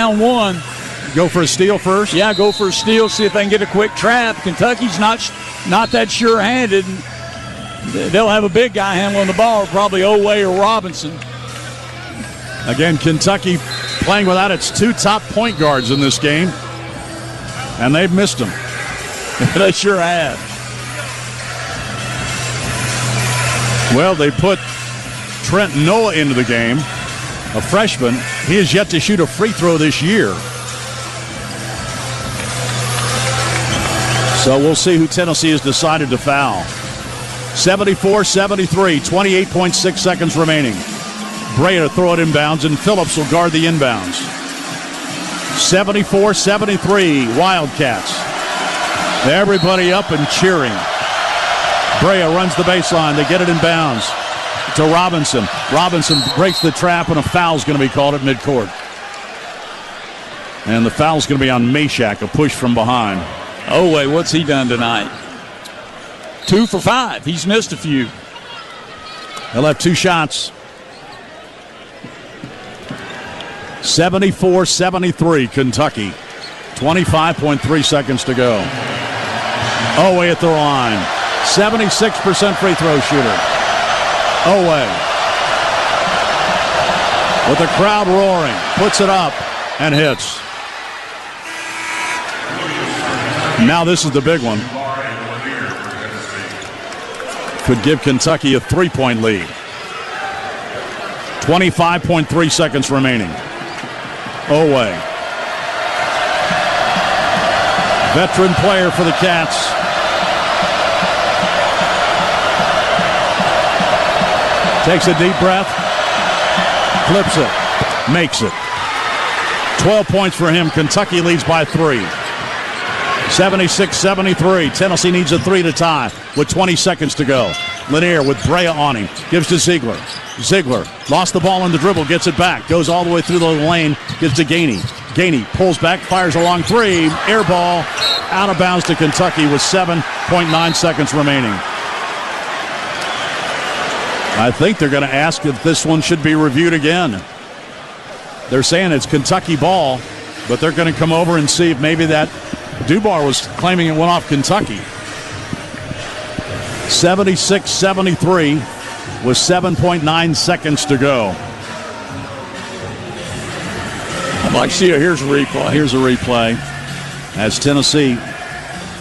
down one. Go for a steal first? Yeah, go for a steal, see if they can get a quick trap. Kentucky's not that sure-handed. They'll have a big guy handling the ball, probably Oway or Robinson. Again, Kentucky playing without its two top point guards in this game, and they've missed them. They sure have. Well, they put Trent Noah into the game, a freshman. He has yet to shoot a free throw this year. So we'll see who Tennessee has decided to foul. 74-73, 28.6 seconds remaining. Brea to throw it inbounds, and Phillips will guard the inbounds. 74-73, Wildcats. Everybody up and cheering. Brea runs the baseline. They get it inbounds to Robinson. Robinson breaks the trap, and a foul's going to be called at midcourt. And the foul's going to be on Meshack, a push from behind. Oh, wait, what's he done tonight? 2 for 5. He's missed a few. He'll have 2 shots. 74-73, Kentucky. 25.3 seconds to go. Oway at the line. 76% free throw shooter. Oway. With the crowd roaring. Puts it up and hits. Now this is the big one. Could give Kentucky a 3-point lead. 25.3 seconds remaining. Oway. Veteran player for the Cats. Takes a deep breath. Flips it. Makes it. 12 points for him. Kentucky leads by 3. 76-73. Tennessee needs a 3 to tie with 20 seconds to go. Lanier with Brea on him. Gives to Ziegler. Ziegler lost the ball in the dribble. Gets it back. Goes all the way through the lane. Gives to Gainey. Gainey pulls back. Fires a long 3. Air ball. Out of bounds to Kentucky with 7.9 seconds remaining. I think they're going to ask if this one should be reviewed again. They're saying it's Kentucky ball, but they're going to come over and see if maybe that Dubar was claiming it went off Kentucky. 76-73 with 7.9 seconds to go. I'd like to see it. Here's a replay. Here's a replay. As Tennessee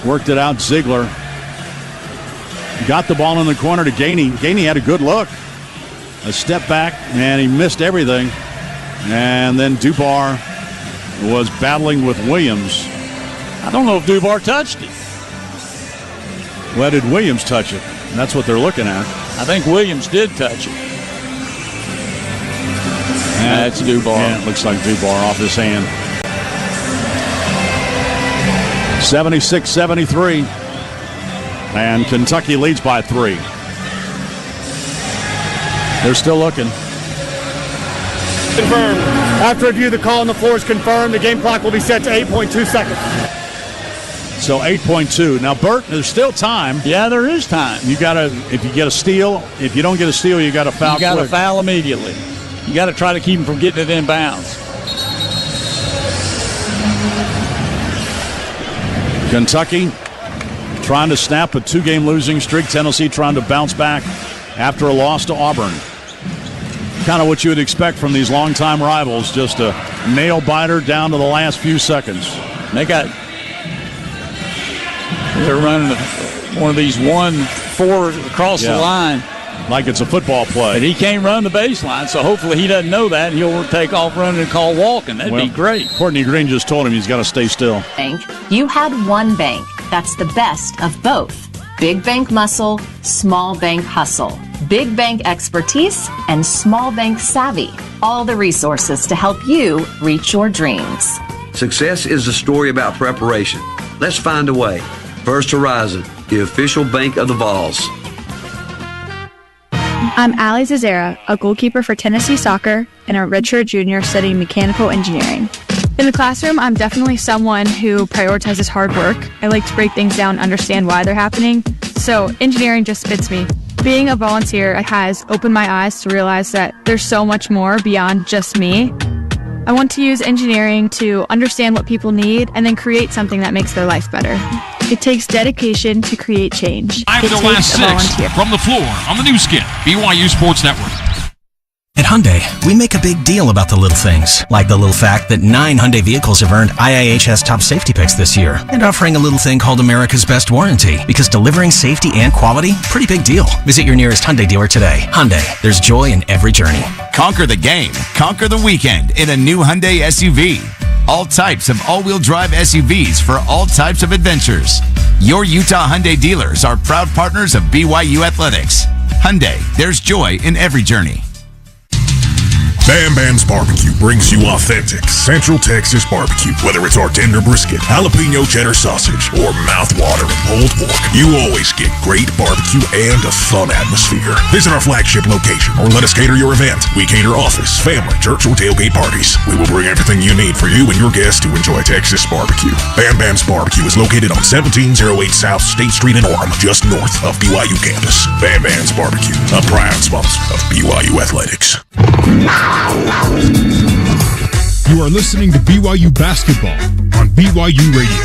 worked it out, Ziegler got the ball in the corner to Gainey. Gainey had a good look. A step back, and he missed everything. And then Dubar was battling with Williams. I don't know if Dubar touched it. Well, did Williams touch it? That's what they're looking at. I think Williams did touch it. That's Dubar. Yeah, it looks like Dubar off his hand. 76-73. And Kentucky leads by 3. They're still looking. Confirmed. After review, the call on the floor is confirmed. The game clock will be set to 8.2 seconds. So 8.2. Now, Bert, there's still time. Yeah, there is time. You got to, if you get a steal, if you don't get a steal, you got to foul. You got to foul immediately. You got to try to keep him from getting it in bounds. Kentucky trying to snap a 2-game losing streak. Tennessee trying to bounce back after a loss to Auburn. Kind of what you would expect from these longtime rivals, just a nail-biter down to the last few seconds. They're running one of these 1-4 across the line. Like it's a football play. But he can't run the baseline, so hopefully he doesn't know that. He'll take off running and call walking. That'd be great. Courtney Green just told him he's got to stay still. Bank. You had one bank that's the best of both. Big bank muscle, small bank hustle. Big bank expertise and small bank savvy. All the resources to help you reach your dreams. Success is a story about preparation. Let's find a way. First Horizon, the official bank of the Vols. I'm Allie Zazera, a goalkeeper for Tennessee soccer and a redshirt junior studying mechanical engineering. In the classroom, I'm definitely someone who prioritizes hard work. I like to break things down and understand why they're happening, so engineering just fits me. Being a volunteer has opened my eyes to realize that there's so much more beyond just me. I want to use engineering to understand what people need and then create something that makes their life better. It takes dedication to create change. After the last 6 from the floor on the new skin, BYU Sports Network. At Hyundai, we make a big deal about the little things, like the little fact that 9 Hyundai vehicles have earned IIHS top safety picks this year, and offering a little thing called America's Best Warranty, because delivering safety and quality, pretty big deal. Visit your nearest Hyundai dealer today. Hyundai, there's joy in every journey. Conquer the game, conquer the weekend in a new Hyundai SUV. All types of all-wheel drive SUVs for all types of adventures. Your Utah Hyundai dealers are proud partners of BYU Athletics. Hyundai, there's joy in every journey. Bam Bam's Barbecue brings you authentic Central Texas barbecue. Whether it's our tender brisket, jalapeno cheddar sausage, or mouth-watering pulled pork, you always get great barbecue and a fun atmosphere. Visit our flagship location or let us cater your event. We cater office, family, church, or tailgate parties. We will bring everything you need for you and your guests to enjoy Texas barbecue. Bam Bam's Barbecue is located on 1708 South State Street in Orem, just north of BYU campus. Bam Bam's Barbecue, a proud sponsor of BYU Athletics. You are listening to BYU Basketball on BYU Radio.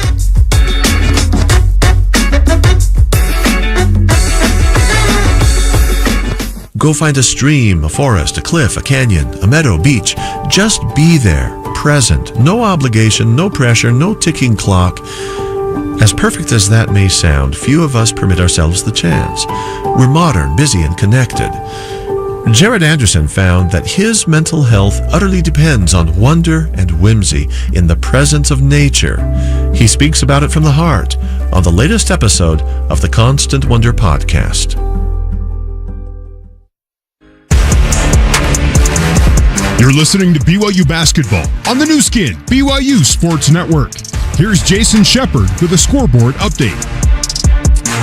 Go find a stream, a forest, a cliff, a canyon, a meadow, beach. Just be there, present. No obligation, no pressure, no ticking clock. As perfect as that may sound, few of us permit ourselves the chance. We're modern, busy, and connected. Jared Anderson found that his mental health utterly depends on wonder and whimsy in the presence of nature. He speaks about it from the heart on the latest episode of the Constant Wonder podcast. You're listening to BYU Basketball on the new skin, BYU Sports Network. Here's Jason Shepard with a scoreboard update.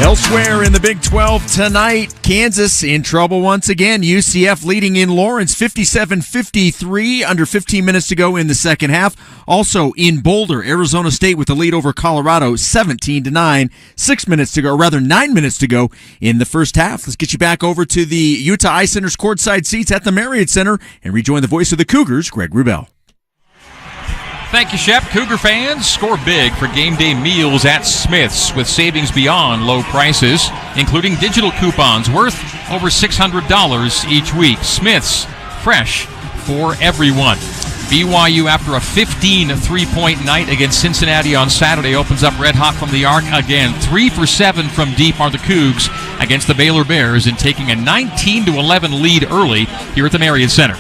Elsewhere in the Big 12 tonight, Kansas in trouble once again. UCF leading in Lawrence 57-53, under 15 minutes to go in the second half. Also in Boulder, Arizona State with the lead over Colorado 17-9, 9 minutes to go in the first half. Let's get you back over to the Utah Ice Center's courtside seats at the Marriott Center and rejoin the voice of the Cougars, Greg Wrubell. Thank you, Shep. Cougar fans, score big for game day meals at Smith's with savings beyond low prices, including digital coupons worth over $600 each week. Smith's, fresh for everyone. BYU, after a 15 3-point night against Cincinnati on Saturday, opens up red hot from the arc again. 3 for 7 from deep are the Cougs against the Baylor Bears in taking a 19-11 lead early here at the Marriott Center.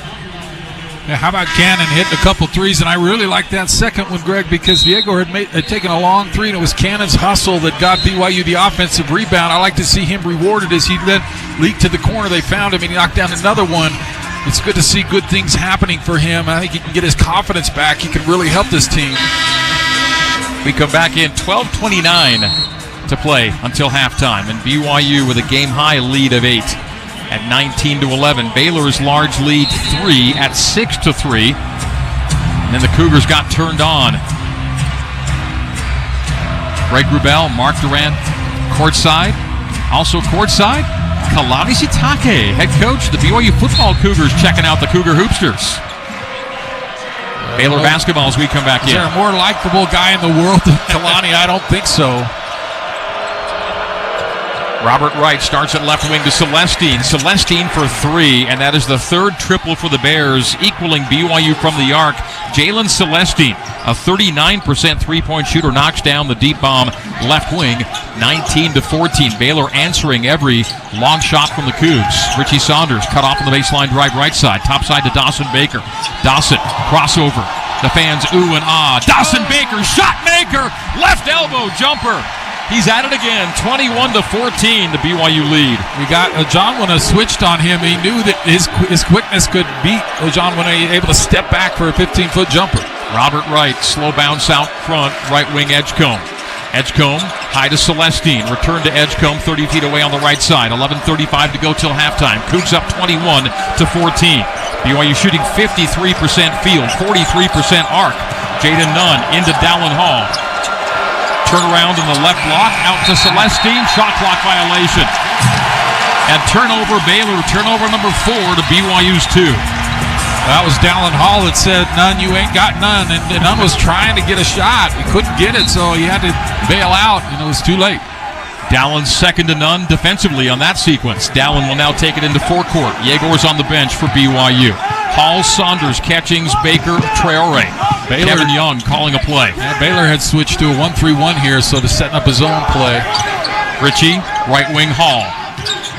Yeah, how about Cannon hitting a couple threes? And I really like that second one, Greg, because Diego had taken a long three, and it was Cannon's hustle that got BYU the offensive rebound. I like to see him rewarded as he then leaked to the corner. They found him, and he knocked down another one. It's good to see good things happening for him. I think he can get his confidence back. He can really help this team. We come back in 12:29 to play until halftime, and BYU with a game-high lead of 8. At 19-11, Baylor's large lead 3 at 6-3. And then the Cougars got turned on. Greg Wrubell, Mark Durant, courtside. Also courtside, Kalani Sitake, head coach of the BYU football Cougars, checking out the Cougar Hoopsters. Baylor basketball as we come back in. Is there a more likable guy in the world than Kalani? I don't think so. Robert Wright starts at left wing to Celestine. Celestine for 3, and that is the third triple for the Bears, equaling BYU from the arc. Jalen Celestine, a 39% three-point shooter, knocks down the deep bomb left wing, 19-14. Baylor answering every long shot from the Cougs. Richie Saunders cut off on the baseline drive right side. Top side to Dawson Baker. Dawson, crossover. The fans ooh and ah. Dawson Baker, shot maker, left elbow jumper. He's at it again, 21-14, the BYU lead. We got Ojanwuna switched on him. He knew that his quickness could beat Ojanwuna, able to step back for a 15-foot jumper. Robert Wright, slow bounce out front, right wing Edgecombe. Edgecombe, high to Celestine, return to Edgecombe, 30 feet away on the right side. 11:35 to go till halftime. Cougs up 21-14. BYU shooting 53% field, 43% arc. Jaden Nunn into Dallin Hall. Turnaround in the left block, out to Celestine, shot clock violation. And turnover, Baylor, turnover number 4 to BYU's 2. That was Dallin Hall that said, "None, you ain't got none." And Nunn was trying to get a shot. He couldn't get it, so he had to bail out, and it was too late. Dallin second to none defensively on that sequence. Dallin will now take it into forecourt. Yegor's on the bench for BYU. Hall, Saunders, Catchings, Baker, Traore. Kevin Young calling a play. Yeah, Baylor had switched to a 1-3-1 here, so they're setting up his own play. Ritchie, right wing Hall.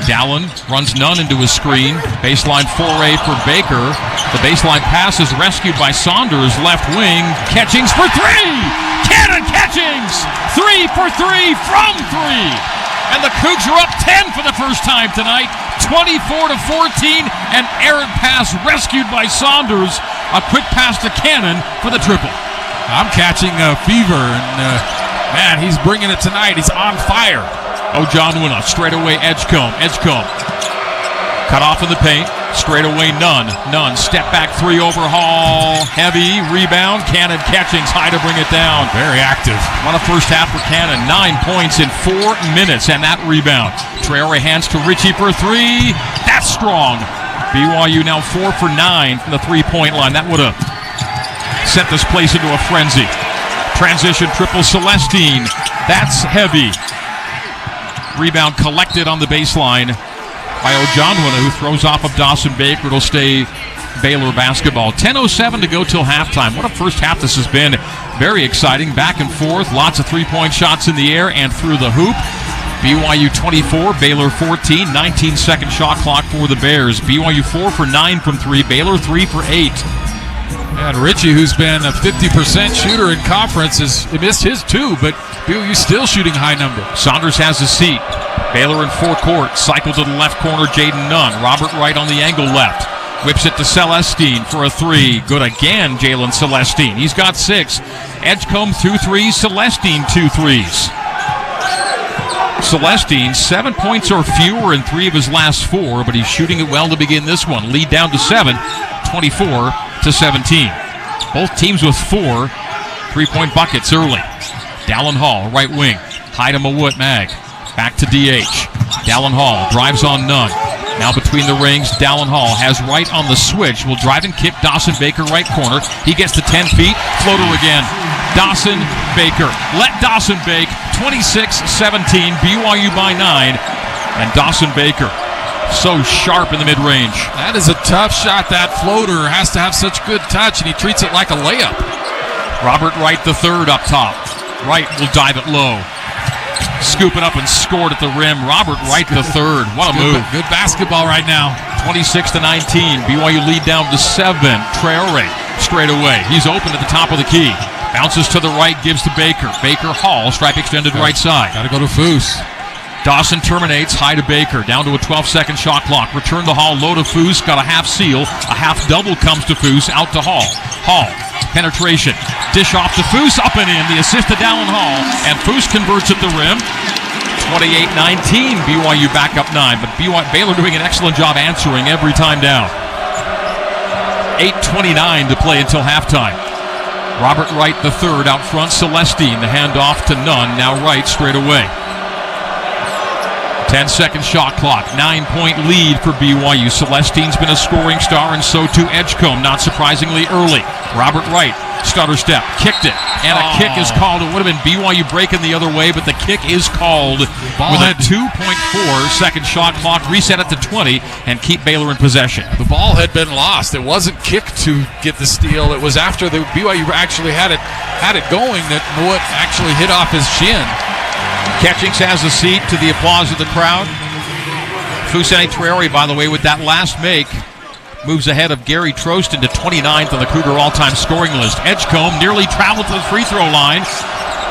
Dallin runs Nunn into his screen. Baseline foray for Baker. The baseline pass is rescued by Saunders, left wing. Catchings for three! Cannon Catchings! 3 for 3 from 3! And the Cougs are up 10 for the first time tonight. 24-14. An errant pass rescued by Saunders. A quick pass to Cannon for the triple. I'm catching a fever, and man, he's bringing it tonight. He's on fire. Ojanwuna, straight away Edgecombe. Cut off in the paint. Straight away Nunn. Step back three over Hall. Heavy rebound. Cannon Catchings high to bring it down. Very active. What a first half for Cannon. 9 points in 4 minutes, and that rebound. Traore hands to Ritchie for three. That's strong. BYU now 4 for 9 from the three-point line. That would have sent this place into a frenzy. Transition triple Celestine. That's heavy. Rebound collected on the baseline by Ojanwuna, who throws off of Dawson Baker. It'll stay Baylor basketball. 10:07 to go till halftime. What a first half this has been. Very exciting. Back and forth. Lots of three-point shots in the air and through the hoop. BYU 24, Baylor 14. 19-second shot clock for the Bears. BYU 4 for 9 from 3. Baylor 3 for 8. And Ritchie, who's been a 50% shooter in conference, has missed his two, but BYU still shooting high number. Saunders has a seat. Baylor in forecourt. Cycle to the left corner, Jaden Nunn. Robert Wright on the angle left. Whips it to Celestine for a three. Good again, Jalen Celestine. He's got 6. Edgecombe 2 threes. Celestine 2 threes. Celestine 7 points or fewer in 3 of his last 4, but he's shooting it well to begin this one. Lead down to 7, 24-17. Both teams with 4 3-point buckets early. Dallin Hall, right wing. High to Mawut Mag. Back to DH. Dallin Hall drives on Nunn. Now between the rings, Dallin Hall has Wright on the switch. Will drive and kick Dawson Baker right corner. He gets to 10 feet. Floater again. Dawson Baker. Let Dawson bake. 26-17. BYU by 9. And Dawson Baker so sharp in the mid-range. That is a tough shot. That floater has to have such good touch, and he treats it like a layup. Robert Wright the third up top. Wright will dive it low. Scoop it up and scored at the rim. Robert Wright the third. What a move. Good basketball right now. 26-19. BYU lead down to 7. Traore straight away. He's open at the top of the key. Bounces to the right, gives to Baker. Baker Hall, stripe extended right side. Got to go to Foose. Dawson terminates, high to Baker. Down to a 12-second shot clock. Return to Hall, low to Foose. Got a half seal. A half double comes to Foose. Out to Hall. Hall. Penetration. Dish off to Foose. Up and in. The assist to Dallin Hall. And Foose converts at the rim. 28-19. BYU back up 9. But Baylor doing an excellent job answering every time down. 8:29 to play until halftime. Robert Wright the third out front. Celestine. The handoff to Nunn. Now Wright straight away. 10-second shot clock. 9-point lead for BYU. Celestine's been a scoring star, and so too Edgecombe, not surprisingly early. Robert Wright, stutter step, kicked it, and a kick is called. It would have been BYU breaking the other way, but the kick is called with a 2.4-second shot clock. Reset it to 20 and keep Baylor in possession. The ball had been lost. It wasn't kicked to get the steal. It was after the BYU actually had it going that Mawut actually hit off his shin. Catchings has a seat to the applause of the crowd. Fousseyni Traore, by the way, with that last make, moves ahead of Gary Troston to 29th on the Cougar all-time scoring list. Edgecombe nearly traveled to the free throw line.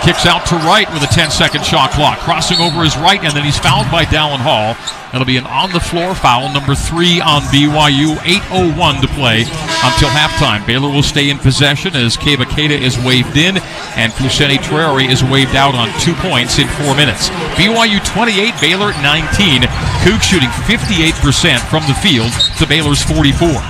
Kicks out to Wright with a 10-second shot clock. Crossing over his right, and then he's fouled by Dallin Hall. It'll be an on-the-floor foul, number 3 on BYU. 8:01 to play until halftime. Baylor will stay in possession as Keba Keita is waved in, and Fousseyni Traore is waved out on 2 points in 4 minutes. BYU 28, Baylor 19. Cougs shooting 58% from the field to Baylor's 44.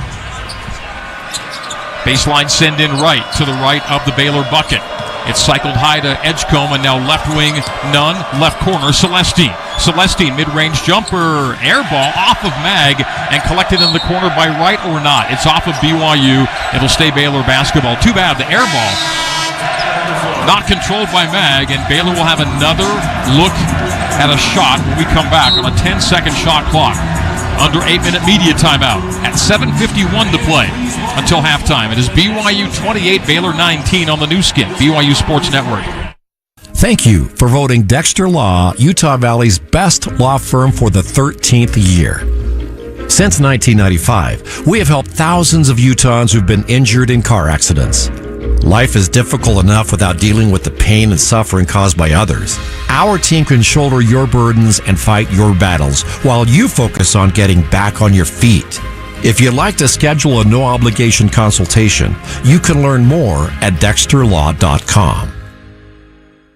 Baseline send in right to the right of the Baylor bucket. It's cycled high to Edgecombe, and now left wing Nunn, left corner Celestine. Celestine, mid-range jumper, air ball off of Mag and collected in the corner by Wright or not. It's off of BYU. It'll stay Baylor basketball. Too bad the air ball not controlled by Mag, and Baylor will have another look at a shot when we come back on a 10-second shot clock. Under 8-minute media timeout at 7:51 to play until halftime. It is BYU 28, Baylor 19 on the new skin, BYU Sports Network. Thank you for voting Dexter Law Utah Valley's best law firm for the 13th year. Since 1995, we have helped thousands of Utahns who've been injured in car accidents. Life is difficult enough without dealing with the pain and suffering caused by others. Our team can shoulder your burdens and fight your battles while you focus on getting back on your feet. If you'd like to schedule a no-obligation consultation, you can learn more at dexterlaw.com.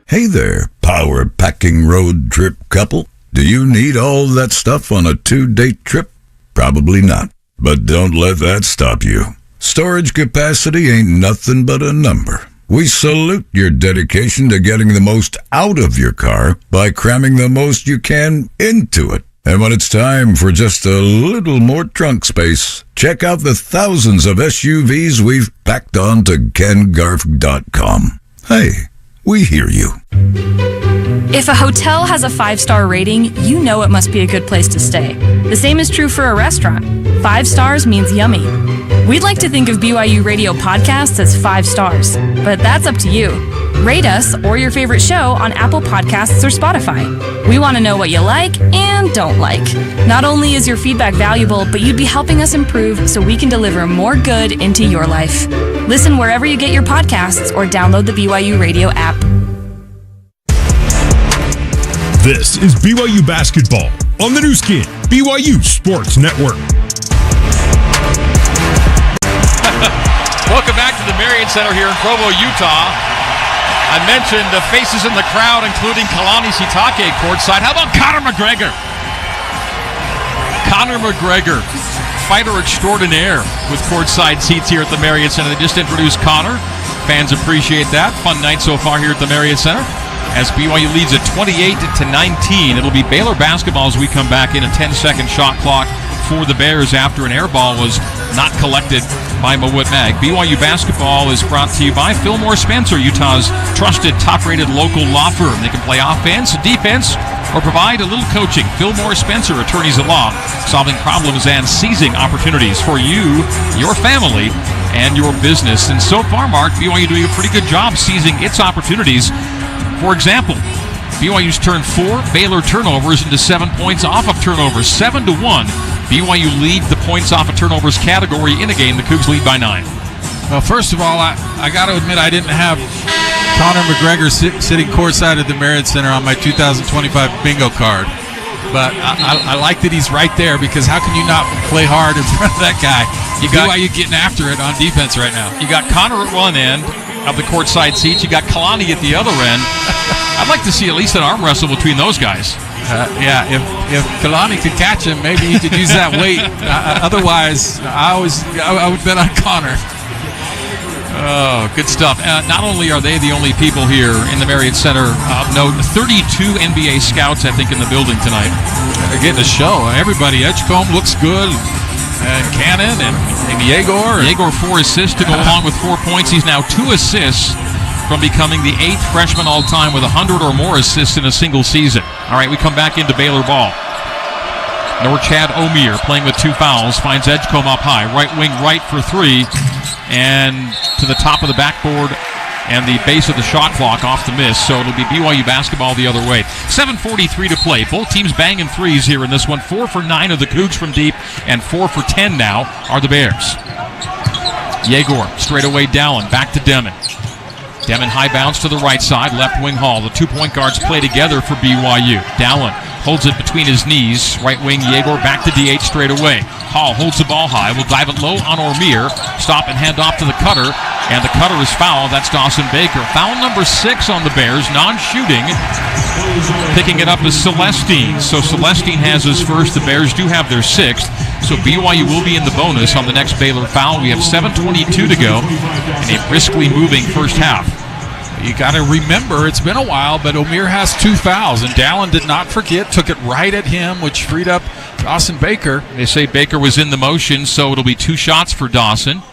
Hey there, power packing road trip couple. Do you need all that stuff on a 2-date trip? Probably not. But don't let that stop you. Storage capacity ain't nothing but a number. We salute your dedication to getting the most out of your car by cramming the most you can into it. And when it's time for just a little more trunk space, check out the thousands of SUVs we've packed onto kengarf.com. Hey, we hear you. If a hotel has a 5-star rating, you know it must be a good place to stay. The same is true for a restaurant. 5 stars means yummy. We'd like to think of BYU Radio podcasts as 5 stars, but that's up to you. Rate us or your favorite show on Apple Podcasts or Spotify. We want to know what you like and don't like. Not only is your feedback valuable, but you'd be helping us improve so we can deliver more good into your life. Listen wherever you get your podcasts or download the BYU Radio app. This is BYU Basketball on the new skin, BYU Sports Network. Welcome back to the Marriott Center here in Provo, Utah. I mentioned the faces in the crowd, including Kalani Sitake courtside. How about Conor McGregor? Conor McGregor, fighter extraordinaire, with courtside seats here at the Marriott Center. They just introduced Conor. Fans appreciate that. Fun night so far here at the Marriott Center. As BYU leads at 28-19, it'll be Baylor basketball as we come back in a 10-second shot clock for the Bears after an air ball was not collected by Mawut Mag. BYU basketball is brought to you by Fillmore Spencer, Utah's trusted, top-rated local law firm. They can play offense, defense, or provide a little coaching. Fillmore Spencer, attorneys at law, solving problems and seizing opportunities for you, your family, and your business. And so far, Mark, BYU doing a pretty good job seizing its opportunities. For example, BYU's turned 4 Baylor turnovers into 7 points off of turnovers, 7-1. BYU leads the points off of turnovers category in a game. The Cougs lead by 9. Well, first of all, I got to admit I didn't have Conor McGregor sitting courtside at the Marriott Center on my 2025 bingo card. But I like that he's right there, because how can you not play hard in front of that guy? BYU getting after it on defense right now. You got Conor at one end of the courtside seats. You got Kalani at the other end. I'd like to see at least an arm wrestle between those guys. Yeah, if Kalani could catch him, maybe he could use that weight. Otherwise, I would bet on Conor. Oh, good stuff. Not only are they the only people here in the Marriott Center, note 32 NBA scouts, I think, in the building tonight. They're getting a show. Everybody, Edgecombe looks good. And Cannon and Yegor. Yegor 4 assists to go along with 4 points. He's now 2 assists from becoming the 8th freshman all-time with 100 or more assists in a single season. All right, we come back into Baylor ball. Norchad Omier playing with 2 fouls, finds Edgecombe up high. Right wing right for 3, and to the top of the backboard and the base of the shot clock off the miss. So it'll be BYU basketball the other way. 7:43 to play. Both teams banging threes here in this one. 4 for 9 of the Cougs from deep, and 4 for 10 now are the Bears. Yegor straight away Dallin, back to Demon. Demon high bounce to the right side, left wing Hall. The 2-point guards play together for BYU. Dallin holds it between his knees. Right wing Yegor back to DH straight away. Hall holds the ball high, will dive it low on Omier. Stop and hand off to the cutter, and the cutter is fouled. That's Dawson Baker. Foul number 6 on the Bears, non-shooting. Picking it up is Celestine. So Celestine has his first. The Bears do have their 6th. So BYU will be in the bonus on the next Baylor foul. We have 7:22 to go in a briskly moving first half. You got to remember, it's been a while, but Omier has 2 fouls, and Dallin did not forget, took it right at him, which freed up Dawson Baker. They say Baker was in the motion, so it'll be 2 shots for Dawson.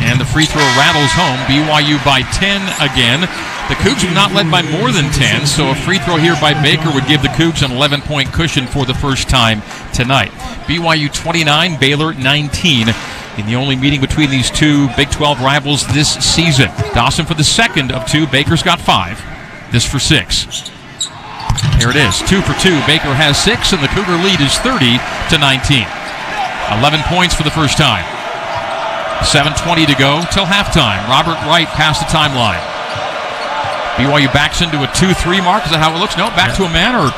And the free throw rattles home. BYU by 10 again. The Cougs have not led by more than 10, so a free throw here by Baker would give the Cougs an 11-point cushion for the first time tonight. BYU 29, Baylor 19. In the only meeting between these two Big 12 rivals this season. Dawson for the second of 2. Baker's got 5. This for 6. Here it is. 2 for 2. Baker has 6, and the Cougar lead is 30-19. 11 points for the first time. 7:20 to go till halftime. Robert Wright past the timeline. BYU backs into a 2-3 mark. Is that how it looks? No, back to a man or...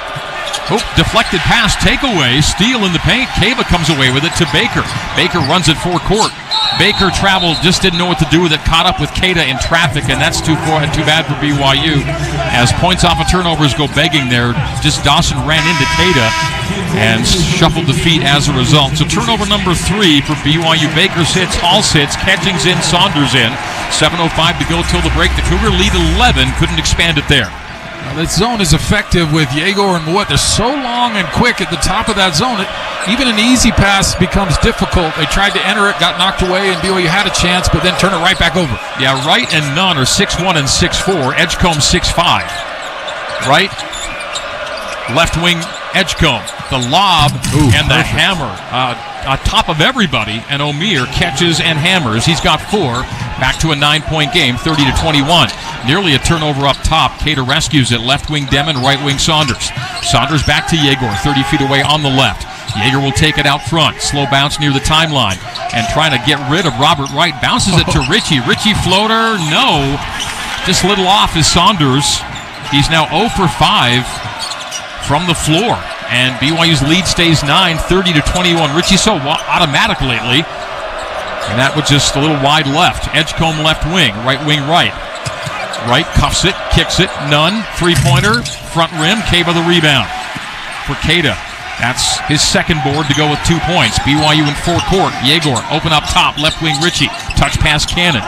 deflected pass, takeaway, steal in the paint. Cava comes away with it to Baker. Baker runs it full court. Baker traveled, just didn't know what to do with it, caught up with Cada in traffic, and that's too bad for BYU. As points off of turnovers go begging there, just Dawson ran into Cada and shuffled the feet as a result. So turnover number 3 for BYU. Baker sits, Hall sits, Catchings in, Saunders in. 7:05 to go till the break. The Cougar lead 11, couldn't expand it there. That zone is effective with Yegor and Mouet. They're so long and quick at the top of that zone. Even an easy pass becomes difficult. They tried to enter it, got knocked away, and BYU had a chance, but then turn it right back over. Yeah, Wright and Nunn are 6'1" and 6'4". Edgecombe 6'5". Wright, left wing Edgecombe. The lob and the hammer. On top of everybody, and Omier catches and hammers. He's got 4. Back to a 9-point game, 30-21. Nearly a turnover up top. Cada rescues it. Left wing Demon, right wing Saunders. Saunders back to Yegor, 30 feet away on the left. Yegor will take it out front. Slow bounce near the timeline. And trying to get rid of Robert Wright. Bounces it to Richie. Richie floater, no. Just a little off is Saunders. He's now 0 for 5 from the floor. And BYU's lead stays 9, 30-21. Richie's so automatic lately. And that was just a little wide left. Edgecombe left wing, right wing right. Wright cuffs it, kicks it, Nunn, 3-pointer, front rim, Cava the rebound. For Cada, that's his second board to go with 2 points. BYU in full court. Yegor, open up top, left wing Richie. Touch pass Cannon.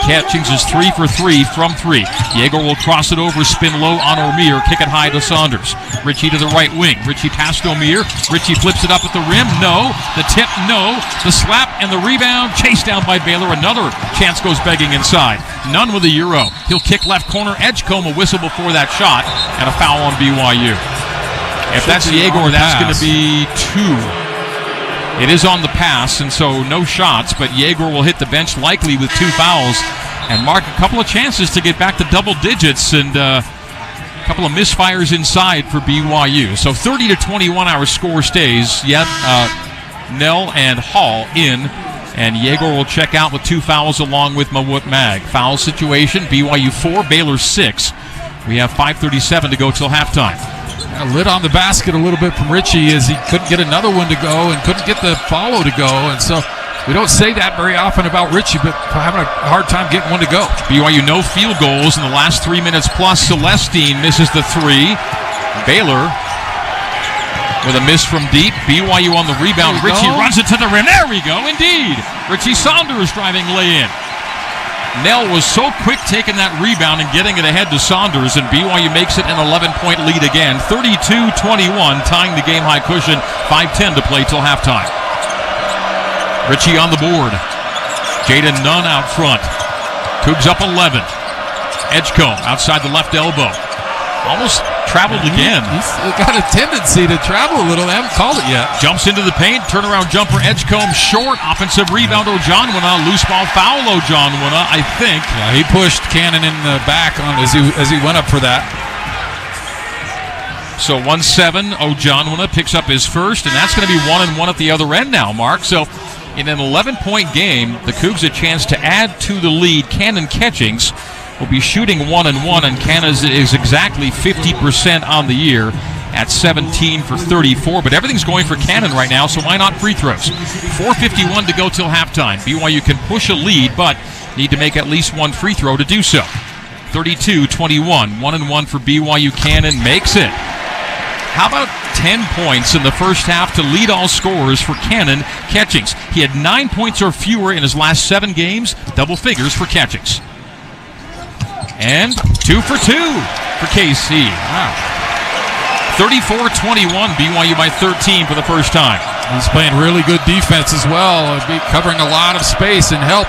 Catchings is 3 for 3 from 3. Yegor will cross it over, spin low on Omier, kick it high to Saunders. Richie to the right wing. Richie past Omier. Richie flips it up at the rim. No. The tip, no. The slap and the rebound. Chased down by Baylor. Another chance goes begging inside. Nunn with a Euro. He'll kick left corner. Edgecombe a whistle before that shot, and a foul on BYU. If that's Yegor, that's going to be 2. It is on the pass, and so no shots, but Yegor will hit the bench likely with 2 fouls and mark a couple of chances to get back to double digits, and a couple of misfires inside for BYU. So 30-21 our score stays. Yet Nell and Hall in, and Yegor will check out with 2 fouls along with Mawut Mag. Foul situation, BYU 4, Baylor 6. We have 5:37 to go till halftime. Lit on the basket a little bit from Richie as he couldn't get another one to go and couldn't get the follow to go. And so we don't say that very often about Richie, but having a hard time getting one to go. BYU no field goals in the last 3 minutes plus. Celestine misses the 3. Baylor with a miss from deep. BYU on the rebound. Richie runs it to the rim. There we go, indeed. Richie Saunders driving lay-in. Nell was so quick taking that rebound and getting it ahead to Saunders, and BYU makes it an 11-point lead again. 32-21, tying the game-high cushion. 5:10 to play till halftime. Richie on the board. Jaden Nunn out front. Cougs up 11. Edgecombe outside the left elbow. Almost traveled again. He's got a tendency to travel a little. They haven't called it yet. Jumps into the paint. Turnaround jumper. Edgecombe short. Offensive rebound. Ojanwuna. Loose ball foul. Ojanwuna, I think. Yeah, he pushed Cannon in the back on as he went up for that. So 1-7. Ojanwuna picks up his first, and that's going to be 1-1 at the other end now, Mark. So in an 11-point game, the Cougs a chance to add to the lead. Cannon Catchings will be shooting 1-1, and Cannon is exactly 50% on the year at 17 for 34. But everything's going for Cannon right now, so why not free throws? 4:51 to go till halftime. BYU can push a lead, but need to make at least 1 free throw to do so. 32-21, 1-1 for BYU. Cannon makes it. How about 10 points in the first half to lead all scorers for Cannon Catchings? He had 9 points or fewer in his last 7 games, double figures for Catchings. And 2 for 2 for KC. Wow. 34-21, BYU by 13 for the first time. He's playing really good defense as well, covering a lot of space and help.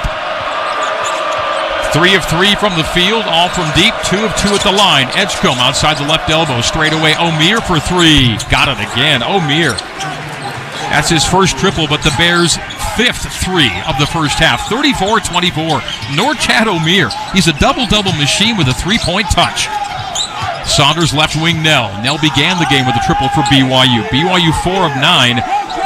3 of 3 from the field, all from deep. 2 of 2 at the line. Edgecombe outside the left elbow. Straight away, O'Meara for 3. Got it again. O'Meara. That's his first triple, but the Bears' 5th 3 of the first half. 34-24. Norchad O'Meara. He's a double-double machine with a 3-point touch. Saunders left wing Nell. Nell began the game with a triple for BYU. BYU 4 of 9.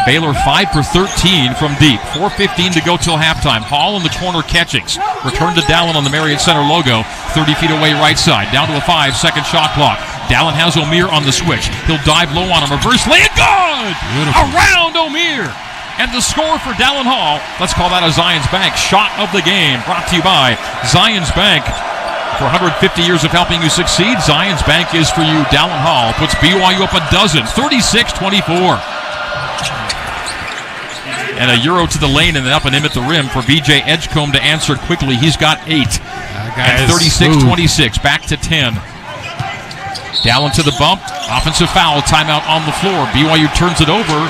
Baylor 5 for 13 from deep. 4:15 to go till halftime. Hall in the corner catchings. Return to Dallin on the Marriott Center logo. 30 feet away right side. Down to a 5-second shot clock. Dallin has O'Meara on the switch. He'll dive low on him. Reverse lay it. Good! Beautiful. Around O'Meara. And the score for Dallin Hall. Let's call that a Zions Bank shot of the game. Brought to you by Zions Bank. For 150 years of helping you succeed, Zions Bank is for you. Dallin Hall puts BYU up a dozen. 36-24. And a euro to the lane and then up and in at the rim for BJ Edgecombe to answer quickly. He's got 8. And 36-26, back to 10. Dallin to the bump. Offensive foul, timeout on the floor. BYU turns it over.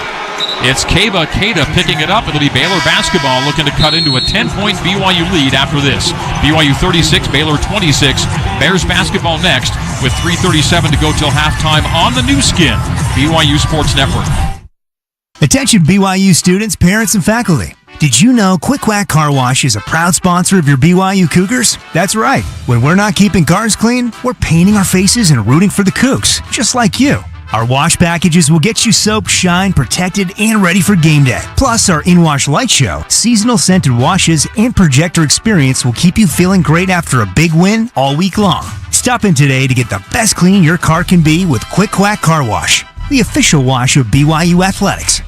It's Keba Keita picking it up. It'll be Baylor basketball looking to cut into a 10-point BYU lead after this. BYU 36, Baylor 26. Bears basketball next with 3:37 to go till halftime on the new skin, BYU Sports Network. Attention BYU students, parents, and faculty. Did you know Quick Quack Car Wash is a proud sponsor of your BYU Cougars? That's right. When we're not keeping cars clean, we're painting our faces and rooting for the Cougs, just like you. Our wash packages will get you soaped, shined, protected, and ready for game day. Plus, our In-Wash Light Show, seasonal scented washes, and projector experience will keep you feeling great after a big win all week long. Stop in today to get the best clean your car can be with Quick Quack Car Wash, the official wash of BYU Athletics.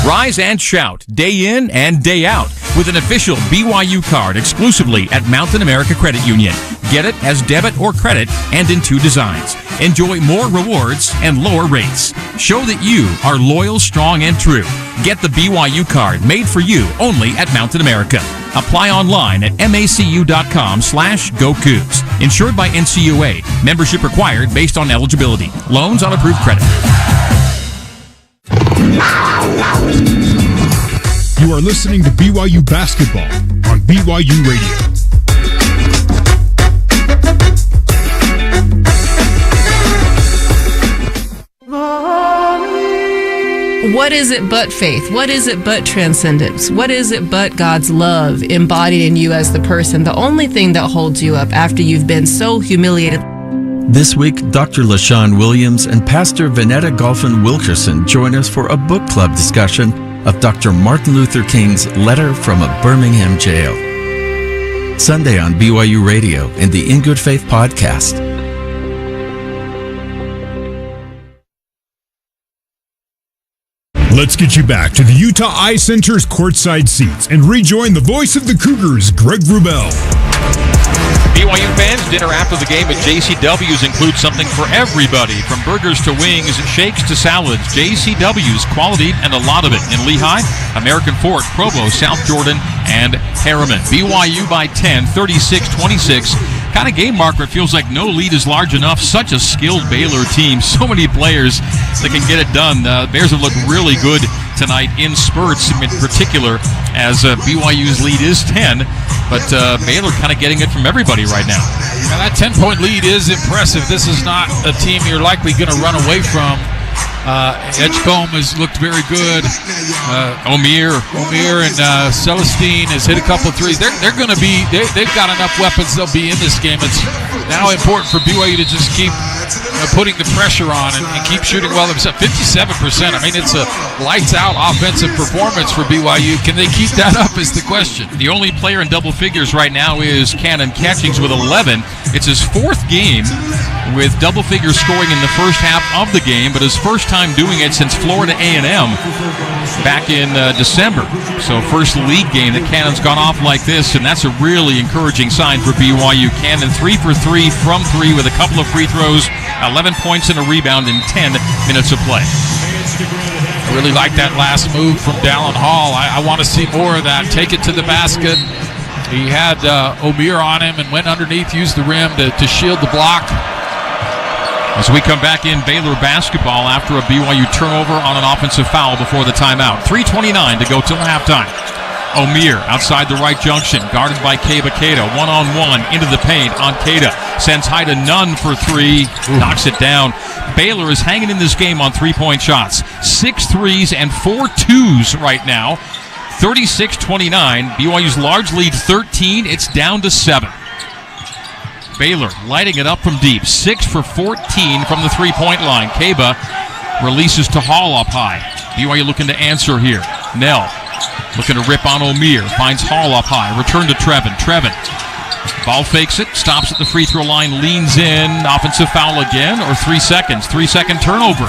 Rise and shout, day in and day out, with an official BYU card exclusively at Mountain America Credit Union. Get it as debit or credit and in 2 designs. Enjoy more rewards and lower rates. Show that you are loyal, strong, and true. Get the BYU card made for you only at Mountain America. Apply online at macu.com/GoCougs. Insured by NCUA. Membership required based on eligibility. Loans on approved credit. You are listening to BYU Basketball on BYU Radio. What is it but faith? What is it but transcendence? What is it but God's love embodied in you as the person? The only thing that holds you up after you've been so humiliated. This week, Dr. LaShawn Williams and Pastor Vanetta Golfin Wilkerson join us for a book club discussion of Dr. Martin Luther King's Letter from a Birmingham Jail. Sunday on BYU Radio and the In Good Faith podcast. Let's get you back to the Utah Eye Center's courtside seats and rejoin the voice of the Cougars, Greg Wrubell. BYU fans, dinner after the game at JCW's includes something for everybody, from burgers to wings, shakes to salads. JCW's, quality and a lot of it in Lehigh, American Fort, Provo, South Jordan, and Harriman. BYU by 10, 36-26. Kind of game, Mark, where it feels like no lead is large enough. Such a skilled Baylor team. So many players that can get it done. The Bears have looked really good tonight in spurts, in particular, as BYU's lead is 10. But Baylor kind of getting it from everybody right now. Now, that 10-point lead is impressive. This is not a team you're likely going to run away from. Edgecombe has looked very good. O'Meara and Celestine has hit a couple of threes. They're going to be. They've got enough weapons. They'll be in this game. It's now important for BYU to just keep putting the pressure on and keep shooting well themselves. 57%. I mean, it's a lights-out offensive performance for BYU. Can they keep that up is the question. The only player in double figures right now is Cannon Catchings with 11. It's his 4th game with double figure scoring in the first half of the game, but his first time doing it since Florida A&M back in December. So first league game that Cannon's gone off like this, and that's a really encouraging sign for BYU. Cannon 3 for 3 from 3 with a couple of free throws, 11 points and a rebound in 10 minutes of play. I really like that last move from Dallin Hall. I want to see more of that. Take it to the basket. He had O'Meara on him and went underneath, used the rim to shield the block. As we come back in Baylor basketball after a BYU turnover on an offensive foul before the timeout. 3:29 to go till halftime. O'Meara outside the right junction, guarded by Keba Keita. One-on-one into the paint on Keita. Sends high to none for three. Knocks it down. Baylor is hanging in this game on three-point shots. 6 threes and 4 twos right now. 36-29. BYU's large lead 13. It's down to 7. Baylor lighting it up from deep. 6 for 14 from the three-point line. Keba releases to Hall up high. BYU looking to answer here. Nell looking to rip on O'Meara. Finds Hall up high. Return to Trevin. Ball fakes it. Stops at the free throw line. Leans in. Offensive foul again. Or 3 seconds. 3-second turnover.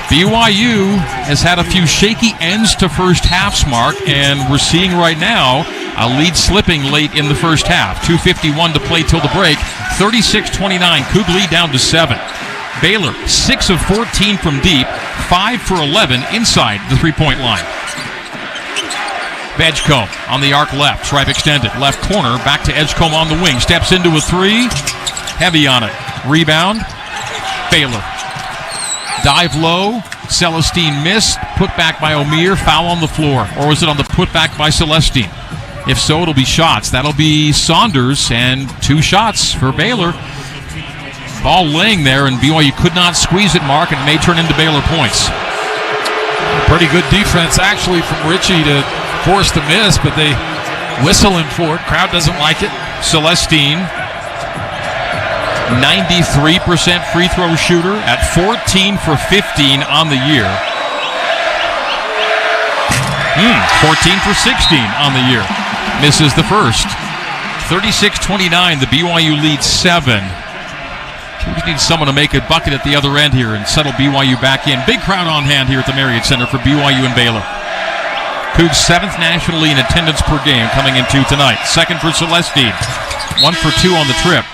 BYU has had a few shaky ends to first half's mark, and we're seeing right now a lead slipping late in the first half. 2:51 to play till the break. 36-29. Coug lead down to 7. Baylor 6 of 14 from deep. 5 for 11 inside the three-point line. Edgecombe on the arc left. Stripe extended. Left corner. Back to Edgecombe on the wing. Steps into a three. Heavy on it. Rebound. Baylor. Dive low. Celestine missed. Put back by O'Meara. Foul on the floor. Or was it on the putback by Celestine? If so, it'll be shots. That'll be Saunders, and 2 shots for Baylor. Ball laying there, and BYU could not squeeze it, Mark, and it may turn into Baylor points. Pretty good defense, actually, from Richie to force the miss, but they whistle him for it. Crowd doesn't like it. Celestine, 93% free throw shooter at 14 for 15 on the year. 14 for 16 on the year. Misses the first. 36-29, the BYU lead 7. We just need someone to make a bucket at the other end here and settle BYU back in. Big crowd on hand here at the Marriott Center for BYU and Baylor. Cougs 7th nationally in attendance per game coming into tonight. 2nd for Celestine. 1 for 2 on the trip.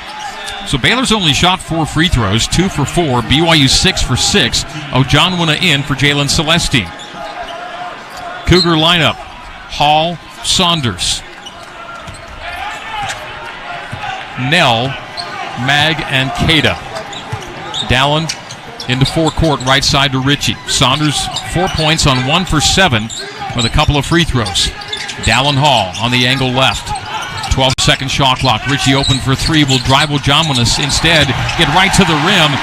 So Baylor's only shot 4 free throws, 2 for 4. BYU 6 for 6. Ojonwuna in for Jalen Celestine. Cougar lineup. Hall, Saunders, Nell, Mag, and Keita. Dallin into forecourt, right side to Richie. Saunders 4 points on 1 for 7 with a couple of free throws. Dallin Hall on the angle left. 12-second shot clock. Richie open for 3. Will drive Ojonwuna instead. Get right to the rim.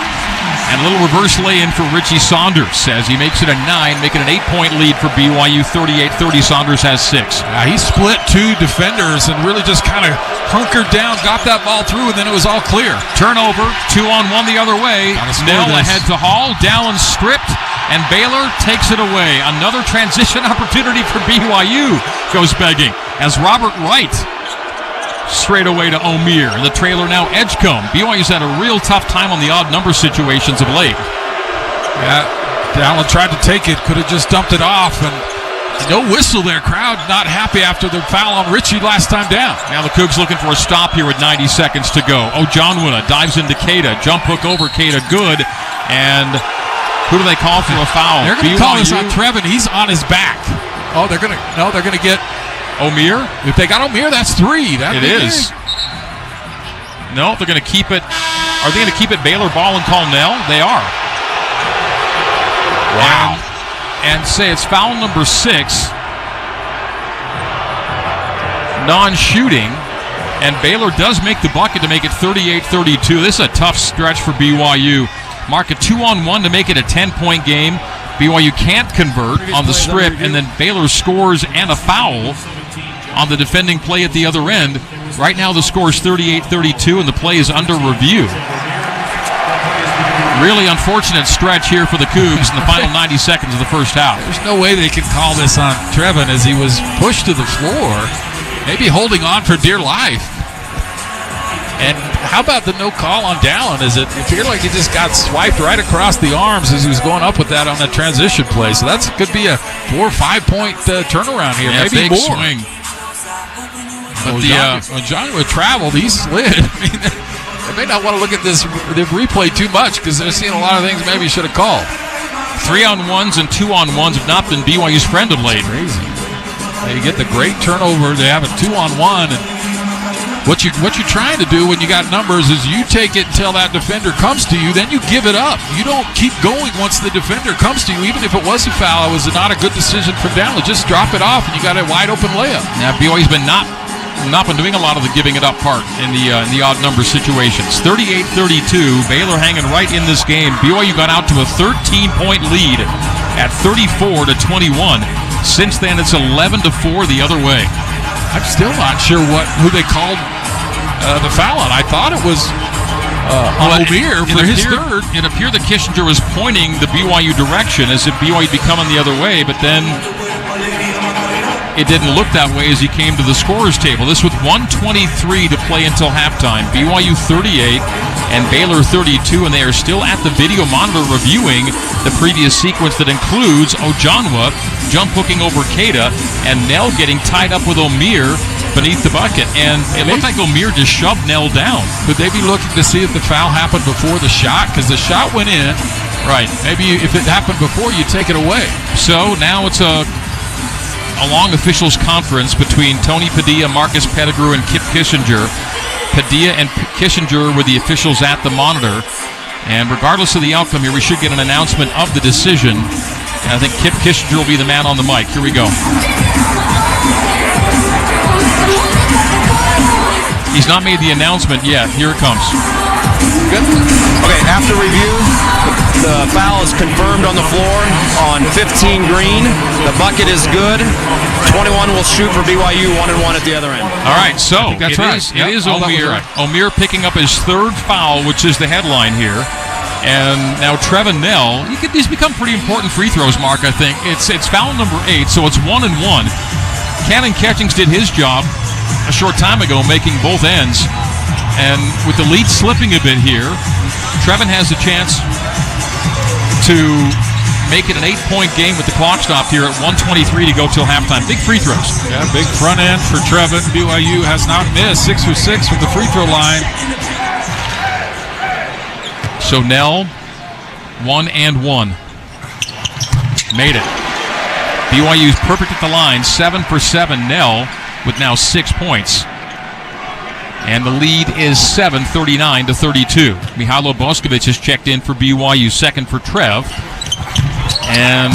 And a little reverse lay-in for Richie Saunders as he makes it a 9, making an 8-point lead for BYU. 38-30. Saunders has 6. He split 2 defenders and really just kind of hunkered down, got that ball through, and then it was all clear. Turnover, 2-on-1 the other way. Nell ahead to Hall. Dallin stripped, and Baylor takes it away. Another transition opportunity for BYU goes begging as Robert Wright straight away to O'Meara. And the trailer now Edgecombe. BYU's had a real tough time on the odd number situations of late. Yeah, Dallin tried to take it, could have just dumped it off, and no whistle there. Crowd not happy after the foul on Richie last time down. Now the Cougs looking for a stop here with 90 seconds to go. Ojonwuna dives into Keita. Jump hook over Keita. Good. And who do they call for a foul? They're going to call this on Trevin. He's on his back. Oh, they're going to get O'Meara. If they got O'Meara, that's 3. It is. No, they're going to keep it. Are they going to keep it Baylor ball and call Nell? They are. Wow. And say it's foul number 6. Non-shooting. And Baylor does make the bucket to make it 38-32. This is a tough stretch for BYU. Mark a 2-on-1 to make it a 10-point game. BYU can't convert on the strip, and then Baylor scores and a foul on the defending play at the other end. Right now the score is 38-32, and the play is under review. Really unfortunate stretch here for the Cougs in the final 90 seconds of the first half. There's no way they can call this on Trevin as he was pushed to the floor, maybe holding on for dear life. And how about the no call on Dallin? It appeared like he just got swiped right across the arms as he was going up with that on that transition play. So that could be a 4 or 5 point turnaround here, maybe big more. Swing. But when John traveled, he slid. I mean, they may not want to look at this replay too much because they're seeing a lot of things maybe should have called. 3-on-1s and 2-on-1s have not been BYU's friend of late. Crazy. They get the great turnover. They have a 2-on-1 and What you're trying to do when you got numbers is you take it until that defender comes to you, then you give it up. You don't keep going once the defender comes to you. Even if it was a foul, it was not a good decision from Downey. Just drop it off, and you got a wide open layup. Now BYU's been not been doing a lot of the giving it up part in the odd number situations. 38-32, Baylor hanging right in this game. BYU got out to a 13-point lead at 34-21. Since then, it's 11-4 the other way. I'm still not sure who they called the foul on. I thought it was Omier for his third. It appeared that Kissinger was pointing the BYU direction as if BYU would be coming the other way, but then it didn't look that way as he came to the scorer's table. This with 1:23 to play until halftime. BYU 38 and Baylor 32, and they are still at the video monitor reviewing the previous sequence that includes Ojanwa jump hooking over Keita and Nell getting tied up with Omier beneath the bucket. And it looked like Omier just shoved Nell down. Could they be looking to see if the foul happened before the shot? Because the shot went in. Right. Maybe if it happened before, you take it away. So now it's a long officials conference between Tony Padilla, Marcus Pettigrew, and Kip Kissinger. Padilla and Kissinger were the officials at the monitor. And regardless of the outcome here, we should get an announcement of the decision. And I think Kip Kissinger will be the man on the mic. Here we go. He's not made the announcement yet. Here it comes. Good. Okay, after review, the foul is confirmed on the floor on 15 green. The bucket is good. 21 will shoot for BYU, 1-1 at the other end. All right, so that's right. It is Omier. Omier picking up his third foul, which is the headline here. And now Trevin Nell, these become pretty important free throws, Mark, I think. It's foul number 8, so it's 1-1. Cannon Catchings did his job a short time ago, making both ends. And with the lead slipping a bit here, Trevin has a chance to make it an 8-point game with the clock stopped here at 1:23 to go till halftime. Big free throws. Yeah, big front end for Trevin. BYU has not missed 6 for 6 with the free throw line. So Nell, 1 and 1. Made it. BYU's perfect at the line, 7 for 7. Nell with now 6 points. And the lead is 7, 39-32. Mihailo Boskovic has checked in for BYU, second for Trev. And,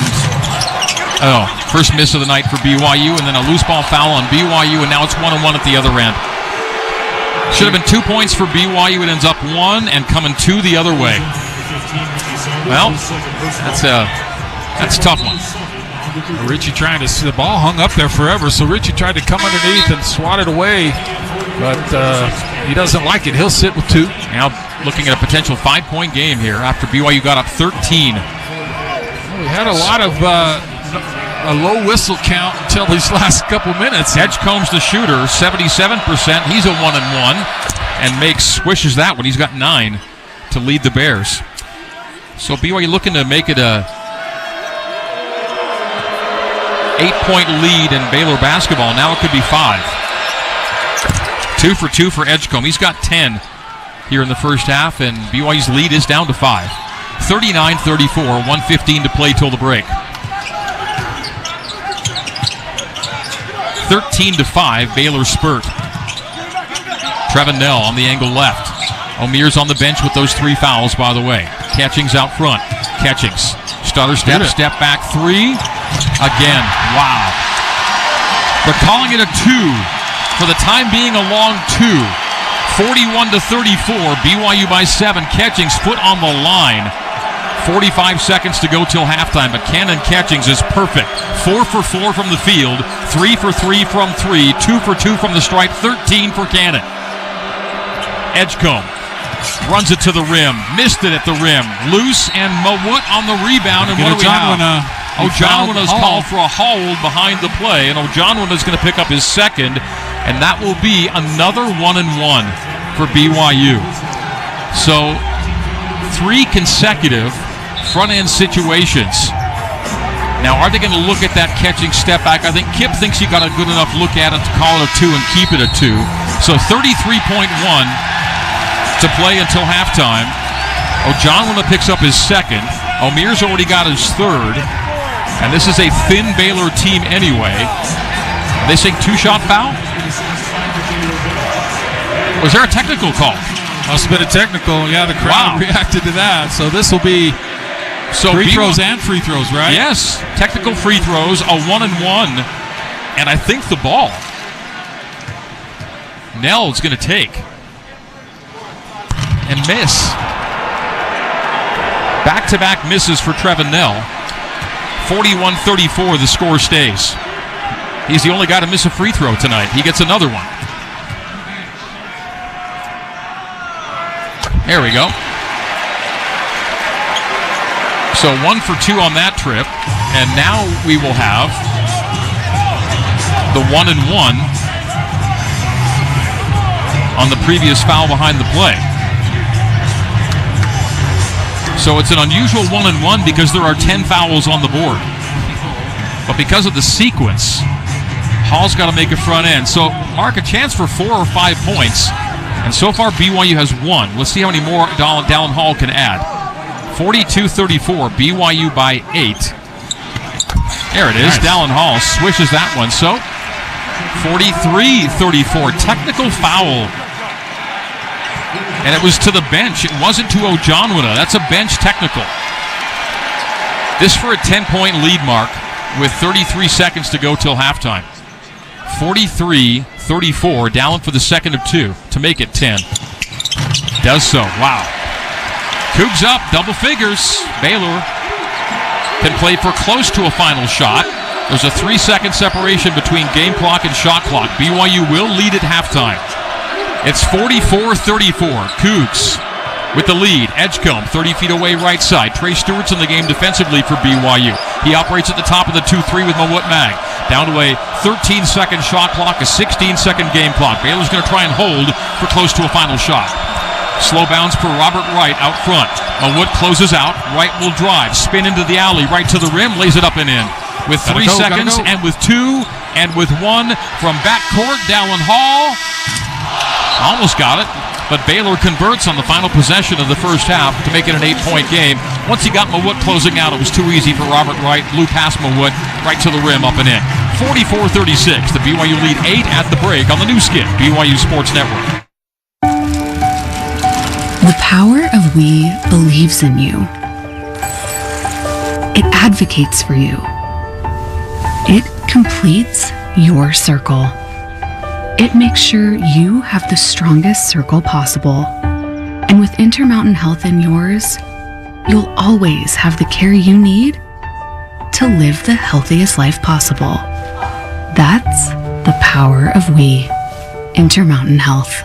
first miss of the night for BYU, and then a loose ball foul on BYU, and now it's 1-1 at the other end. Should have been 2 points for BYU. It ends up 1 and coming 2 the other way. Well, that's a tough one. Richie trying to see the ball hung up there forever, so Richie tried to come underneath and swat it away, but he doesn't like it. He'll sit with 2. Now looking at a potential 5-point game here after BYU got up 13. We had a lot of a low whistle count until these last couple minutes. Edgecombe's the shooter, 77%. He's a 1-1 and swishes that one. He's got 9 to lead the Bears. So BYU looking to make it a 8-point lead in Baylor basketball. Now it could be 5. 2 for 2 for Edgecombe. He's got 10 here in the first half, and BYU's lead is down to 5. 39-34, 1:15 to play till the break. 13-5, Baylor spurt. Trevin Nell on the angle left. Omier's on the bench with those 3 fouls, by the way. Catchings out front. Catchings. Stutter step back 3. Again. Wow. They're calling it a 2. For the time being, a long 2. 41-34. BYU by 7. Catchings foot on the line. 45 seconds to go till halftime, but Cannon Catchings is perfect. 4 for 4 from the field, 3 for 3 from 3, 2 for 2 from the stripe, 13 for Cannon. Edgecombe runs it to the rim, missed it at the rim, loose, and Mawut on the rebound. And what do we have? Ojanwana's called for a hold behind the play, and Ojanwana's going to pick up his second, and that will be another 1-1 for BYU. So 3 consecutive front-end situations. Now, are they going to look at that catching step back? I think Kip thinks he got a good enough look at it to call it a 2 and keep it a 2. So 33.1 to play until halftime. Ojanwana picks up his second. Omier's already got his third. And this is a thin Baylor team anyway. Are they saying 2-shot foul? Was there a technical call? Must have been a technical. Yeah, the crowd reacted to that. So this will be free throws and free throws, right? Yes, technical free throws, a 1-and-1, and I think the ball. Nell's going to take and miss. Back-to-back misses for Trevin Nell. 41-34, the score stays. He's the only guy to miss a free throw tonight. He gets another one. There we go. So 1 for 2 on that trip. And now we will have the 1-and-1 on the previous foul behind the play. So it's an unusual 1-and-1 because there are 10 fouls on the board. But because of the sequence, Hall's got to make a front end. So, Mark, a chance for 4 or 5 points. And so far, BYU has 1. Let's see how many more Dallin Hall can add. 42-34, BYU by 8. There it is. Nice. Dallin Hall swishes that one. So, 43-34, technical foul. And it was to the bench. It wasn't to Ojanwina. That's a bench technical. This for a 10-point lead, Mark, with 33 seconds to go till halftime. 43-34, Dallin for the second of 2 to make it 10. Does so. Wow. Cougs up, double figures. Baylor can play for close to a final shot. There's a 3-second separation between game clock and shot clock. BYU will lead at halftime. It's 44-34. Cougs with the lead. Edgecombe 30 feet away right side. Trey Stewart's in the game defensively for BYU. He operates at the top of the 2-3 with Mawut Mag. Down to a 13-second shot clock, a 16-second game clock. Baylor's going to try and hold for close to a final shot. Slow bounce for Robert Wright out front. Mawut closes out. Wright will drive. Spin into the alley. Right to the rim. Lays it up and in. With 3 seconds and with 2 and with 1 from backcourt, Dallin Hall. Almost got it, but Baylor converts on the final possession of the first half to make it an 8-point game. Once he got Mawut closing out, it was too easy for Robert Wright. Blew past Mawut, right to the rim, up and in. 44-36, the BYU lead 8 at the break on the new skin, BYU Sports Network. The power of we believes in you. It advocates for you. It completes your circle. It makes sure you have the strongest circle possible. And with Intermountain Health in yours, you'll always have the care you need to live the healthiest life possible. That's the power of we. Intermountain Health.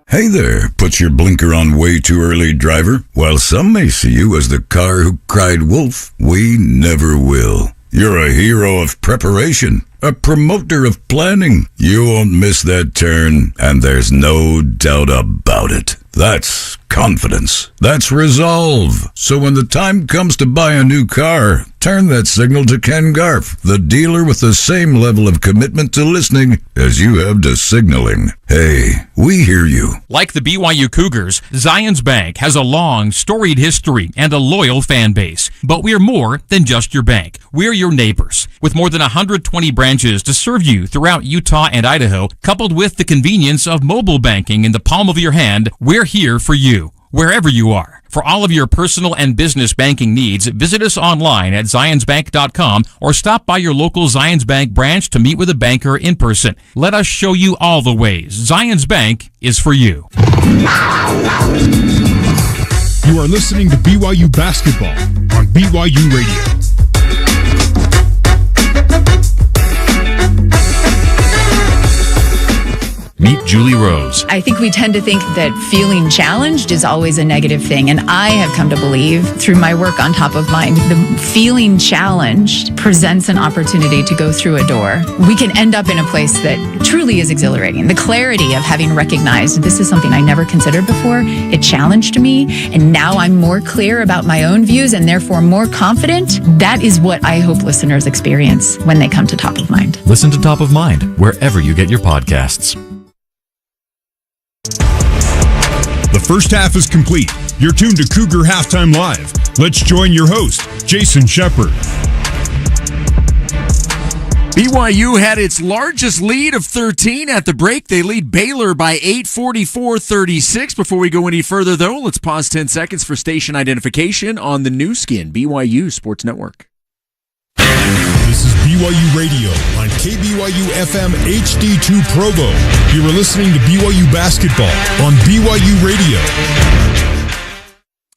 Hey there, put your blinker on way too early, driver. While some may see you as the car who cried wolf, we never will. You're a hero of preparation, a promoter of planning. You won't miss that turn, and there's no doubt about it. That's confidence. That's resolve. So when the time comes to buy a new car, turn that signal to Ken Garf, the dealer with the same level of commitment to listening as you have to signaling. Hey, we hear you. Like the BYU Cougars, Zions Bank has a long, storied history and a loyal fan base. But we're more than just your bank. We're your neighbors. With more than 120 branches to serve you throughout Utah and Idaho, coupled with the convenience of mobile banking in the palm of your hand, we're here for you, wherever you are. For all of your personal and business banking needs, visit us online at zionsbank.com or stop by your local Zions Bank branch to meet with a banker in person. Let us show you all the ways. Zions Bank is for you. You are listening to BYU Basketball on BYU Radio. Meet Julie Rose. I think we tend to think that feeling challenged is always a negative thing. And I have come to believe through my work on Top of Mind, the feeling challenged presents an opportunity to go through a door. We can end up in a place that truly is exhilarating. The clarity of having recognized this is something I never considered before. It challenged me. And now I'm more clear about my own views and therefore more confident. That is what I hope listeners experience when they come to Top of Mind. Listen to Top of Mind wherever you get your podcasts. The first half is complete. You're tuned to Cougar Halftime Live. Let's join your host, Jason Shepard. BYU had its largest lead of 13 at the break. They lead Baylor by 8, 44-36. Before we go any further, though, let's pause 10 seconds for station identification on the new skin, BYU Sports Network. This is BYU Radio on KBYU FM HD2 Provo. You are listening to BYU Basketball on BYU Radio.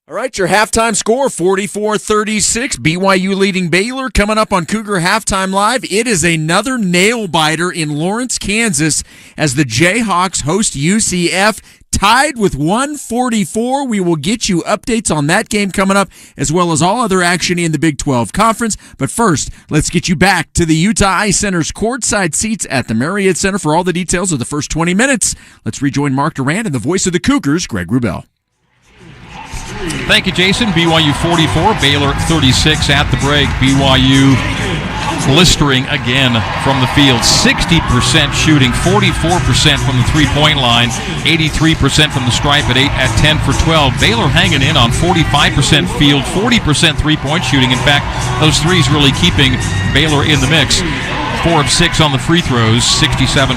All right, your halftime score, 44-36. BYU leading Baylor. Coming up on Cougar Halftime Live, it is another nail-biter in Lawrence, Kansas, as the Jayhawks host UCF, tied with 144. We will get you updates on that game coming up, as well as all other action in the Big 12 Conference. But first, let's get you back to the Utah Ice Center's courtside seats at the Marriott Center for all the details of the first 20 minutes. Let's rejoin Mark Durant and the voice of the Cougars, Greg Wrubell. Thank you, Jason. BYU 44, Baylor 36 at the break. BYU blistering again from the field. 60% shooting, 44% from the three-point line, 83% from the stripe at 10 for 12. Baylor hanging in on 45% field, 40% three-point shooting. In fact, those threes really keeping Baylor in the mix. 4 of 6 on the free throws, 67%.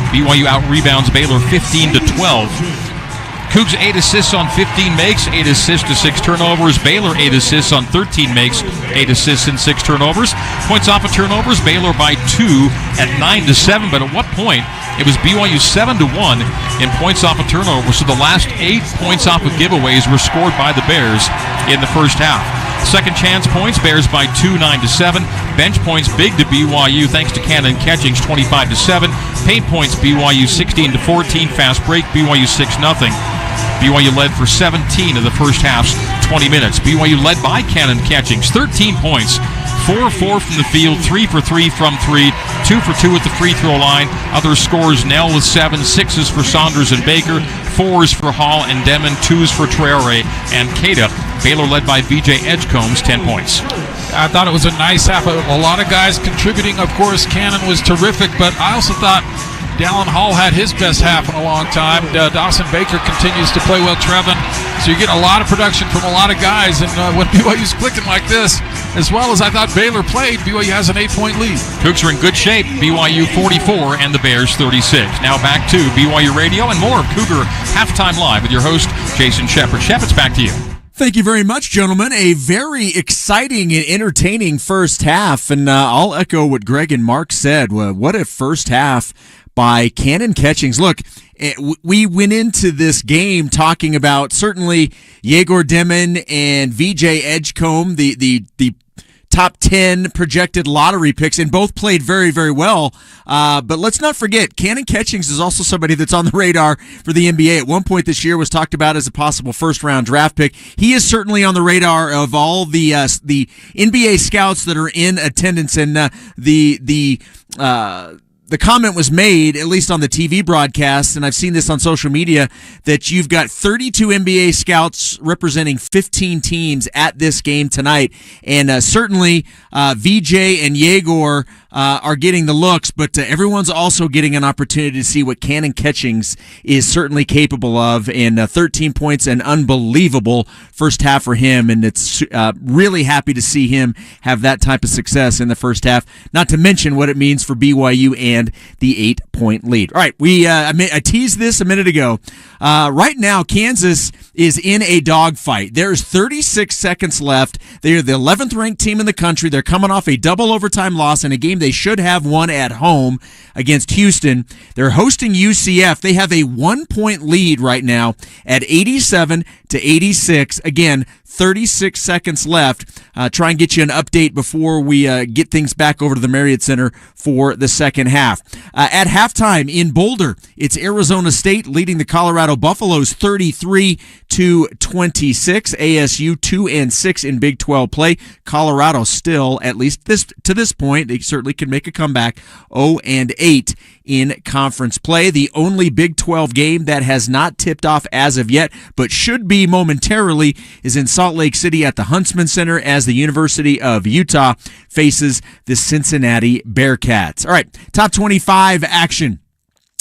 BYU out-rebounds Baylor 15-12. Cougs 8 assists on 15 makes, 8 assists to 6 turnovers. Baylor 8 assists on 13 makes, 8 assists and 6 turnovers. Points off of turnovers, Baylor by 2 at 9-7. But at what point, it was BYU 7-1 in points off of turnovers. So the last 8 points off of giveaways were scored by the Bears in the first half. Second chance points, Bears by 2, 9-7. Bench points big to BYU thanks to Cannon Catchings, 25-7. Paint points, BYU 16-14. Fast break, BYU 6-0. BYU led for 17 of the first half's 20 minutes. BYU led by Cannon Catchings, 13 points. 4-4 from the field, 3-for-3 from 3, 2-for-2 at the free throw line. Other scores, Nell with 7, 6s for Saunders and Baker, 4s for Hall and Demon, 2s for Traore and Cada. Baylor led by VJ Edgecombs, 10 points. I thought it was a nice half. A lot of guys contributing. Of course, Cannon was terrific, but I also thought Dallin Hall had his best half in a long time. Dawson Baker continues to play well. Trevin. So you get a lot of production from a lot of guys. And when BYU's clicking like this, as well as I thought Baylor played, BYU has an 8-point lead. Cougs are in good shape. BYU 44 and the Bears 36. Now back to BYU Radio and more of Cougar Halftime Live with your host, Jason Shepard. Shep, it's back to you. Thank you very much, gentlemen. A very exciting and entertaining first half. And I'll echo what Greg and Mark said. What a first half by Cannon Catchings. Look, we went into this game talking about certainly Yegor Demon and VJ Edgecombe, the top 10 projected lottery picks, and both played very, very well. But let's not forget, Cannon Catchings is also somebody that's on the radar for the NBA. At one point this year was talked about as a possible first-round draft pick. He is certainly on the radar of all the NBA scouts that are in attendance, and the comment was made, at least on the TV broadcast, and I've seen this on social media, that you've got 32 NBA scouts representing 15 teams at this game tonight. And certainly VJ and Yegor are getting the looks, but everyone's also getting an opportunity to see what Cannon Catchings is certainly capable of. And 13 points, an unbelievable first half for him, and it's really happy to see him have that type of success in the first half, not to mention what it means for BYU and the 8-point lead. All right, I teased this a minute ago. Right now, Kansas is in a dogfight. There's 36 seconds left. They are the 11th ranked team in the country. They're coming off a double overtime loss in a game they should have won at home against Houston. They're hosting UCF. They have a 1-point lead right now at 87-86. Again, 36 seconds left. Try and get you an update before we get things back over to the Marriott Center for the second half. At halftime in Boulder, it's Arizona State leading the Colorado Buffaloes 33-26. ASU 2-6 in Big 12 play. Colorado still, at least to this point, they certainly can make a comeback, 0-8 in conference play. The only Big 12 game that has not tipped off as of yet, but should be momentarily, is in Salt Lake City at the Huntsman Center as the University of Utah faces the Cincinnati Bearcats. All right, top 25 action.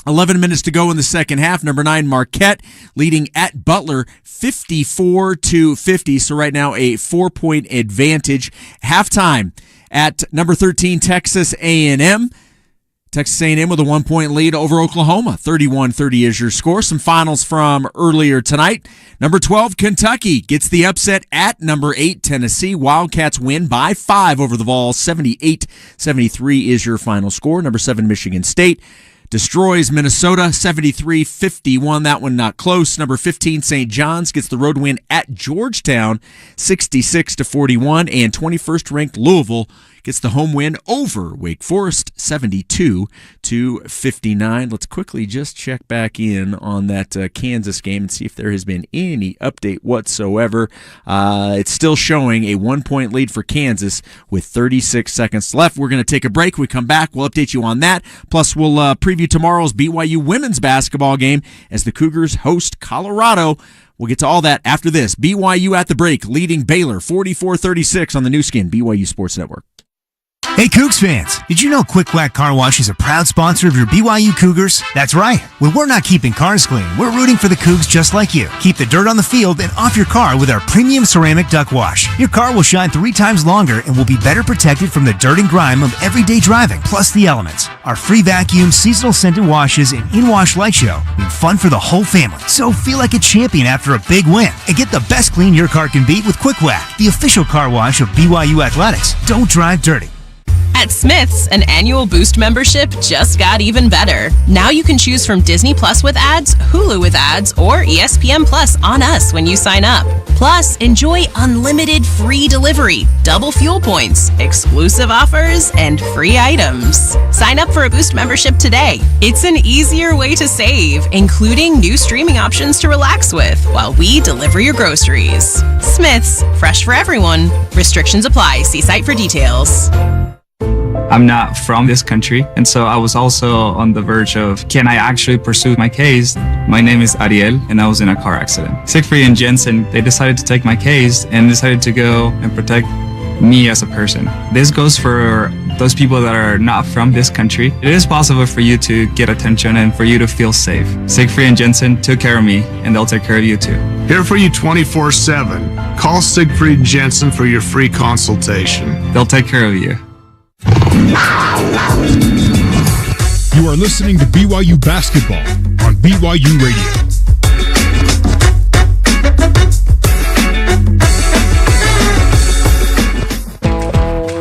11 minutes to go in the second half. Number 9, Marquette leading at Butler 54-50. So right now a 4-point advantage. Halftime at number 13, Texas A&M. Texas A&M with a 1-point lead over Oklahoma. 31-30 is your score. Some finals from earlier tonight. Number 12, Kentucky gets the upset at number 8, Tennessee. Wildcats win by 5 over the Vols. 78-73 is your final score. Number 7, Michigan State destroys Minnesota 73-51. That one not close. Number 15, St. John's gets the road win at Georgetown 66-41. And 21st ranked Louisville gets the home win over Wake Forest 72-59. Let's quickly just check back in on that Kansas game and see if there has been any update whatsoever. It's still showing a 1-point lead for Kansas with 36 seconds left. We're going to take a break. We come back, we'll update you on that. Plus, we'll preview tomorrow's BYU women's basketball game as the Cougars host Colorado. We'll get to all that after this. BYU at the break, leading Baylor 44-36 on the new skin, BYU Sports Network. Hey Cougs fans, did you know Quick Quack Car Wash is a proud sponsor of your BYU Cougars? That's right. When we're not keeping cars clean, we're rooting for the Cougs just like you. Keep the dirt on the field and off your car with our premium ceramic duck wash. Your car will shine 3 times longer and will be better protected from the dirt and grime of everyday driving, plus the elements. Our free vacuum, seasonal scented washes, and in-wash light show mean fun for the whole family. So feel like a champion after a big win and get the best clean your car can beat with Quick Quack, the official car wash of BYU Athletics. Don't drive dirty. At Smith's, an annual Boost membership just got even better. Now you can choose from Disney Plus with ads, Hulu with ads, or ESPN Plus on us when you sign up. Plus, enjoy unlimited free delivery, double fuel points, exclusive offers, and free items. Sign up for a Boost membership today. It's an easier way to save, including new streaming options to relax with while we deliver your groceries. Smith's, fresh for everyone. Restrictions apply. See site for details. I'm not from this country, and so I was also on the verge of, can I actually pursue my case? My name is Ariel, and I was in a car accident. Siegfried and Jensen, they decided to take my case and decided to go and protect me as a person. This goes for those people that are not from this country. It is possible for you to get attention and for you to feel safe. Siegfried and Jensen took care of me, and they'll take care of you too. Here for you 24/7. Call Siegfried Jensen for your free consultation. They'll take care of you. You are listening to BYU Basketball on BYU Radio.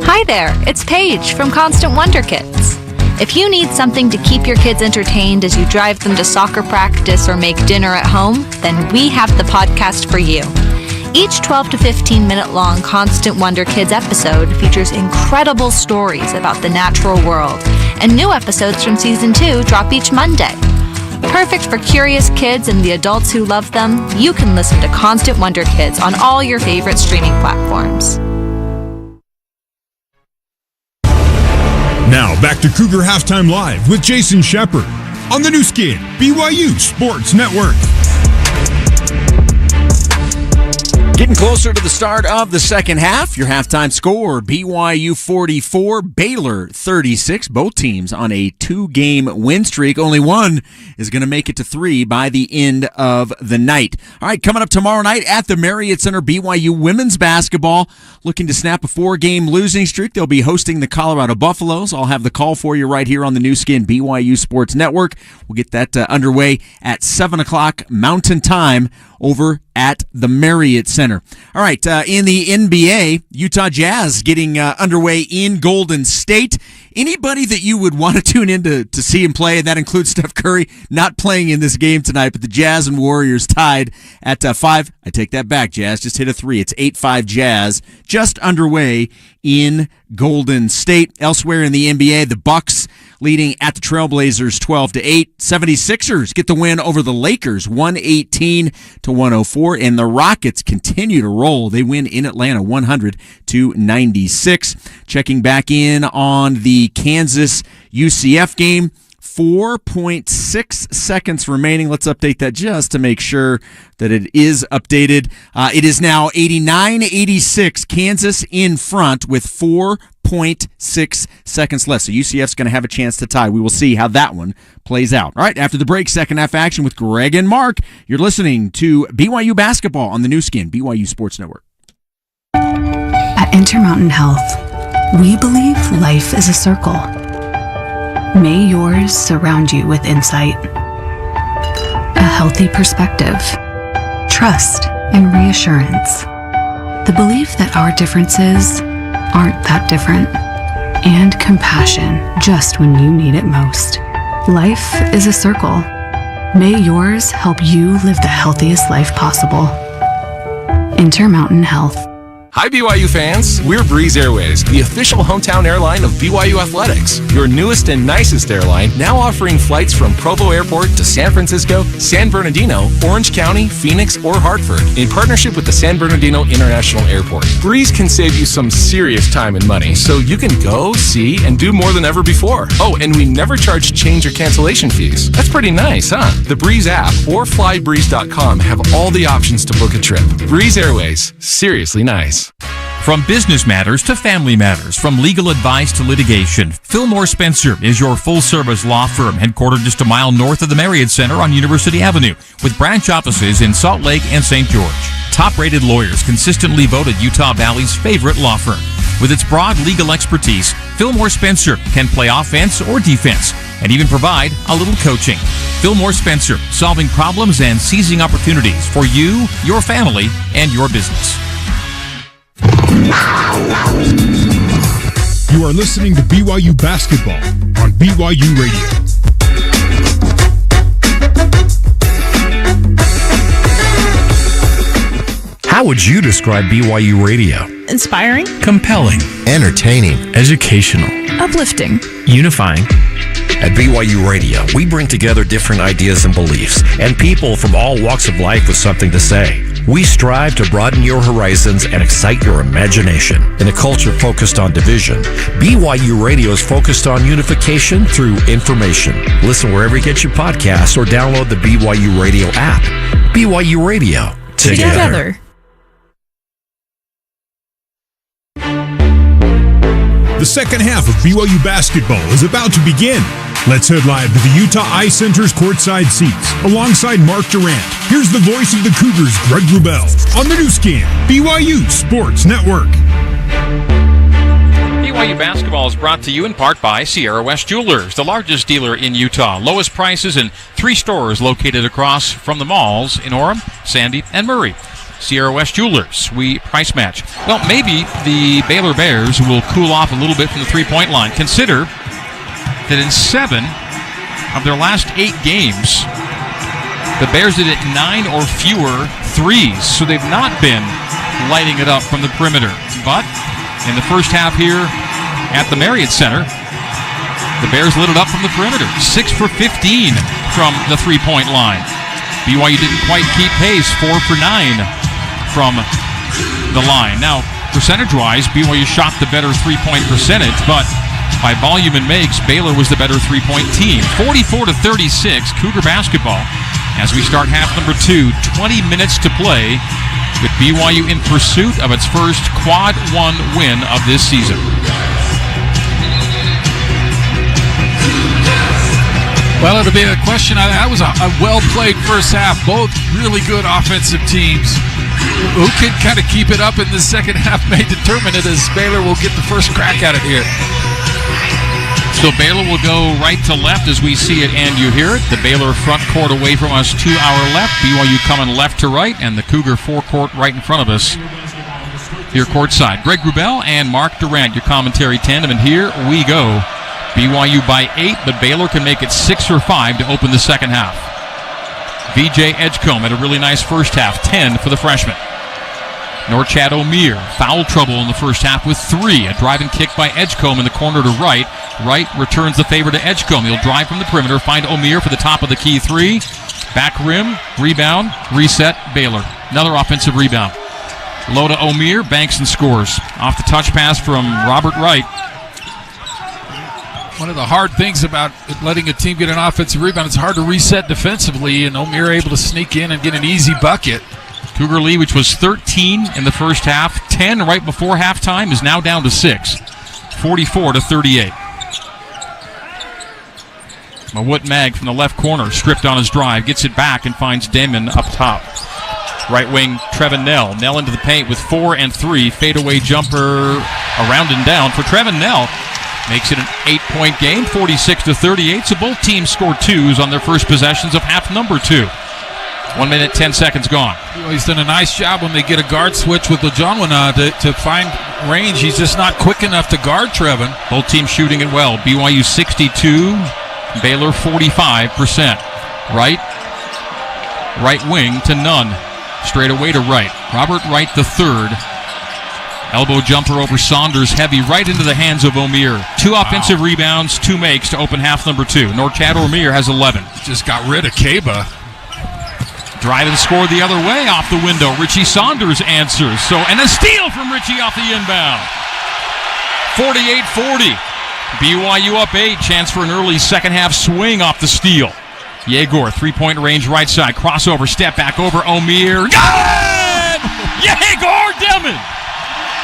Hi there, it's Paige from Constant Wonder Kids. If you need something to keep your kids entertained as you drive them to soccer practice or make dinner at home, then we have the podcast for you. Each 12 to 15 minute long Constant Wonder Kids episode features incredible stories about the natural world, and new episodes from season 2 drop each Monday. Perfect for curious kids and the adults who love them, you can listen to Constant Wonder Kids on all your favorite streaming platforms. Now back to Cougar Halftime Live with Jason Shepard on the new skin, BYU Sports Network. Getting closer to the start of the second half. Your halftime score, BYU 44, Baylor 36. Both teams on a 2-game win streak. Only one is going to make it to 3 by the end of the night. All right, coming up tomorrow night at the Marriott Center, BYU women's basketball looking to snap a 4-game losing streak. They'll be hosting the Colorado Buffaloes. I'll have the call for you right here on the new skin, BYU Sports Network. We'll get that underway at 7 o'clock Mountain Time over at the Marriott Center. All right, in the NBA, Utah Jazz getting underway in Golden State. Anybody that you would want to tune in to see him play, and that includes Steph Curry, not playing in this game tonight, but the Jazz and Warriors tied at 5. I take that back, Jazz just hit a 3. It's 8-5 Jazz, just underway in Golden State. Elsewhere in the NBA, the Bucks leading at the Trailblazers 12-8. 76ers get the win over the Lakers 118-104, and the Rockets continue to roll. They win in Atlanta 100-96. Checking back in on the Kansas UCF game. 4.6 seconds remaining. Let's update that just to make sure that it is updated. It is now 89-86. Kansas in front with 4.6 seconds left. So UCF's going to have a chance to tie. We will see how that one plays out. All right, after the break, second half action with Greg and Mark. You're listening to BYU Basketball on the new skin, BYU Sports Network. At Intermountain Health, We believe life is a circle. May yours surround you with insight, a healthy perspective, trust, and reassurance. The belief that our differences aren't that different, and compassion just when you need it most. Life is a circle. May yours help you live the healthiest life possible. Intermountain Health. Hi BYU fans, we're Breeze Airways, the official hometown airline of BYU Athletics. Your newest and nicest airline, now offering flights from Provo Airport to San Francisco, San Bernardino, Orange County, Phoenix, or Hartford, in partnership with the San Bernardino International Airport. Breeze can save you some serious time and money, so you can go, see, and do more than ever before. Oh, and we never charge change or cancellation fees. That's pretty nice, huh? The Breeze app or flybreeze.com have all the options to book a trip. Breeze Airways, seriously nice. From business matters to family matters, from legal advice to litigation, Fillmore Spencer is your full-service law firm, headquartered just a mile north of the Marriott Center on University Avenue, with branch offices in Salt Lake and St. George. Top-rated lawyers consistently voted Utah Valley's favorite law firm. With its broad legal expertise, Fillmore Spencer can play offense or defense, and even provide a little coaching. Fillmore Spencer, solving problems and seizing opportunities for you, your family, and your business. You are listening to BYU Basketball on BYU Radio. How would you describe BYU Radio? Inspiring, Compelling, entertaining, educational, uplifting, unifying. At BYU Radio, we bring together different ideas and beliefs, and people from all walks of life with something to say. We strive to broaden your horizons and excite your imagination. In a culture focused on division, BYU Radio is focused on unification through information. Listen wherever you get your podcasts or download the BYU Radio app. BYU Radio. Together. The second half of BYU Basketball is about to begin. Let's head live to the Utah Eye Center's courtside seats. Alongside Mark Durant, here's the voice of the Cougars, Greg Wrubell, on the new scan, BYU Sports Network. BYU Basketball is brought to you in part by Sierra West Jewelers, the largest dealer in Utah. Lowest prices in 3 stores located across from the malls in Orem, Sandy, and Murray. Sierra West Jewelers, we price match. Well, maybe the Baylor Bears will cool off a little bit from the three-point line. Consider that in 7 of their last 8 games, the Bears did it 9 or fewer threes, so they've not been lighting it up from the perimeter. But in the first half here at the Marriott Center, the Bears lit it up from the perimeter, 6 for 15 from the three-point line. BYU didn't quite keep pace, 4 for 9 from the line. Now, percentage-wise, BYU shot the better three-point percentage, but by volume and makes, Baylor was the better three-point team. 44-36, Cougar basketball. As we start half number 2, 20 minutes to play, with BYU in pursuit of its first Quad 1 win of this season. Well, it'll be a question. That was a well-played first half. Both really good offensive teams. Who can kind of keep it up in the second half may determine it, as Baylor will get the first crack at it here. So Baylor will go right to left as we see it and you hear it. The Baylor front court away from us to our left. BYU coming left to right, and the Cougar forecourt right in front of us here courtside. Greg Wrubell and Mark Durant, your commentary tandem, and here we go. BYU by 8, but Baylor can make it 6 or 5 to open the second half. VJ Edgecombe had a really nice first half, 10 for the freshman. Norchad Omier, foul trouble in the first half with 3. A driving kick by Edgecombe in the corner to Wright. Wright returns the favor to Edgecombe. He'll drive from the perimeter, find Omier for the top of the key 3. Back rim, rebound, reset, Baylor. Another offensive rebound. Low to Omier, banks and scores. Off the touch pass from Robert Wright. One of the hard things about letting a team get an offensive rebound, it's hard to reset defensively, and Omier able to sneak in and get an easy bucket. Cougar lead, which was 13 in the first half, 10 right before halftime, is now down to 6. 44-38. Mawut Mag from the left corner, stripped on his drive, gets it back and finds Damon up top. Right wing, Trevin Nell. Nell into the paint with 4 and 3. Fadeaway jumper around and down for Trevin Nell. Makes it an 8-point game, 46-38. So both teams scored twos on their first possessions of half number 2. 1 minute, 10 seconds gone. He's done a nice job when they get a guard switch with Lejonwana to find range. He's just not quick enough to guard Trevin. Both teams shooting it well. BYU 62, Baylor 45%. Right wing to Nunn. Straight away to Wright. Robert Wright III. Elbow jumper over Saunders, heavy right into the hands of O'Meara. 2 offensive rebounds, 2 makes to open half number 2. Norchad O'Meara has 11. Just got rid of Kaba. Drive and score the other way off the window. Richie Saunders answers. And a steal from Richie off the inbound. 48-40. BYU up 8. Chance for an early second half swing off the steal. Yegor, 3-point range right side. Crossover, step back over O'Meara. Good! Yegor Demon!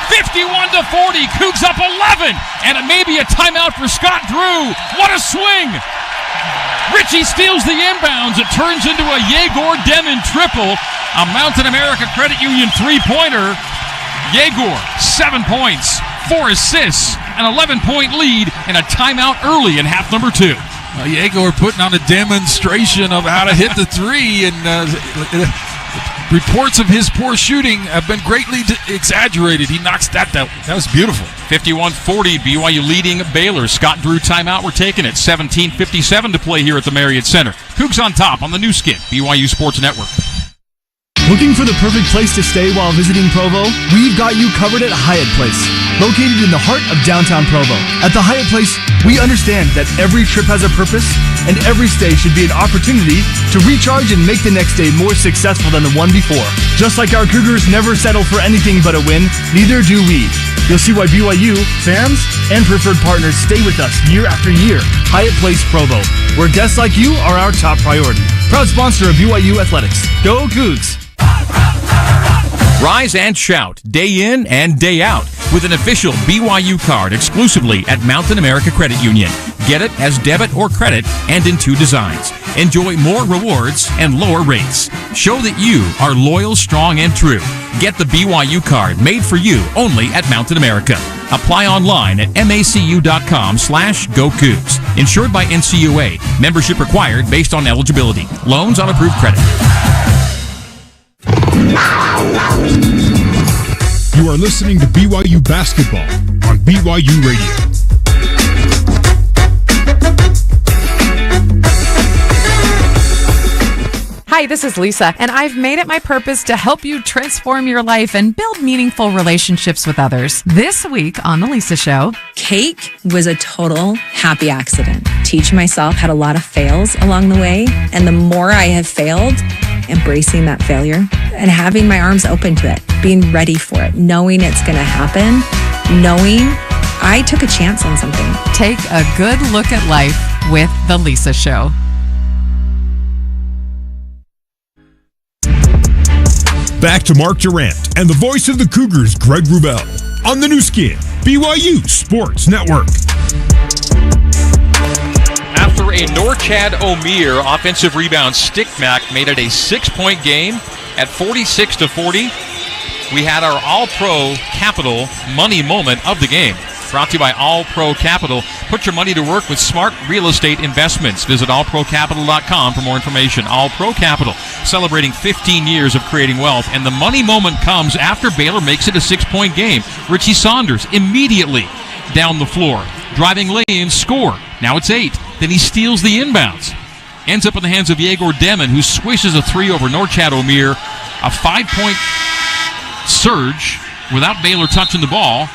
51-40. Cougs up 11. And it may be a timeout for Scott Drew. What a swing! Richie steals the inbounds. It turns into a Yegor Demon triple. A Mountain America Credit Union 3-pointer. Yegor, 7 points, 4 assists, an 11-point lead, and a timeout early in half number 2. Yegor putting on a demonstration of how to hit the three, and reports of his poor shooting have been greatly exaggerated. He knocks that down. That was beautiful. 51-40, BYU leading Baylor. Scott Drew timeout. We're taking it. 17:57 to play here at the Marriott Center. Cougs on top on the new skin, BYU Sports Network. Looking for the perfect place to stay while visiting Provo? We've got you covered at Hyatt Place, located in the heart of downtown Provo. At the Hyatt Place, we understand that every trip has a purpose, and every stay should be an opportunity to recharge and make the next day more successful than the one before. Just like our Cougars never settle for anything but a win, neither do we. You'll see why BYU, fans, and preferred partners stay with us year after year. Hyatt Place Provo, where guests like you are our top priority. Proud sponsor of BYU Athletics. Go Cougs! Rise and shout, day in and day out, with an official BYU card exclusively at Mountain America Credit Union. Get it as debit or credit and in 2 designs. Enjoy more rewards and lower rates. Show that you are loyal, strong, and true. Get the BYU card made for you only at Mountain America. Apply online at macu.com/GoCougs. Insured by NCAA. Membership required based on eligibility. Loans on approved credit. You are listening to BYU Basketball on BYU Radio. Hi, this is Lisa, and I've made it my purpose to help you transform your life and build meaningful relationships with others. This week on The Lisa Show, cake was a total happy accident. Teach myself had a lot of fails along the way, and the more I have failed, embracing that failure and having my arms open to it, being ready for it, knowing it's going to happen, knowing I took a chance on something. Take a good look at life with The Lisa Show. Back to Mark Durant and the voice of the Cougars, Greg Wrubell, on the new skin, BYU Sports Network. After a Norchad O'Meara offensive rebound, Stickmack made it a 6-point game at 46-40. We had our All-Pro Capital money moment of the game. Brought to you by All Pro Capital. Put your money to work with smart real estate investments. Visit allprocapital.com for more information. All Pro Capital, celebrating 15 years of creating wealth. And the money moment comes after Baylor makes it a 6-point game. Richie Saunders immediately down the floor. Driving lane, score. Now it's 8. Then he steals the inbounds. Ends up in the hands of Yegor Demon, who swishes a 3 over Norchad O'Meara. A 5-point surge without Baylor touching the ball.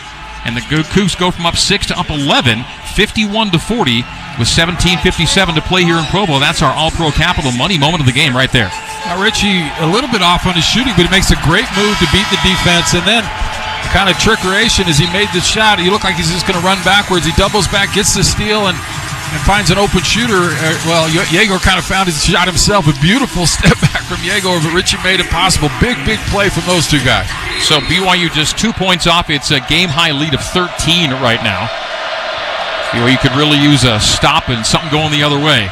And the Cougs go from up 6 to up 11, 51-40, with 17:57 to play here in Provo. That's our All-Pro Capital money moment of the game right there. Now, Richie, a little bit off on his shooting, but he makes a great move to beat the defense. And then kind of trickeration as he made the shot. He looked like he's just going to run backwards. He doubles back, gets the steal, and finds an open shooter. Well, Yegor kind of found his shot himself. A beautiful step back from Yegor, but Richie made it possible. Big play from those two guys. So BYU just 2 points off. It's a game-high lead of 13 right now. BYU could really use a stop and something going the other way.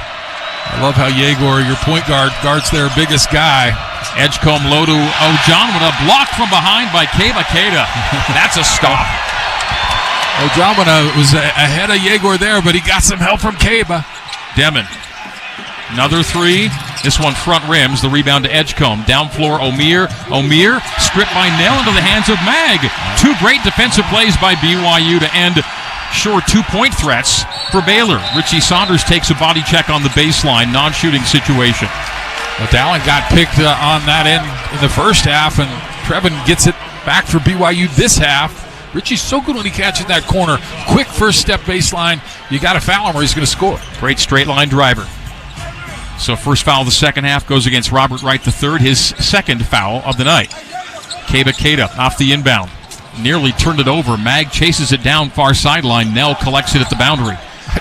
I love how Yegor, your point guard, guards their biggest guy. Edgecombe low to O'John with a block from behind by Keba Keita. That's a stop. Ojamwana was ahead of Yegor there, but he got some help from Kaba. Demon. Another three. This one front rims. The rebound to Edgecombe. Down floor, Omir. Omir stripped by Nell into the hands of Mag. Two great defensive plays by BYU to end sure 2-point threats for Baylor. Richie Saunders takes a body check on the baseline. Non-shooting situation. Well, Dallin got picked on that end in the first half, and Trevin gets it back for BYU this half. Richie's so good when he catches that corner. Quick first step baseline. You got to foul him or he's going to score. Great straight line driver. So first foul of the second half goes against Robert Wright III, his second foul of the night. Kaba Keita off the inbound. Nearly turned it over. Mag chases it down far sideline. Nell collects it at the boundary.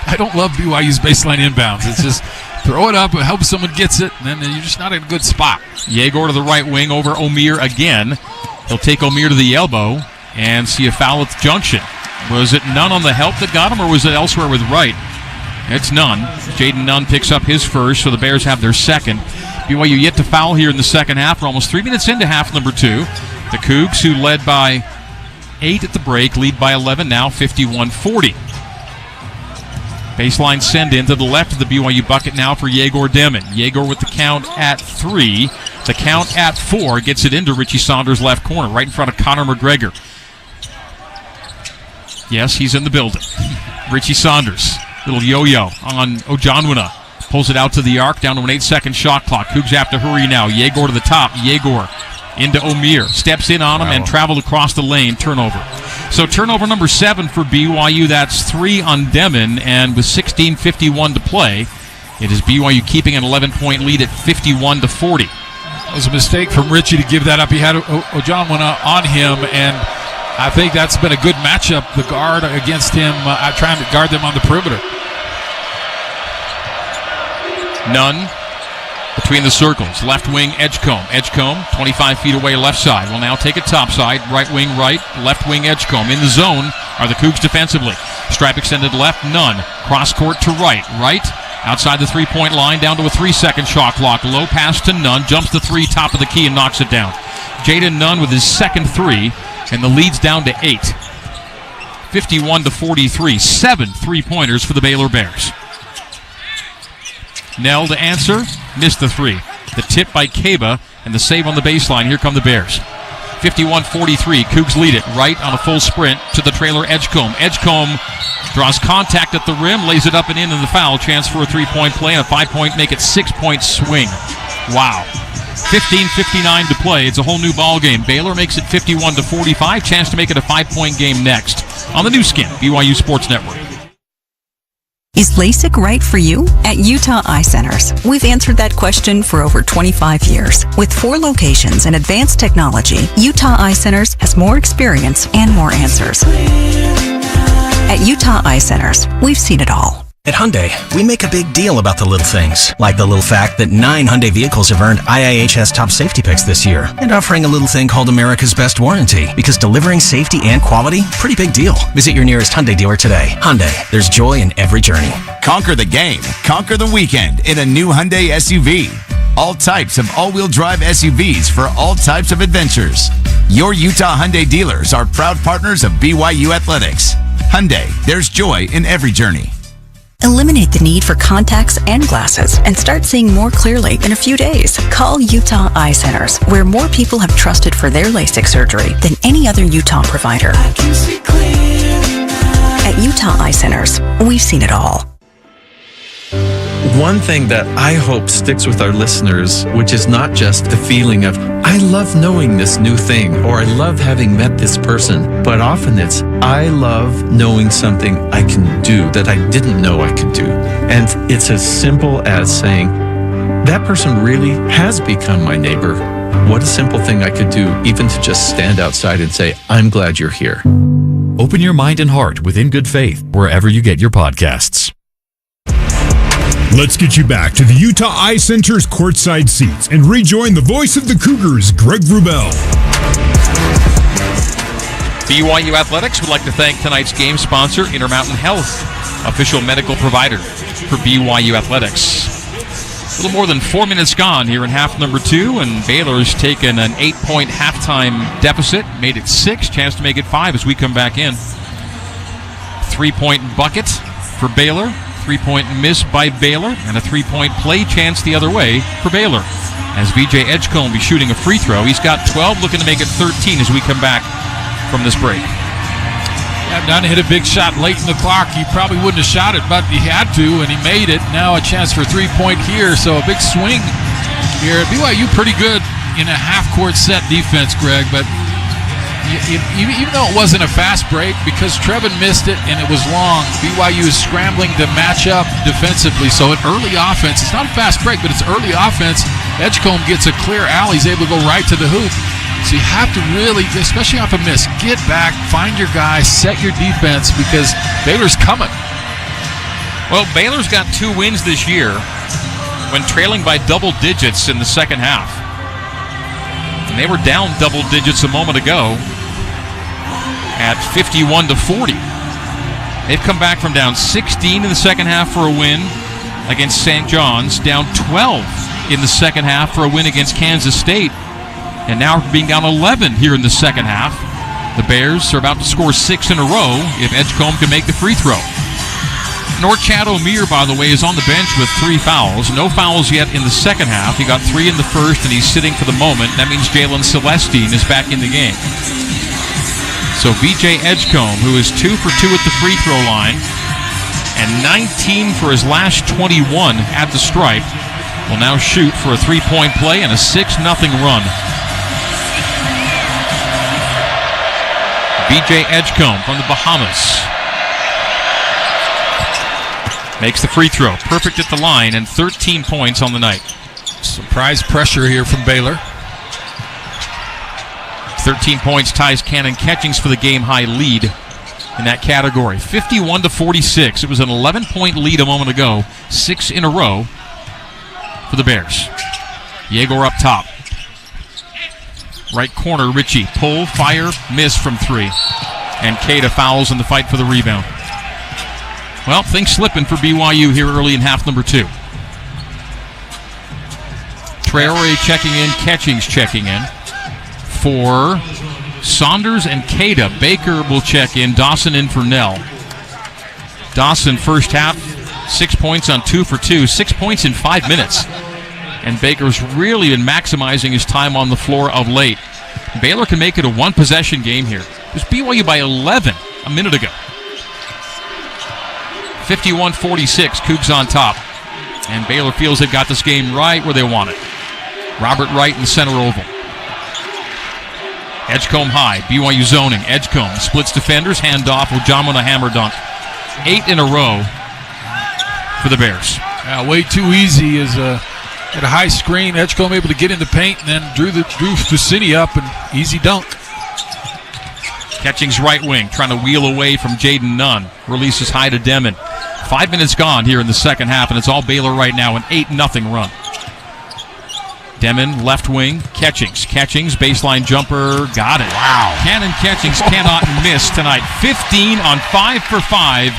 I don't love BYU's baseline inbounds. It's just throw it up, hope someone gets it, and then you're just not in a good spot. Yegor to the right wing over Omir again. He'll take Omir to the elbow and see a foul at the junction. Was it Nunn on the help that got him, or was it elsewhere with Wright? It's Nunn. Jaden Nunn picks up his first, so the Bears have their second. BYU yet to foul here in the second half. We're almost 3 minutes into half number 2. The Cougs, who led by 8 at the break, lead by 11 now, 51-40. Baseline send in to the left of the BYU bucket now for Yegor Demon. Yegor with the count at 3. The count at 4 gets it into Richie Saunders' left corner, right in front of Connor McGregor. Yes, he's in the building. Richie Saunders, little yo-yo on Ojanwana. Pulls it out to the arc, down to an 8-second shot clock. Cougs have to hurry now. Yegor to the top. Yegor into Omir. Steps in on him and traveled across the lane. Turnover. So turnover number 7 for BYU. That's 3 on Demon. And with 16:51 to play, it is BYU keeping an 11-point lead at 51-40. It was a mistake from Richie to give that up. He had Ojanwana on him, and I think that's been a good matchup, the guard against him, trying to guard them on the perimeter. Nunn between the circles. Left wing, Edgecombe. Edgecombe, 25 feet away, left side. Will now take it topside. Right wing, right. Left wing, Edgecombe. In the zone are the Cougs defensively. Stripe extended left, Nunn. Cross court to right. Right. Outside the three-point line, down to a 3-second shot clock. Low pass to Nunn. Jumps the 3, top of the key, and knocks it down. Jaden Nunn with his second 3. And the lead's down to 8. 51-43. 7 3-pointers for the Baylor Bears. Nell to answer. Missed the 3. The tip by Kaba and the save on the baseline. Here come the Bears. 51-43. Cougs lead it. Right on a full sprint to the trailer Edgecombe. Edgecombe draws contact at the rim. Lays it up and in the foul. Chance for a 3-point play and a 5-point, make it 6-point swing. Wow. 15:59 to play. It's a whole new ball game. Baylor makes it 51-45. Chance to make it a 5-point game next on the new skin, BYU Sports Network. Is LASIK right for you? At Utah Eye Centers, we've answered that question for over 25 years. With 4 locations and advanced technology, Utah Eye Centers has more experience and more answers. At Utah Eye Centers, we've seen it all. At Hyundai, we make a big deal about the little things, like the little fact that 9 Hyundai vehicles have earned IIHS top safety picks this year, and offering a little thing called America's Best Warranty, because delivering safety and quality, pretty big deal. Visit your nearest Hyundai dealer today. Hyundai, there's joy in every journey. Conquer the game, conquer the weekend in a new Hyundai SUV. All types of all-wheel drive SUVs for all types of adventures. Your Utah Hyundai dealers are proud partners of BYU Athletics. Hyundai, there's joy in every journey. Eliminate the need for contacts and glasses and start seeing more clearly in a few days. Call Utah Eye Centers, where more people have trusted for their LASIK surgery than any other Utah provider. At Utah Eye Centers, we've seen it all. One thing that I hope sticks with our listeners, which is not just the feeling of, I love knowing this new thing, or I love having met this person, but often it's, I love knowing something I can do that I didn't know I could do. And it's as simple as saying, that person really has become my neighbor. What a simple thing I could do, even to just stand outside and say, I'm glad you're here. Open your mind and heart with In Good Faith, wherever you get your podcasts. Let's get you back to the Utah Eye Center's courtside seats and rejoin the voice of the Cougars, Greg Wrubell. BYU Athletics would like to thank tonight's game sponsor, Intermountain Health, official medical provider for BYU Athletics. A little more than 4 minutes gone here in half number 2, and Baylor's taken an 8-point halftime deficit, made it 6, chance to make it 5 as we come back in. 3-point bucket for Baylor, 3-point miss by Baylor, and a 3-point play chance the other way for Baylor. As VJ Edgecombe will be shooting a free throw. He's got 12, looking to make it 13 as we come back from this break. Yeah, Dunn hit a big shot late in the clock. He probably wouldn't have shot it, but he had to, and he made it. Now a chance for 3-point here, so a big swing here. BYU pretty good in a half-court set defense, Greg, but even though it wasn't a fast break, because Trevin missed it and it was long, BYU is scrambling to match up defensively. So an early offense, it's not a fast break, but it's early offense. Edgecombe gets a clear alley, he's able to go right to the hoop. So you have to really, especially off a miss, get back, find your guy, set your defense, because Baylor's coming. Well, Baylor's got 2 wins this year when trailing by double digits in the second half. And they were down double digits a moment ago at 51-40. They've come back from down 16 in the second half for a win against St. John's, down 12 in the second half for a win against Kansas State, and now being down 11 here in the second half. The Bears are about to score 6 in a row if Edgecombe can make the free throw. Norchad O'Meara, by the way, is on the bench with 3 fouls. No fouls yet in the second half. He got 3 in the first, and he's sitting for the moment. That means Jalen Celestine is back in the game. So VJ Edgecombe, who is 2 for 2 at the free throw line and 19 for his last 21 at the stripe, will now shoot for a 3-point play and a 6-0 run. VJ Edgecombe from the Bahamas makes the free throw. Perfect at the line and 13 points on the night. Surprise pressure here from Baylor. 13 points ties Cannon Catchings for the game-high lead in that category. 51-46. It was an 11-point lead a moment ago. 6 in a row for the Bears. Yegor up top. Right corner, Ritchie. Pull, fire, miss from 3. And Keita fouls in the fight for the rebound. Well, things slipping for BYU here early in half number 2. Traore checking in, Catchings checking in. For Saunders and Keita, Baker will check in, Dawson in for Nell. Dawson first half, 6 points on 2 for 2, 6 points in 5 minutes. And Baker's really been maximizing his time on the floor of late. Baylor can make it a one-possession game here. It was BYU by 11 a minute ago. 51-46, Cougs on top. And Baylor feels they've got this game right where they want it. Robert Wright in the center oval. Edgecombe high, BYU zoning. Edgecombe splits defenders, handoff, Ojama a hammer dunk. 8 in a row for the Bears. Way too easy is at a high screen. Edgecombe able to get in the paint and then drew Fucini up and easy dunk. Catching's right wing, trying to wheel away from Jaden Nunn. Releases high to Demon. 5 minutes gone here in the second half, and it's all Baylor right now, an 8-0 run. Demon, left wing, Catchings, baseline jumper, got it. Wow. Cannon Catchings cannot miss tonight. 15 on 5 for 5.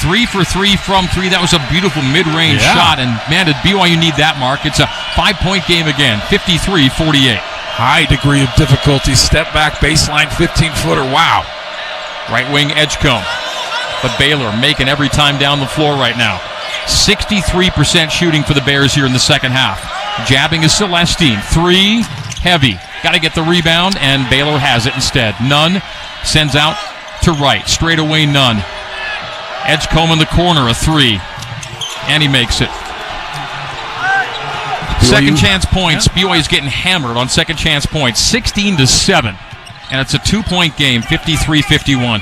3 for 3 from 3. That was a beautiful mid-range shot, and man, did BYU need that mark. It's a 5-point game again, 53-48. High degree of difficulty. Step back, baseline, 15-footer. Wow. Right wing, Edgecombe. But Baylor making every time down the floor right now. 63% shooting for the Bears here in the second half. Jabbing is Celestine. 3, heavy. Got to get the rebound, and Baylor has it instead. Nunn sends out to right. Straight away, Nunn. Edgecombe in the corner, a 3. And he makes it. Second chance points. BYU's getting hammered on second chance points. 16-7. And it's a 2-point game, 53-51.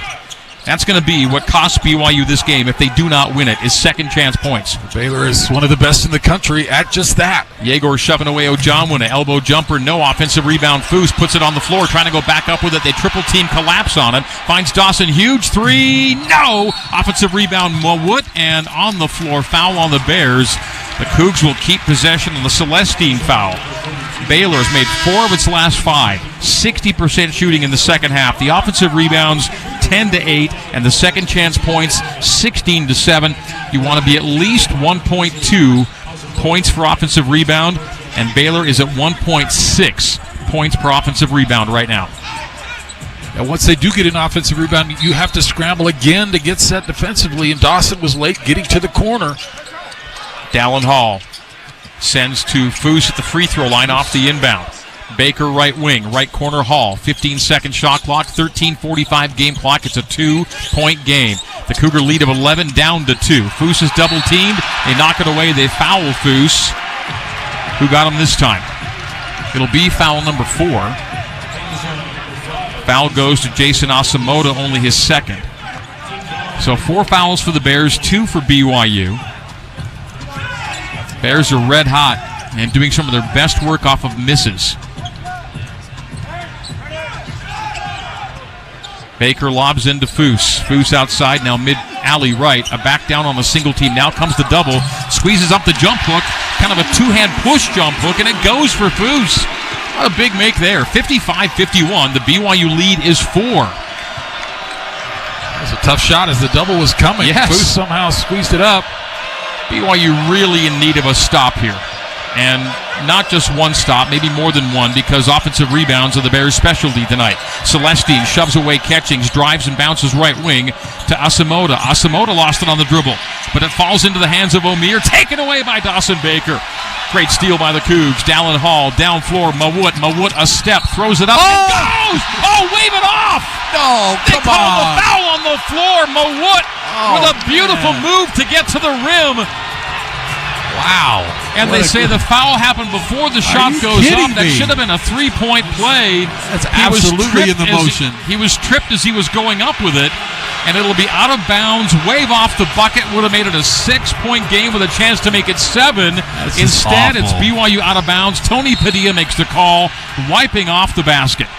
That's going to be what costs BYU this game if they do not win it, is second chance points. Baylor is one of the best in the country at just that. Yegor shoving away Ojamwin, elbow jumper, no offensive rebound. Foose puts it on the floor, trying to go back up with it. They triple team, collapse on it. Finds Dawson, huge 3, no! Offensive rebound, Mawut, and on the floor, foul on the Bears. The Cougs will keep possession on the Celestine foul. Baylor has made 4 of its last 5. 60% shooting in the second half. The offensive rebounds, 10-8, and the second chance points, 16-7. You want to be at least 1.2 points for offensive rebound, and Baylor is at 1.6 points per offensive rebound right now. And once they do get an offensive rebound, you have to scramble again to get set defensively, and Dawson was late getting to the corner. Dallin Hall sends to Foose at the free throw line off the inbound. Baker right wing, right corner Hall. 15-second shot clock, 13:45 game clock. It's a 2-point game. The Cougar lead of 11 down to 2. Foose is double teamed. They knock it away. They foul Foose. Who got him this time? It'll be foul number 4. Foul goes to Jason Asamoah, only his second. So 4 fouls for the Bears, 2 for BYU. Bears are red hot and doing some of their best work off of misses. Baker lobs into Foose. Foose outside, now mid-alley right. A back down on the single team. Now comes the double. Squeezes up the jump hook. Kind of a two-hand push jump hook, and it goes for Foose. What a big make there. 55-51. The BYU lead is 4. That was a tough shot as the double was coming. Yes. Foose somehow squeezed it up. BYU really in need of a stop here. And not just one stop, maybe more than one, because offensive rebounds are the Bears' specialty tonight. Celestine shoves away Catchings, drives and bounces right wing to Asamoah. Asamoah lost it on the dribble, but it falls into the hands of Omier, taken away by Dawson Baker. Great steal by the Cougs. Dallin Hall, down floor, Mawut a step, throws it up, and goes! Oh, wave it off! No, they call the foul on the floor. Mawut with a beautiful move to get to the rim. Wow. And they say the foul happened before the shot goes up. That should have been a 3-point play. That's absolutely in the motion. He was tripped as he was going up with it, and it'll be out of bounds. Wave off the bucket. Would have made it a 6-point game with a chance to make it 7. Instead, it's BYU out of bounds. Tony Padilla makes the call, wiping off the basket.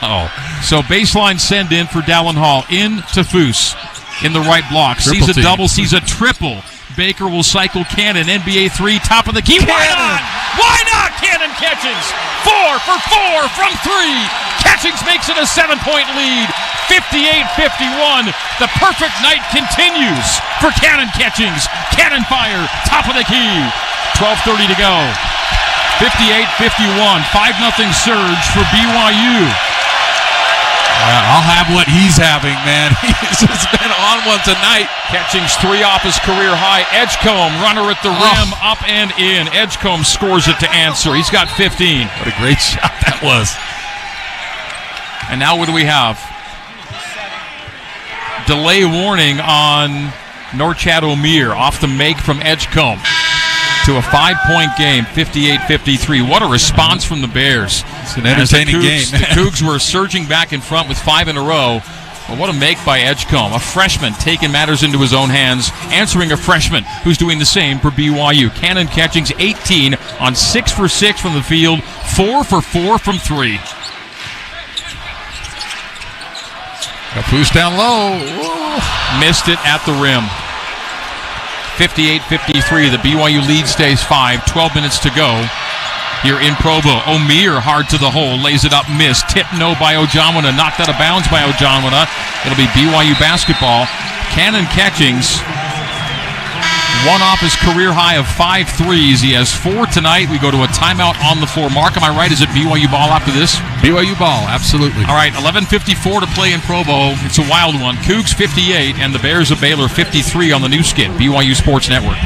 Wow. So baseline send in for Dallin Hall. In to Foose in the right block. Sees a double, sees a triple. Baker will cycle Cannon, NBA 3, top of the key. Why not? Why not? Cannon Catchings, 4 for 4 from 3. Catchings makes it a 7-point lead, 58-51. The perfect night continues for Cannon Catchings. Cannon fire, top of the key. 12:30 to go. 58-51, 5-0 surge for BYU. I'll have what he's having, man. He's just been on one tonight. Catchings 3 off his career high. Edgecombe, runner at the rim, up and in. Edgecombe scores it to answer. He's got 15. What a great shot that was. And now what do we have? Delay warning on Norchad Omier off the make from Edgecombe. To a 5-point game, 58-53. What a response from the Bears. It's an entertaining game. The Cougs were surging back in front with 5 in a row. But what a make by Edgecombe. A freshman taking matters into his own hands, answering a freshman who's doing the same for BYU. Cannon Catchings 18 on 6 for 6 from the field, 4 for 4 from 3. Got Foose down low. Whoa. Missed it at the rim. 58-53. The BYU lead stays 5. 12 minutes to go here in Provo. Omier hard to the hole. Lays it up. Missed. Tip no by Ojanwana. Knocked out of bounds by Ojanwana. It'll be BYU basketball. Cannon Catchings. 1 off his career high of 5 threes. He has 4 tonight. We go to a timeout on the floor. Mark, am I right? Is it BYU ball after this? BYU ball, absolutely. All right, 11:54 to play in Provo. It's a wild one. Cougs 58 and the Bears of Baylor 53 on the new skin, BYU Sports Network.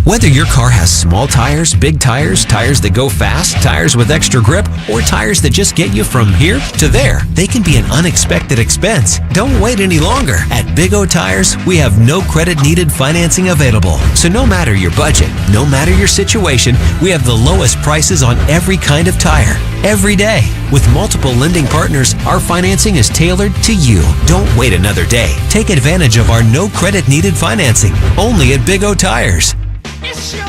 Whether your car has small tires, big tires, tires that go fast, tires with extra grip, or tires that just get you from here to there, they can be an unexpected expense. Don't wait any longer. At Big O Tires, we have no credit needed financing available. So no matter your budget, no matter your situation, we have the lowest prices on every kind of tire, every day. With multiple lending partners, our financing is tailored to you. Don't wait another day. Take advantage of our no credit needed financing, only at Big O Tires.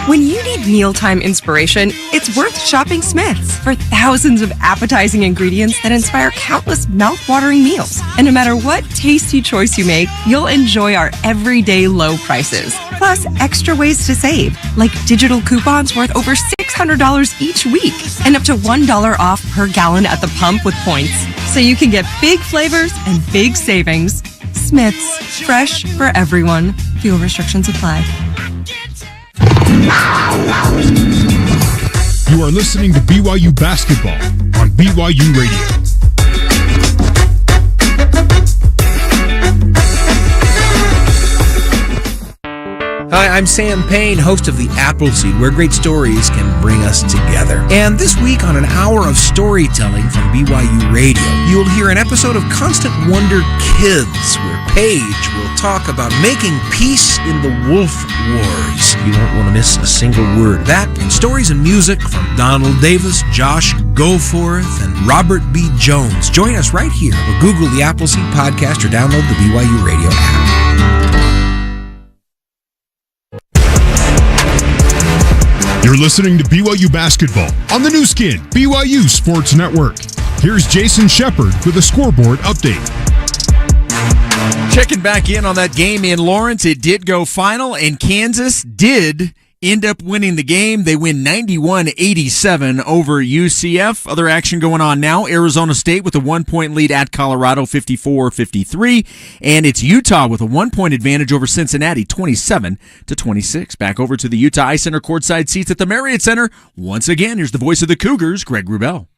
When you need mealtime inspiration, it's worth shopping Smith's for thousands of appetizing ingredients that inspire countless mouth-watering meals. And no matter what tasty choice you make, you'll enjoy our everyday low prices. Plus, extra ways to save, like digital coupons worth over $600 each week and up to $1 off per gallon at the pump with points. So you can get big flavors and big savings. Smith's, fresh for everyone. Fuel restrictions apply. You are listening to BYU Basketball on BYU Radio. Hi, I'm Sam Payne, host of The Appleseed, where great stories can bring us together. And this week on an hour of storytelling from BYU Radio, you'll hear an episode of Constant Wonder Kids, where Paige will talk about making peace in the Wolf Wars. You won't want to miss a single word. That and stories and music from Donald Davis, Josh Goforth, and Robert B. Jones. Join us right here or Google The Appleseed Podcast or download the BYU Radio app. You're listening to BYU Basketball on the new skin, BYU Sports Network. Here's Jason Shepard with a scoreboard update. Checking back in on that game in Lawrence, it did go final, and Kansas did end up winning the game. They win 91-87 over UCF. Other action going on now. Arizona State with a 1-point lead at Colorado, 54-53. And it's Utah with a 1-point advantage over Cincinnati, 27-26. Back over to the Utah Ice Center courtside seats at the Marriott Center. Once again, here's the voice of the Cougars, Greg Wrubell.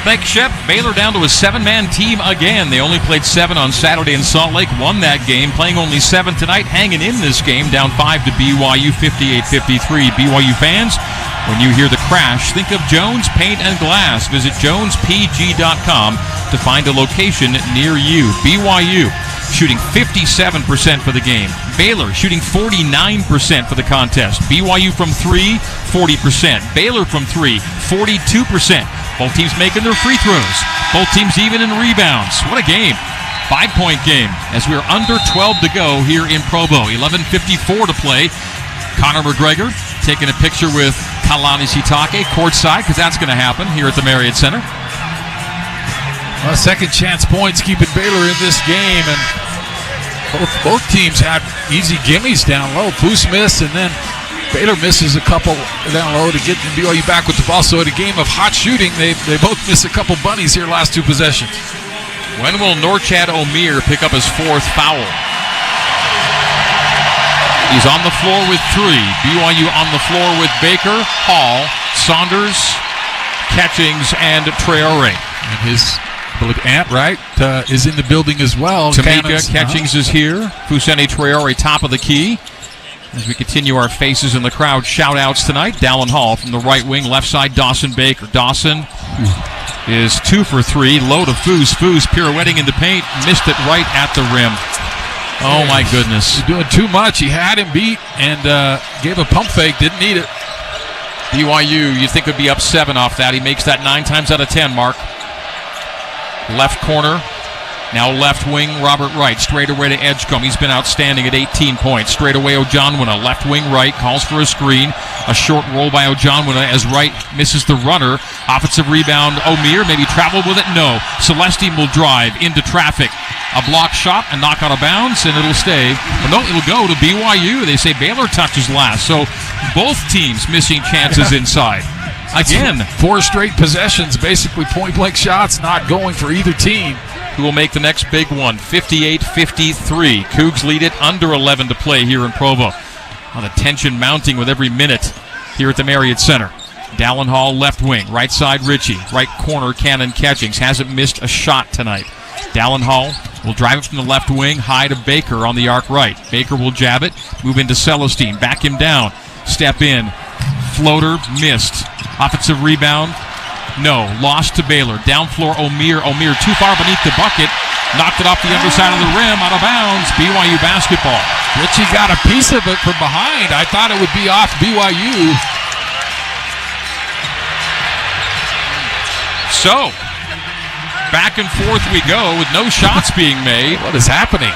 Thanks, Shep. Baylor down to a 7-man team again. They only played 7 on Saturday in Salt Lake, won that game, playing only 7 tonight, hanging in this game, down 5 to BYU, 58-53. BYU fans, when you hear the crash, think of Jones Paint and Glass. Visit jonespg.com to find a location near you. BYU shooting 57% for the game. Baylor shooting 49% for the contest. BYU from 3, 40%. Baylor from 3, 42%. Both teams making their free throws. Both teams even in rebounds. What a game. 5-point game as we're under 12 to go here in Provo. 11:54 to play. Conor McGregor taking a picture with Kalani Sitake courtside, because that's going to happen here at the Marriott Center. Well, second chance points keeping Baylor in this game, and both teams had easy gimmies down low. Foose missed, and then Baylor misses a couple down low to get BYU back with the ball. So in a game of hot shooting, they both miss a couple bunnies here last 2 possessions. When will Norchad Omier pick up his 4th foul? He's on the floor with 3. BYU on the floor with Baker, Hall, Saunders, Catchings, and Traore. And his aunt, right, is in the building as well. Tamika Catchings is here. Fousseyni Traore top of the key. As we continue our faces in the crowd shout-outs tonight, Dallin Hall from the right wing, left side, Dawson Baker. Dawson is 2 for 3, low to Foose. Foose pirouetting in the paint, missed it right at the rim. Oh, my goodness. He's doing too much. He had him beat and gave a pump fake, didn't need it. BYU, you'd think would be up 7 off that. He makes that 9 times out of 10, Mark. Left corner. Now left wing, Robert Wright, straight away to Edgecombe. He's been outstanding at 18 points. Straight away, Ojonwuna, left wing right, calls for a screen. A short roll by Ojonwuna as Wright misses the runner. Offensive rebound, Omier, maybe traveled with it? No. Celestine will drive into traffic. A block shot, a knock out of bounds, and it'll stay. Well, no, it'll go to BYU. They say Baylor touches last. So both teams missing chances inside. Again. 4 straight possessions, basically point-blank shots, not going for either team. Who will make the next big one, 58-53. Cougs lead it, under 11 to play here in Provo. The tension mounting with every minute here at the Marriott Center. Dallin Hall, left wing, right side Ritchie, right corner Cannon Catchings. Hasn't missed a shot tonight. Dallin Hall will drive it from the left wing, high to Baker on the arc right. Baker will jab it, move into Celestine, back him down, step in, floater, missed. Offensive rebound, no, lost to Baylor. Down floor, Omier too far beneath the bucket. Knocked it off the underside of the rim, out of bounds. BYU basketball. Ritchie got a piece of it from behind. I thought it would be off BYU. So, back and forth we go with no shots being made. What is happening?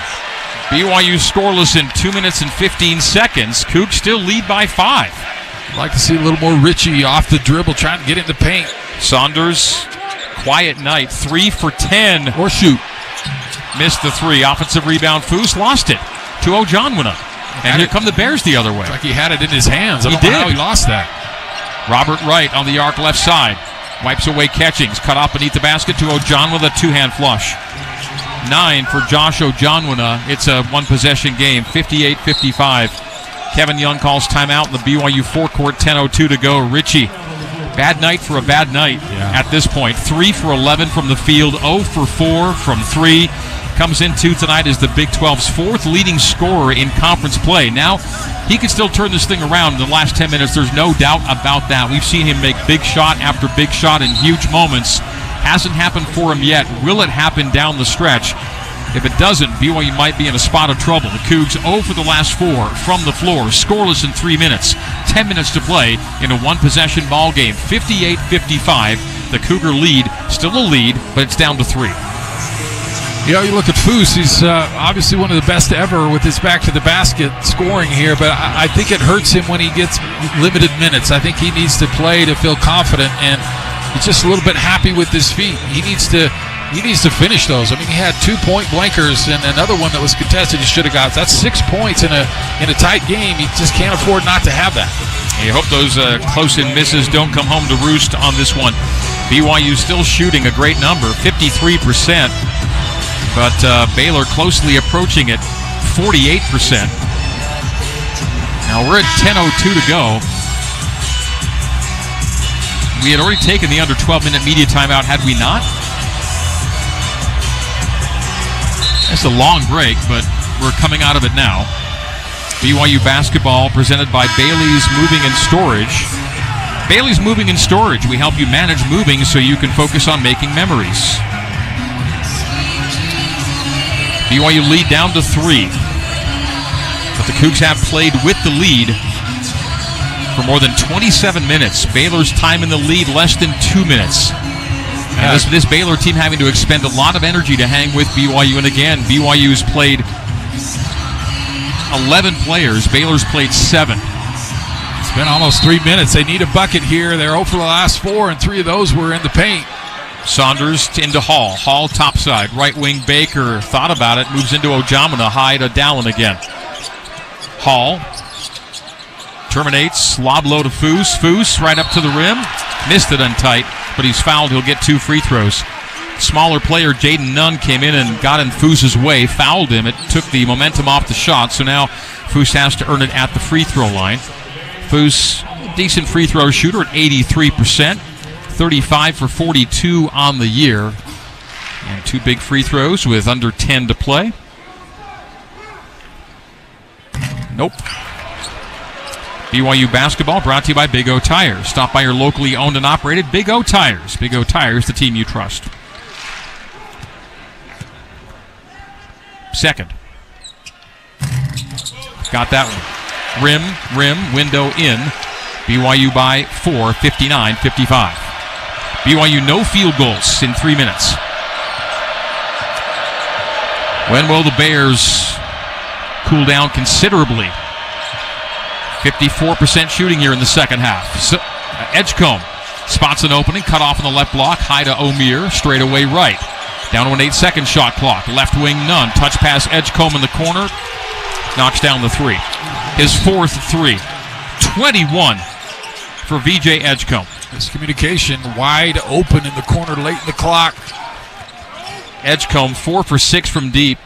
BYU scoreless in 2 minutes and 15 seconds. Cougs still lead by 5. I'd like to see a little more Ritchie off the dribble, trying to get in the paint. Saunders, quiet night, 3 for 10. Or shoot. Missed the 3. Offensive rebound, Foose lost it to Ojonwuna. And here come the Bears the other way. Like he had it in his hands. I don't know how he lost that. Robert Wright on the arc left side. Wipes away Catchings. Cut off beneath the basket to Ojonwuna, a 2-hand flush. 9 for Josh Ojonwuna. It's a 1-possession game, 58-55. Kevin Young calls timeout in the BYU forecourt, 10:02 to go. Ritchie Bad night for a bad night at this point. 3 for 11 from the field, 0 for 4 from 3. Comes into tonight as the Big 12's 4th leading scorer in conference play. Now, he can still turn this thing around in the last 10 minutes. There's no doubt about that. We've seen him make big shot after big shot in huge moments. Hasn't happened for him yet. Will it happen down the stretch? If it doesn't, BYU might be in a spot of trouble. The Cougs 0 for the last 4 from the floor, scoreless in 3 minutes. 10 minutes to play in a one-possession ball game. 58-55. The Cougar lead, still a lead, but it's down to 3. You know, you look at Foose, he's obviously one of the best ever with his back to the basket scoring here, but I think it hurts him when he gets limited minutes. I think he needs to play to feel confident, and he's just a little bit happy with his feet. He needs to finish those. I mean, he had 2-point blankers and another one that was contested he should have got. That's 6 points in a tight game. He just can't afford not to have that. You hope those close-in misses don't come home to roost on this one. BYU still shooting a great number, 53%. But Baylor closely approaching it, 48%. Now we're at 10:02 to go. We had already taken the under 12-minute media timeout, had we not? It's a long break, but we're coming out of it now. BYU basketball presented by Bailey's Moving and Storage. Bailey's Moving and Storage. We help you manage moving so you can focus on making memories. BYU lead down to 3. But the Cougs have played with the lead for more than 27 minutes. Baylor's time in the lead less than 2 minutes. And this Baylor team having to expend a lot of energy to hang with BYU. And again, BYU's played 11 players. Baylor's played 7. It's been almost 3 minutes. They need a bucket here. They're 0 for the last 4, and 3 of those were in the paint. Saunders into Hall. Hall topside. Right wing Baker thought about it. Moves into Ojamina. High to Dallin again. Hall terminates. Lob low to Foose. Foose right up to the rim. Missed it untight, but he's fouled. He'll get 2 free throws. Smaller player Jaden Nunn came in and got in Foose's way. Fouled him. It took the momentum off the shot, so now Foose has to earn it at the free throw line. Foose, decent free throw shooter at 83%. 35 for 42 on the year. And 2 big free throws with under 10 to play. Nope. BYU basketball brought to you by Big O Tires. Stop by your locally owned and operated Big O Tires. Big O Tires, the team you trust. Second. Got that one. Rim, window in. BYU by 4, 59-55. BYU no field goals in 3 minutes. When will the Bears cool down considerably? 54% shooting here in the second half. So, Edgecombe spots an opening, cut off on the left block. High to O'Meara, straight away right. Down to an 8-second shot clock. Left wing Nunn. Touch pass Edgecombe in the corner. Knocks down the 3. His 4th 3. 21 for VJ Edgecombe. This communication wide open in the corner late in the clock. Edgecombe 4 for 6 from deep.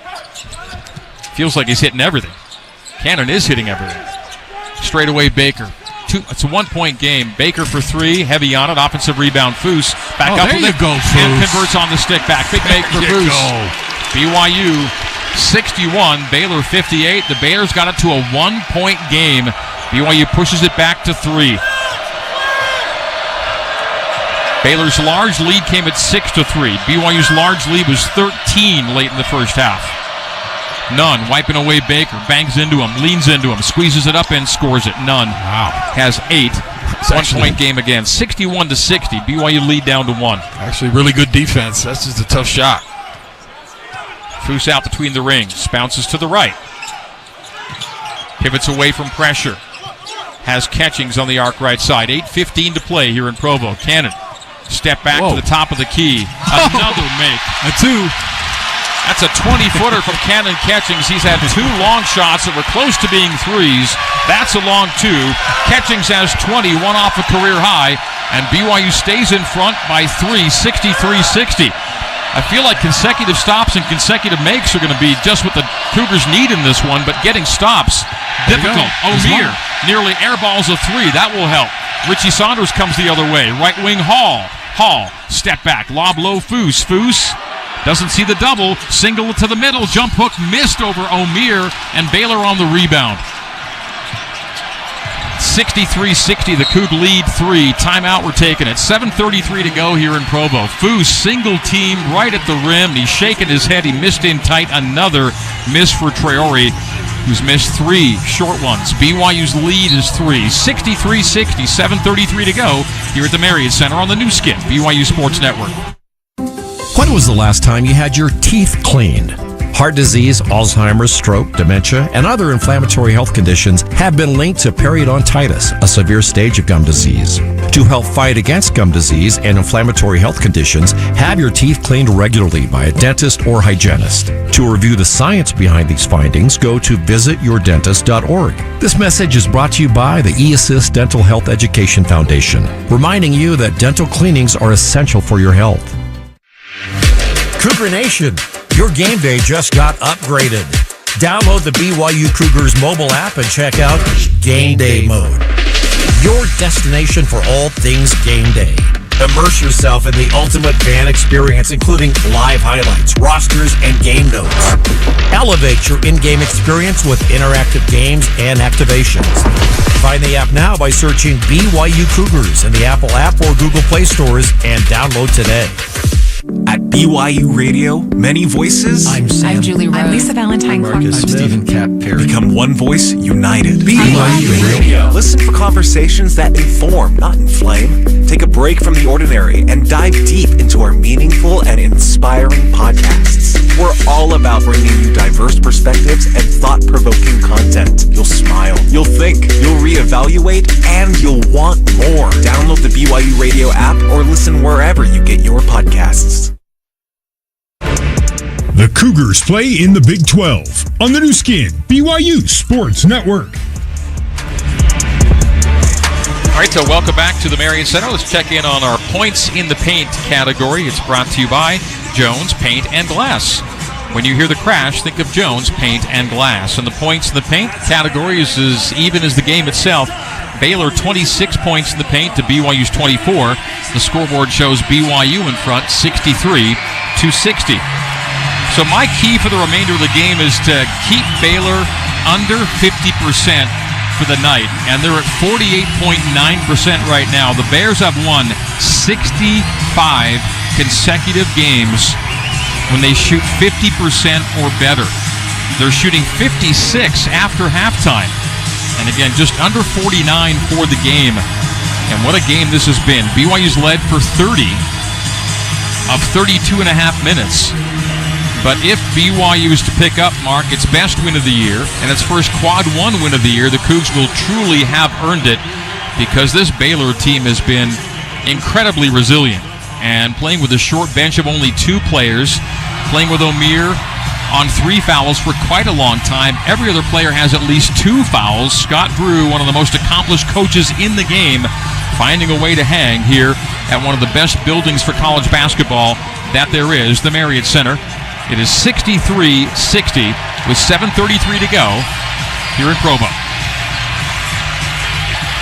Feels like he's hitting everything. Cannon is hitting everything. Straight away Baker. It's a 1-point game. Baker for 3, heavy on it. Offensive rebound. Foose back up with it. Go, and converts on the stick back. Big make for Foose. BYU 61, Baylor 58. The Bears got it to a 1-point game. BYU pushes it back to 3. Baylor's large lead came at 6-3. BYU's large lead was 13 late in the first half. Nunn wiping away Baker, bangs into him, leans into him, squeezes it up and scores it. Nunn has 8. 1-point game again. 61-60. BYU lead down to 1. Actually, really good defense. That's just a tough shot. Foose out between the rings. Bounces to the right. Pivots away from pressure. Has Catchings on the arc right side. 8:15 to play here in Provo. Cannon. Step back to the top of the key. Another make. A 2. That's a 20-footer from Cannon Catchings. He's had 2 long shots that were close to being 3s. That's a long 2. Catchings has 20, one off a career high, and BYU stays in front by 3, 63-60. I feel like consecutive stops and consecutive makes are going to be just what the Cougars need in this one, but getting stops, difficult. O'Meara nearly airballs a 3. That will help. Richie Saunders comes the other way. Right wing Hall. Hall, step back, lob low, Foose. Foose doesn't see the double. Single to the middle. Jump hook missed over O'Meara, and Baylor on the rebound. 63-60, the Coug lead 3. Timeout, we're taking it. 7:33 to go here in Provo. Foose single team right at the rim. He's shaking his head. He missed in tight. Another miss for Traore, who's missed 3 short ones. BYU's lead is 3. 63-60, 7:33 to go here at the Marriott Center on the new skin, BYU Sports Network. When was the last time you had your teeth cleaned? Heart disease, Alzheimer's, stroke, dementia, and other inflammatory health conditions have been linked to periodontitis, a severe stage of gum disease. To help fight against gum disease and inflammatory health conditions, have your teeth cleaned regularly by a dentist or hygienist. To review the science behind these findings, go to visityourdentist.org. This message is brought to you by the eAssist Dental Health Education Foundation, reminding you that dental cleanings are essential for your health. Cougar Nation, your game day just got upgraded. Download the BYU Cougars mobile app and check out Game Day Mode, your destination for all things game day. Immerse yourself in the ultimate fan experience, including live highlights, rosters, and game notes. Elevate your in-game experience with interactive games and activations. Find the app now by searching BYU Cougars in the Apple App or Google Play stores and download today. At BYU Radio, many voices. I'm Julie Rose. I'm Lisa Valentine. I'm Stephen Cap Perry. Become one voice united. BYU Radio. Listen for conversations that inform, not inflame. Take a break from the ordinary and dive deep into our meaningful and inspiring podcasts. We're all about bringing you diverse perspectives and thought-provoking content. You'll smile, you'll think, you'll reevaluate, and you'll want more. Download the BYU Radio app or listen wherever you get your podcasts. The Cougars play in the Big 12 on the new skin, BYU Sports Network. All right, so welcome back to the Marriott Center. Let's check in on our points in the paint category. It's brought to you by Jones Paint and Glass. When you hear the crash, think of Jones Paint and Glass. And the points in the paint category is as even as the game itself. Baylor 26 points in the paint to BYU's 24. The scoreboard shows BYU in front 63-60. So my key for the remainder of the game is to keep Baylor under 50% for the night, and they're at 48.9% right now. The Bears have won 65 consecutive games when they shoot 50% or better. They're shooting 56 after halftime. And again, just under 49 for the game. And what a game this has been. BYU's led for 30 of 32 and a half minutes. But if BYU is to pick up, Mark, its best win of the year and its first quad one win of the year, the Cougs will truly have earned it, because this Baylor team has been incredibly resilient and playing with a short bench of only 2 players, playing with O'Meara on 3 fouls for quite a long time. Every other player has at least 2 fouls. Scott Brew, one of the most accomplished coaches in the game, finding a way to hang here at one of the best buildings for college basketball that there is, the Marriott Center. It is 63-60 with 7:33 to go here in Provo.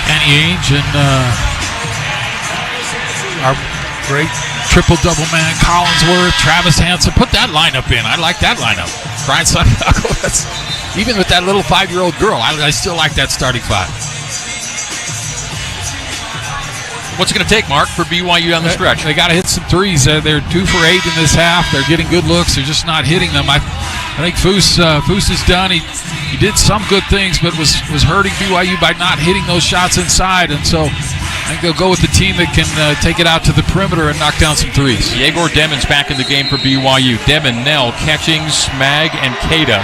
Danny Ainge and our great triple-double man Collinsworth, Travis Hansen. Put that lineup in. I like that lineup. Brian Santiago, even with that little 5-year-old girl, I still like that starting 5. What's it going to take, Mark, for BYU on the stretch? They got to hit some threes. They're 2 for 8 in this half. They're getting good looks. They're just not hitting them. I think Foose is done. He did some good things, but was hurting BYU by not hitting those shots inside. And so I think they'll go with the team that can take it out to the perimeter and knock down some threes. Yegor Demon's back in the game for BYU. Demon, Nell, Catchings, Smag, and Keita.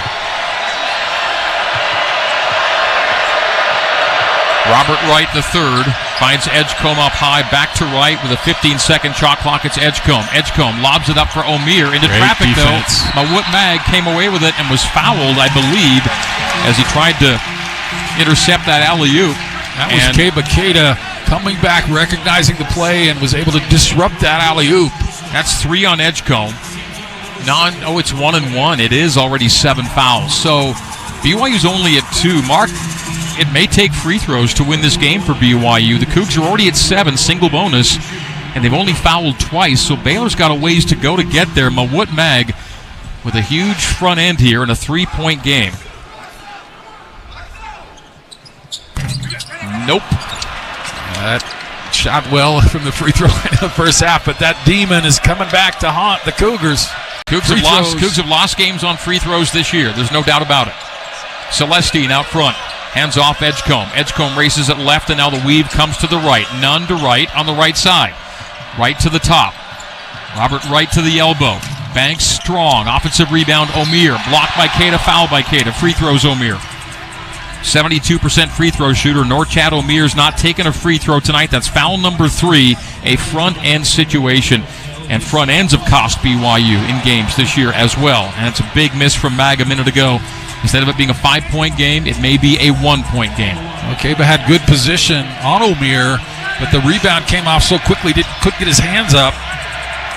Robert Wright III finds Edgecombe up high, back to Wright with a 15-second shot clock. It's Edgecombe. Edgecombe lobs it up for O'Meara into Great traffic, defense. though. Mawut Mag came away with it and was fouled, I believe, as he tried to intercept that alley-oop. That was Keba Keita coming back, recognizing the play, and was able to disrupt that alley-oop. That's 3 on Edgecombe. It's 1-1. It is already 7 fouls. So BYU's only at 2. Mark, it may take free throws to win this game for BYU. The Cougs are already at 7, single bonus, and they've only fouled twice, so Baylor's got a ways to go to get there. Mawut Mag with a huge front end here in a 3-point game. Nope. That shot well from the free throw line in the first half, but that demon is coming back to haunt the Cougars. Cougs have lost games on free throws this year. There's no doubt about it. Celestine out front. Hands off Edgecombe. Edgecombe races it left, and now the weave comes to the right. Nunn to right on the right side. Right to the top. Robert Wright to the elbow. Banks strong. Offensive rebound, O'Meara. Blocked by Keita, fouled by Keita. Free throws, O'Meara. 72% free throw shooter. Norchad O'Meara's not taking a free throw tonight. That's foul number 3, a front end situation. And front ends have cost BYU in games this year as well. And it's a big miss from Mag a minute ago. Instead of it being a 5-point game, it may be a 1-point game. Keba had good position on O'Meara, but the rebound came off so quickly, couldn't get his hands up.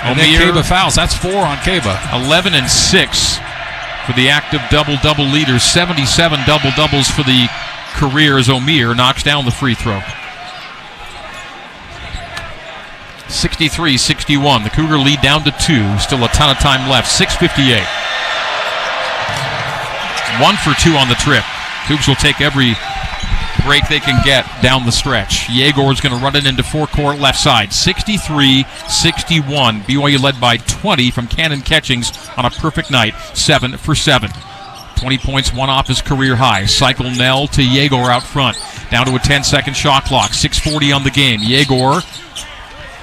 And then Keba fouls. That's 4 on Keba. 11 and 6 for the active double-double leaders. 77 double-doubles for the career as O'Meara knocks down the free throw. 63-61. The Cougar lead down to 2. Still a ton of time left. 6:58. 1 for 2 on the trip. Cougs will take every break they can get down the stretch. Yegor's going to run it into forecourt left side. 63-61. BYU led by 20 from Cannon Catchings on a perfect night. 7 for 7. 20 points, 1 off his career high. Cycle Nell to Yegor out front. Down to a 10-second shot clock. 6:40 on the game. Yegor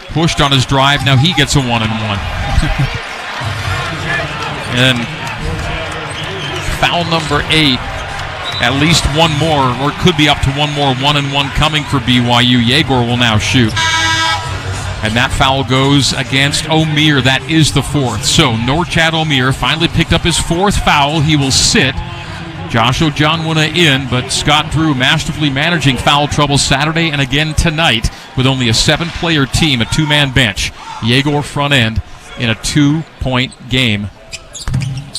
pushed on his drive. Now he gets a 1-and-1. And foul number 8. At least one more, or it could be up to one more 1-and-1 coming for BYU. Yegor will now shoot. And that foul goes against O'Meara. That is the 4th. So Norchad O'Meara finally picked up his 4th foul. He will sit. Josh Ojanwuna in, but Scott Drew masterfully managing foul trouble Saturday and again tonight with only a 7-player team, a 2-man bench. Yegor front end in a 2-point game.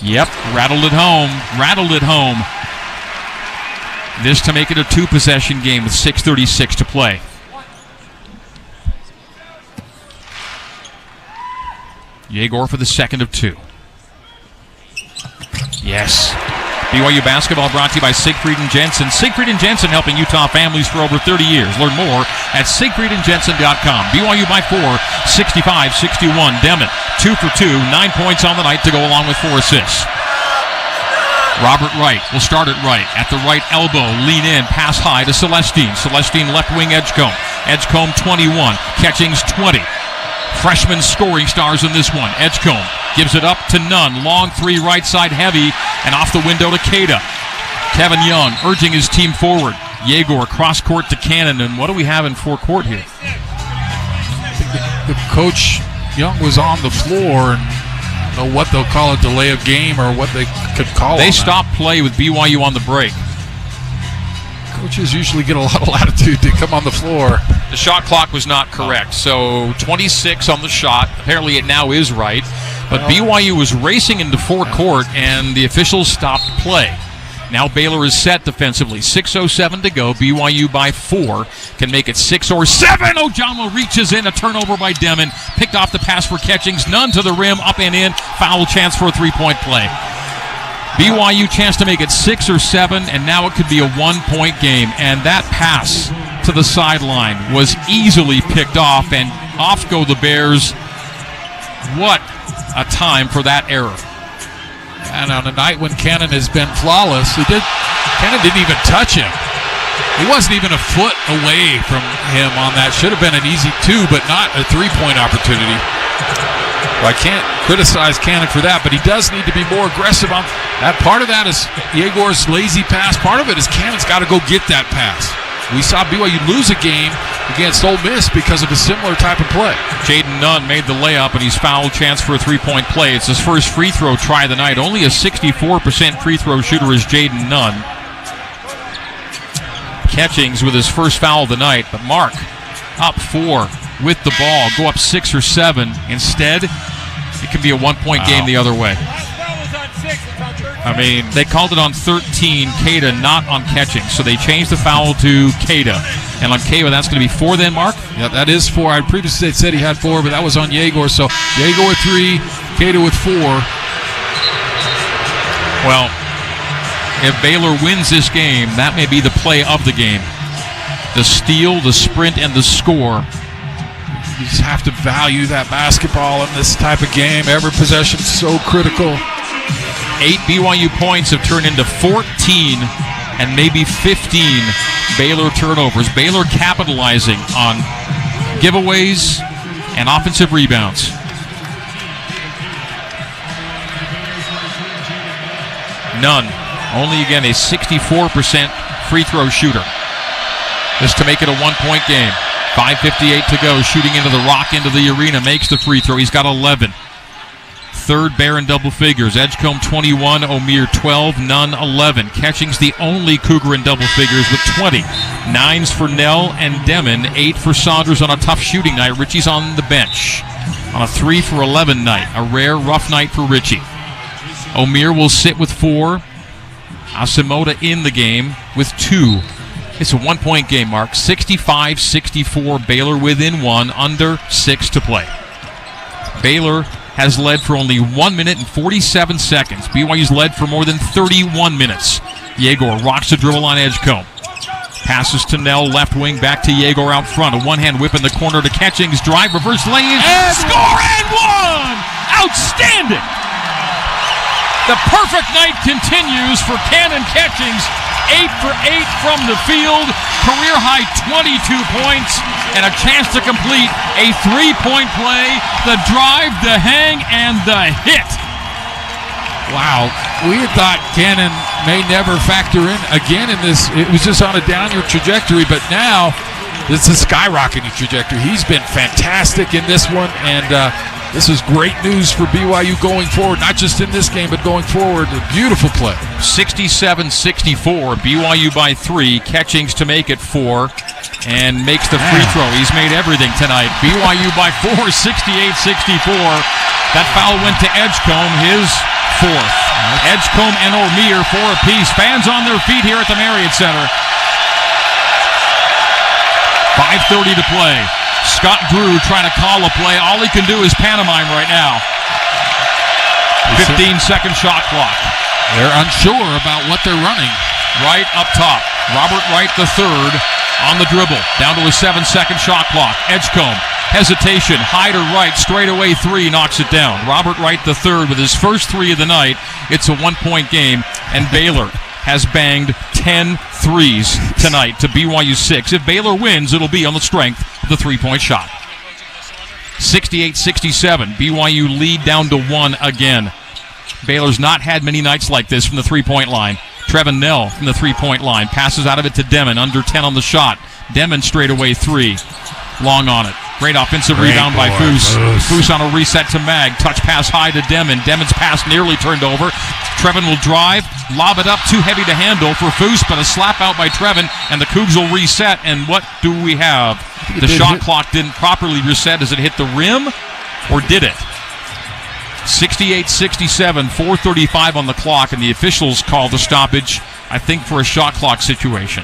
Yep, rattled it home. This to make it a 2-possession game with 6:36 to play. Yegor for the second of 2. Yes. BYU Basketball brought to you by Siegfried & Jensen. Siegfried & Jensen helping Utah families for over 30 years. Learn more at siegfriedandjensen.com. BYU by 4, 65-61. Demon, 2 for 2, 9 points on the night to go along with 4 assists. Robert Wright will start it right. At the right elbow, lean in, pass high to Celestine. Celestine left wing Edgecombe. Edgecombe 21, Catchings 20. Freshman scoring stars in this one. Edgecombe gives it up to Nunn. Long 3 right side heavy and off the window to Keita. Kevin Young urging his team forward. Yegor cross court to Cannon. And what do we have in forecourt here? The coach Young was on the floor, and I don't know what they'll call a delay of game or what they could call it. They stopped play with BYU on the break. Coaches usually get a lot of latitude to come on the floor. The shot clock was not correct, so 26 on the shot. Apparently it now is right. But BYU was racing into forecourt, and the officials stopped play. Now Baylor is set defensively. 6:07 to go. BYU by 4. Can make it 6 or 7. Ojanwuna reaches in. A turnover by Demon. Picked off the pass for Catchings. Nunn to the rim. Up and in. Foul chance for a 3-point play. BYU chance to make it 6 or 7, and now it could be a 1-point game. And that pass to the sideline was easily picked off, and off go the Bears. What a time for that error. And on a night when Cannon has been flawless, Cannon didn't even touch him. He wasn't even a foot away from him on that. Should have been an easy 2, but not a 3-point opportunity. Well, I can't criticize Cannon for that, but he does need to be more aggressive on that. Part of that is Yegor's lazy pass. Part of it is Cannon's got to go get that pass. We saw BYU lose a game against Ole Miss because of a similar type of play. Jaden Nunn made the layup, and he's fouled. Chance for a 3-point play. It's his first free throw try of the night. Only a 64% free throw shooter is Jaden Nunn. Catchings with his first foul of the night, but Mark up 4 with the ball. Go up 6 or 7. Instead, it can be a 1-point game the other way. I mean, they called it on 13, Cada, not on catching. So they changed the foul to Cada. And on Cada, that's going to be 4 then, Mark? Yeah, that is 4. I previously said he had 4, but that was on Yegor. So Yegor with 3, Cada with 4. Well, if Baylor wins this game, that may be the play of the game. The steal, the sprint, and the score. You just have to value that basketball in this type of game. Every possession is so critical. 8 BYU points have turned into 14 and maybe 15 Baylor turnovers. Baylor capitalizing on giveaways and offensive rebounds. None. Only, again, a 64% free throw shooter. This to make it a 1-point game. 5:58 to go. Shooting into the rock, into the arena. Makes the free throw. He's got 11. Third Bear in double figures. Edgecombe 21, O'Meara 12, Nunn 11. Catching's the only Cougar in double figures with 20. 9s for Nell and Demon. 8 for Saunders on a tough shooting night. Richie's on the bench on a 3 for 11 night. A rare rough night for Richie. O'Meara will sit with 4. Asamoah in the game with 2. It's a 1-point game, Mark. 65-64. Baylor within 1, under 6 to play. Baylor has led for only 1 minute and 47 seconds. BYU's led for more than 31 minutes. Yegor rocks the dribble on Edgecombe. Passes to Nell, left wing, back to Yegor out front. A one-hand whip in the corner to Catchings. Drive, reverse lane, and score and 1! Outstanding! The perfect night continues for Cannon Catchings. 8 for 8 from the field, career high 22 points, and a chance to complete a 3-point play, the drive, the hang, and the hit. Wow, we had thought Cannon may never factor in again in this. It was just on a downward trajectory, but now it's a skyrocketing trajectory. He's been fantastic in this one, and this is great news for BYU going forward, not just in this game, but going forward. A beautiful play. 67-64, BYU by 3. Catchings to make it 4, and makes the free throw. He's made everything tonight. BYU by 4, 68-64. That foul went to Edgecombe, his 4th. Edgecombe and O'Meara 4 apiece. Fans on their feet here at the Marriott Center. 5:30 to play. Scott Drew trying to call a play. All he can do is pantomime right now. 15-second shot clock. They're unsure about what they're running. Right up top. Robert Wright III on the dribble. Down to a 7-second shot clock. Edgecombe. Hesitation. High to right. Straightaway 3. Knocks it down. Robert Wright III with his first 3 of the night. It's a 1-point game. And Baylor has banged 10 threes tonight to BYU 6. If Baylor wins, it'll be on the strength of the 3-point shot. 68-67. BYU lead down to 1 again. Baylor's not had many nights like this from the 3-point line. Trevin Nell from the 3-point line. Passes out of it to Demon. Under 10 on the shot. Demon straight away 3. Long on it. Great offensive rebound by Foose. Foose on a reset to Mag. Touch pass high to Demon. Demon's pass nearly turned over. Trevin will drive. Lob it up. Too heavy to handle for Foose, but a slap out by Trevin, and the Cougs will reset. And what do we have? The shot clock didn't properly reset. Does it hit the rim, or did it? 68-67, 4:35 on the clock, and the officials called the stoppage, I think, for a shot clock situation.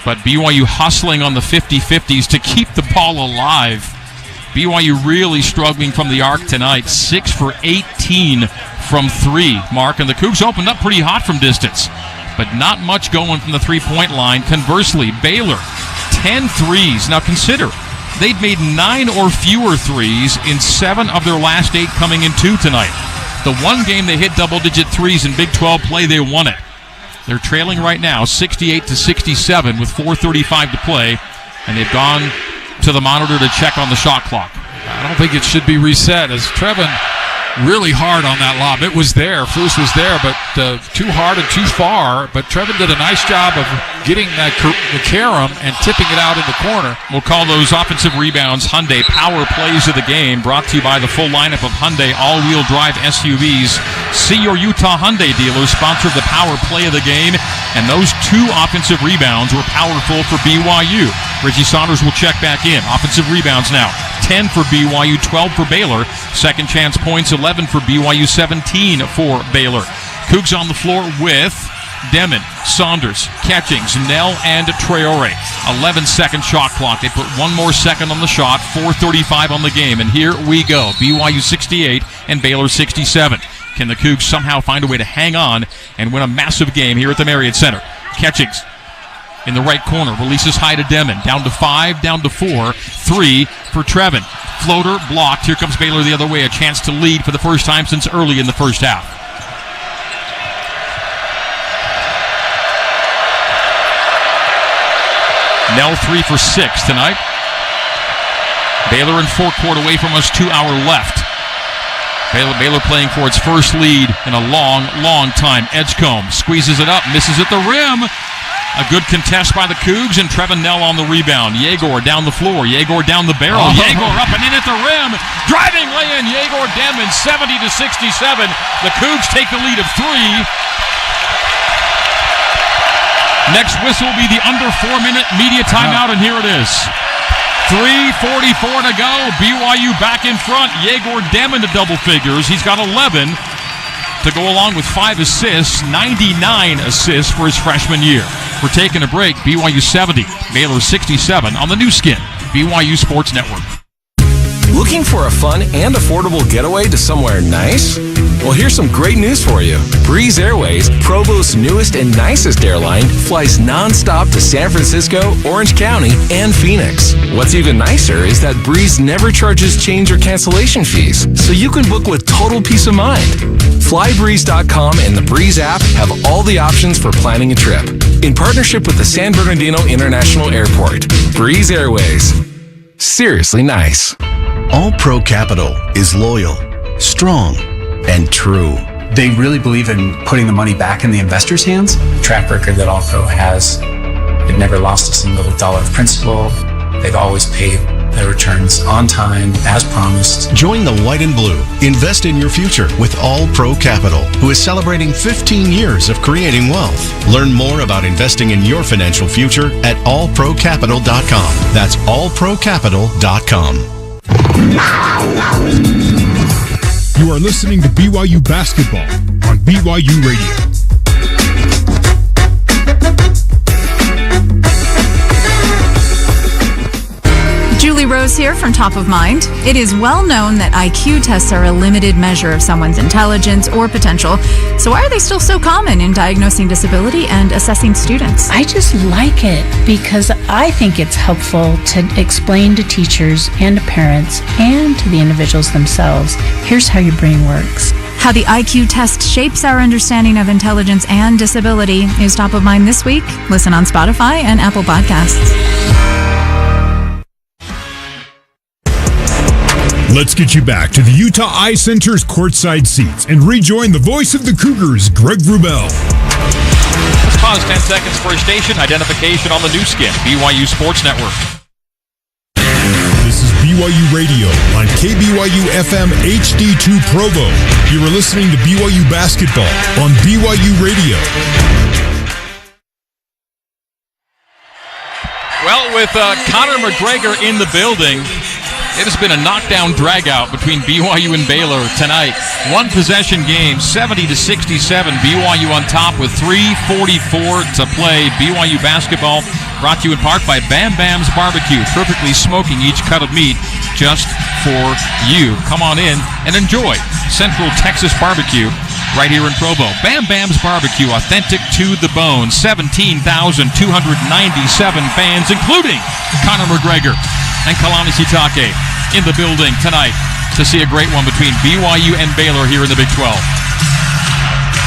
But BYU hustling on the 50-50s to keep the ball alive. BYU really struggling from the arc tonight. 6 for 18 from 3, Mark. And the Cougs opened up pretty hot from distance, but not much going from the 3-point line. Conversely, Baylor, 10 threes. Now consider, they'd made 9 or fewer threes in 7 of their last 8 coming in 2 tonight. The one game they hit double-digit threes in Big 12 play, they won it. They're trailing right now 68-67 with 4:35 to play, and they've gone to the monitor to check on the shot clock. I don't think it should be reset, as Trevin really hard on that lob. It was there. Foose was there, but too hard and too far. But Trevin did a nice job of getting that carom and tipping it out in the corner. We'll call those offensive rebounds Hyundai Power Plays of the Game, brought to you by the full lineup of Hyundai all-wheel drive SUVs. See your Utah Hyundai dealer sponsor the Power Play of the Game, and those 2 offensive rebounds were powerful for BYU. Richie Saunders will check back in. Offensive rebounds now. 10 for BYU, 12 for Baylor. Second chance points, 11 for BYU, 17 for Baylor. Cougs on the floor with Demon, Saunders, Catchings, Nell, and Traore. 11-second shot clock. They put one more second on the shot. 4:35 on the game. And here we go. BYU 68 and Baylor 67. Can the Cougs somehow find a way to hang on and win a massive game here at the Marriott Center? Catchings in the right corner. Releases high to Demon. Down to 5, down to 4. 3 for Trevin. Floater blocked. Here comes Baylor the other way. A chance to lead for the first time since early in the first half. Nell 3 for 6 tonight. Baylor in forecourt away from us, 2 hour left. Baylor playing for its first lead in a long time. Edgecombe squeezes it up, misses at the rim. A good contest by the Cougs, and Trevin Nell on the rebound. Yegor down the floor. Yegor down the barrel. Yegor up and in at the rim. Driving lay-in. Yegor Demon, 70-67. The Cougs take the lead of 3. Next whistle will be the under 4-minute media timeout, and here it is. 3:44 to go. BYU back in front. Yegor Demon to double figures. He's got 11 to go along with 5 assists, 99 assists for his freshman year. We're taking a break. BYU 70, Baylor 67 on the new skin, BYU Sports Network. Looking for a fun and affordable getaway to somewhere nice? Well, here's some great news for you. Breeze Airways, Provo's newest and nicest airline, flies nonstop to San Francisco, Orange County, and Phoenix. What's even nicer is that Breeze never charges change or cancellation fees, so you can book with total peace of mind. Flybreeze.com and the Breeze app have all the options for planning a trip. In partnership with the San Bernardino International Airport, Breeze Airways. Seriously nice. All Pro Capital is loyal, strong, and true. They really believe in putting the money back in the investors' hands. The track record that All Pro has, they've never lost a single dollar of principal. They've always paid their returns on time, as promised. Join the white and blue. Invest in your future with All Pro Capital, who is celebrating 15 years of creating wealth. Learn more about investing in your financial future at allprocapital.com. That's allprocapital.com. You are listening to BYU Basketball on BYU Radio. Julie Rose here from Top of Mind. It is well known that IQ tests are a limited measure of someone's intelligence or potential. So why are they still so common in diagnosing disability and assessing students? I just like it because I think it's helpful to explain to teachers and to parents and to the individuals themselves, here's how your brain works. How the IQ test shapes our understanding of intelligence and disability is Top of Mind this week. Listen on Spotify and Apple Podcasts. Let's get you back to the Utah Eye Center's courtside seats and rejoin the voice of the Cougars, Greg Wrubell. Let's pause 10 seconds for a station identification on the new skin, BYU Sports Network. This is BYU Radio on KBYU FM HD2 Provo. You are listening to BYU Basketball on BYU Radio. Well, with Conor McGregor in the building, it has been a knockdown dragout between BYU and Baylor tonight. One possession game, 70-67. BYU on top with 3:44 to play. BYU Basketball brought to you in part by Bam Bam's Barbecue, perfectly smoking each cut of meat just for you. Come on in and enjoy Central Texas barbecue right here in Provo. Bam Bam's Barbecue, authentic to the bone. 17,297 fans, including Conor McGregor and Kalani Sitake in the building tonight to see a great one between BYU and Baylor here in the Big 12.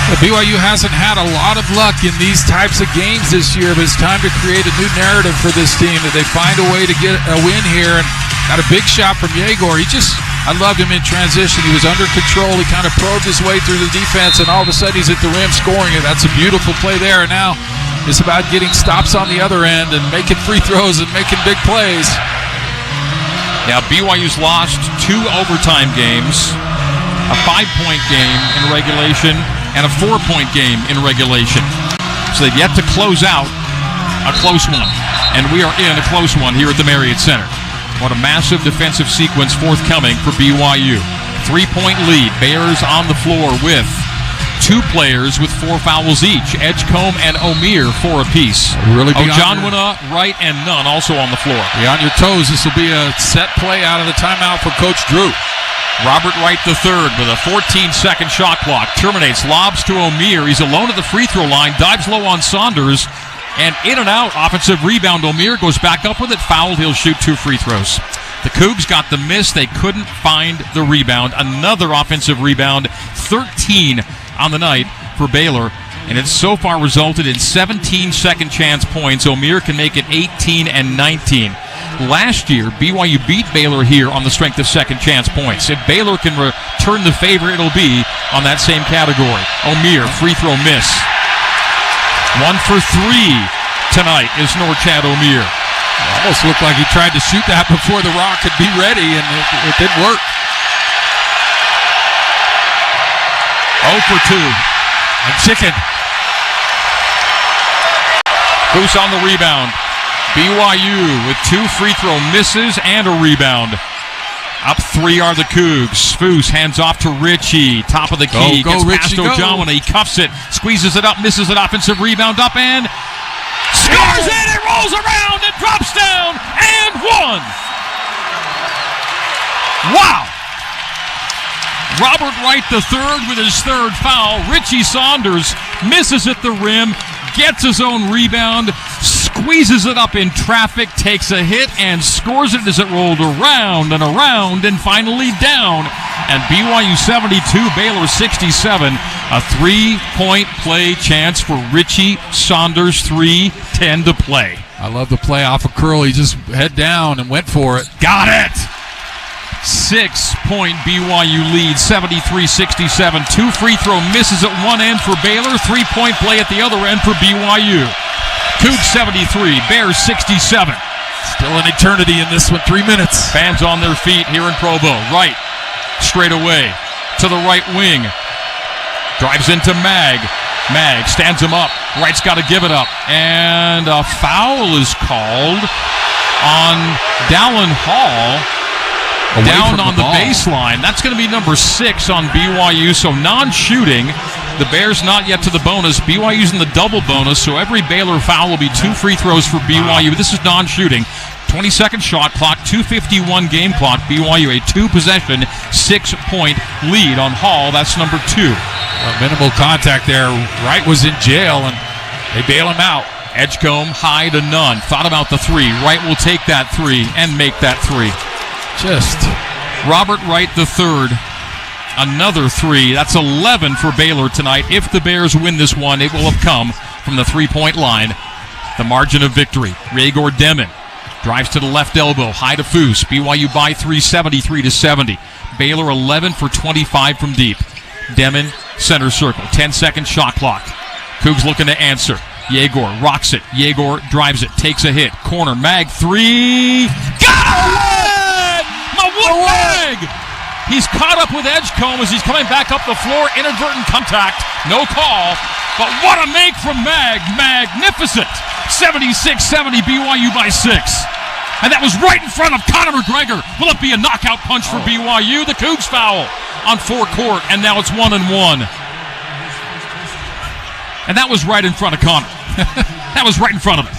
Well, BYU hasn't had a lot of luck in these types of games this year, but it's time to create a new narrative for this team, that they find a way to get a win here. And got a big shot from Yegor. I loved him in transition. He was under control. He kind of probed his way through the defense, and all of a sudden he's at the rim scoring it. That's a beautiful play there. And now it's about getting stops on the other end and making free throws and making big plays. Now, BYU's lost 2 overtime games, a 5-point game in regulation, and a 4-point game in regulation. So they've yet to close out a close one. And we are in a close one here at the Marriott Center. What a massive defensive sequence forthcoming for BYU. 3-point lead. Bears on the floor with two players with 4 fouls each. Edgecombe and O'Meara 4 apiece. Really be Ojonwina, Wright, and Nunn also on the floor. Be on your toes. This will be a set play out of the timeout for Coach Drew. Robert Wright III with a 14-second shot clock. Terminates, lobs to O'Meara. He's alone at the free throw line. Dives low on Saunders. And in and out, offensive rebound. O'Meara goes back up with it. Fouled. He'll shoot 2 free throws. The Cougs got the miss. They couldn't find the rebound. Another offensive rebound. 13 on the night for Baylor. And it's so far resulted in 17 second chance points. O'Meara can make it 18 and 19. Last year, BYU beat Baylor here on the strength of second chance points. If Baylor can return the favor, it'll be on that same category. O'Meara, free throw miss. 1 for 3 tonight is Norchad O'Meara. Almost looked like he tried to shoot that before the rock could be ready, and it didn't work. 0 for 2. And Chicken. Foose on the rebound. BYU with 2 free throw misses and a rebound. Up 3 are the Cougs. Foose hands off to Richie. Top of the key. Go, Gets Richie, past Ojonwina. He cuffs it. Squeezes it up. Misses an offensive rebound. Up and scores it. It rolls around and drops down and 1. Wow. Robert Wright III with his 3rd foul. Richie Saunders misses at the rim. Gets his own rebound. Squeezes it up in traffic, takes a hit, and scores it as it rolled around and around and finally down. And BYU 72, Baylor 67. A 3-point play chance for Richie Saunders. 3:10 to play. I love the play off of curl. He just head down and went for it. Got it! 6-point BYU lead, 73-67. 2 free throw misses at one end for Baylor. 3-point play at the other end for BYU. Cougs 73, Bears 67. Still an eternity in this one, 3 minutes. Fans on their feet here in Provo. Wright, straight away to the right wing. Drives into Mag. Mag stands him up. Wright's got to give it up. And a foul is called on Dallin Hall. Down on the baseline. That's going to be number 6 on BYU. So non-shooting. The Bears not yet to the bonus. BYU's in the double bonus. So every Baylor foul will be 2 free throws for BYU. This is non-shooting. 20-second shot clock, 2:51 game clock. BYU a 2-possession, 6-point lead on Hall. That's number 2. Minimal contact there. Wright was in jail, and they bail him out. Edgecombe high to Nunn. Thought about the 3. Wright will take that 3 and make that 3. Just Robert Wright III. Another 3. That's 11 for Baylor tonight. If the Bears win this one, it will have come from the 3-point line. The margin of victory. Rhaegar Demon drives to the left elbow. High to Foose. BYU by 3, 73-70. Baylor 11 for 25 from deep. Demon, center circle. 10-second shot clock. Cougs looking to answer. Rhaegar rocks it. Rhaegar drives it. Takes a hit. Corner. Mag 3. Got it! Mag! He's caught up with Edgecombe as he's coming back up the floor. Inadvertent contact. No call. But what a make from Mag. Magnificent. 76-70 BYU by 6. And that was right in front of Conor McGregor. Will it be a knockout punch for BYU? The Cougs foul on forecourt. And now it's 1-1. And that was right in front of Conor. That was right in front of him.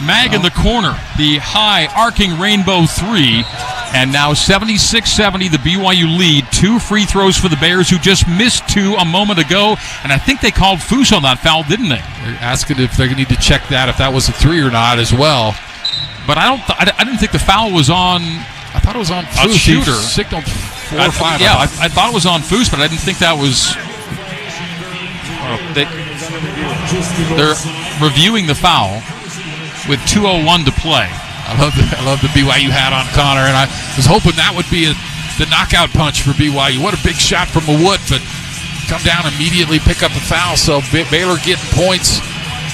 Mag in the corner. The high arcing rainbow 3. And now 76-70, the BYU lead. 2 free throws for the Bears, who just missed 2 a moment ago. And I think they called Foose on that foul, didn't they? They're asking if they need to check that, if that was a 3 or not as well. But I didn't think the foul was on. I thought it was on Foose. Shooter. Signaled 4 or 5. Yeah, I thought it was on Foose, but I didn't think that was. They're reviewing the foul with 2:01 to play. I love the BYU hat on Connor, and I was hoping that would be the knockout punch for BYU. What a big shot from Wood, but come down immediately, pick up the foul. So Baylor getting points,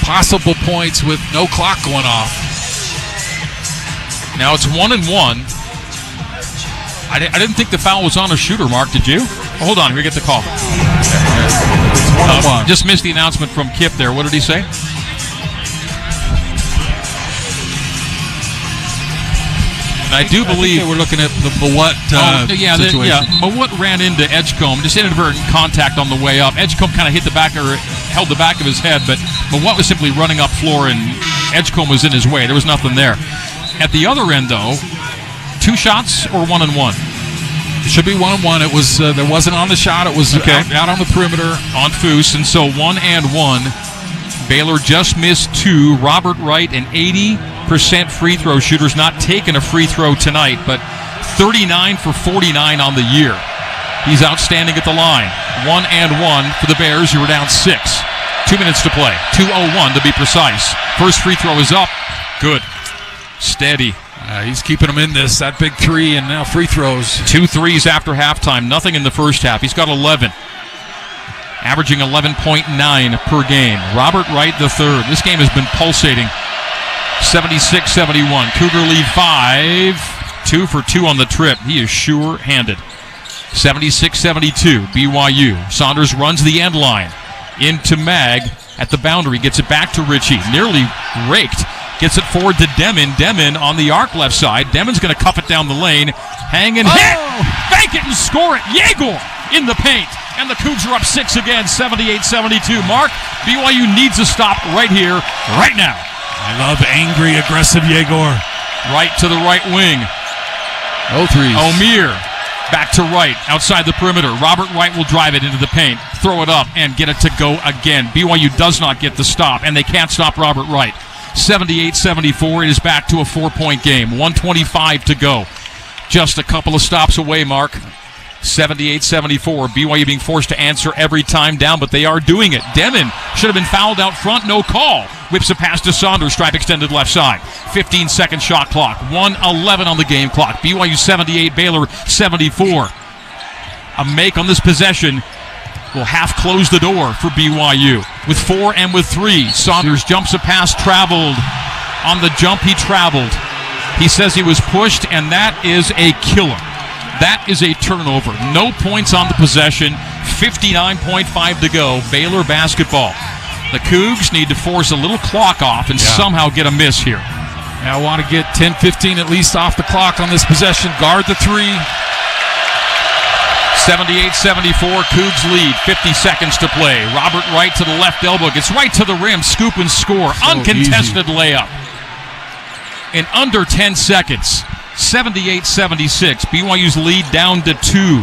possible points with no clock going off. Now it's 1-1. I didn't think the foul was on a shooter, Mark. Did you? Oh, hold on, we get the call. It's 1-1. Just missed the announcement from Kip there. What did he say? And I do believe we're looking at the Mawut situation. Mawut ran into Edgecombe, just inadvertent contact on the way up. Edgecombe kind of held the back of his head, but Mawut was simply running up floor, and Edgecombe was in his way. There was nothing there. At the other end, though, 2 shots or 1-1? It should be 1-1. It was there wasn't on the shot. It was out on the perimeter on Foose, and so 1-1. Baylor just missed 2. Robert Wright, an 80% free throw shooter, is not taking a free throw tonight, but 39 for 49 on the year. He's outstanding at the line. 1-1 for the Bears, who were down 6. 2 minutes to play. 2:01 to be precise. First free throw is up. Good. Steady. He's keeping them in this. That big 3 and now free throws. 2 threes after halftime. Nothing in the first half. He's got 11. Averaging 11.9 per game. Robert Wright III. This game has been pulsating. 76-71. Cougar lead 5. 2 for 2 on the trip. He is sure-handed. 76-72. BYU. Saunders runs the end line. Into Mag at the boundary. Gets it back to Ritchie. Nearly raked. Gets it forward to Demon. Demon on the arc left side. Demon's going to cuff it down the lane. Hang and hit. Bank it and score it. Yegor in the paint. And the Cougs are up 6 again, 78-72. Mark, BYU needs a stop right here, right now. I love angry, aggressive Yegor. Right to the right wing. Oh, threes. O'Meara back to right, outside the perimeter. Robert Wright will drive it into the paint, throw it up, and get it to go again. BYU does not get the stop, and they can't stop Robert Wright. 78-74. It is back to a 4-point game. 1:25 to go. Just a couple of stops away, Mark. 78-74. BYU being forced to answer every time down, but they are doing it. Demon should have been fouled out front. No call. Whips a pass to Saunders. Stripe extended left side. 15-second shot clock. 1:11 on the game clock. BYU 78, Baylor 74. A make on this possession will half close the door for BYU. With 4 and with 3, Saunders jumps a pass, traveled. On the jump, he traveled. He says he was pushed, and that is a killer. That is a turnover. No points on the possession. 59.5 to go. Baylor basketball. The Cougs need to force a little clock off and somehow get a miss here. I want to get 10-15 at least off the clock on this possession. Guard the 3. 78-74, Cougs lead, 50 seconds to play. Robert Wright to the left elbow, gets right to the rim, scoop and score. So uncontested easy. Layup. In under 10 seconds, 78-76, BYU's lead down to 2.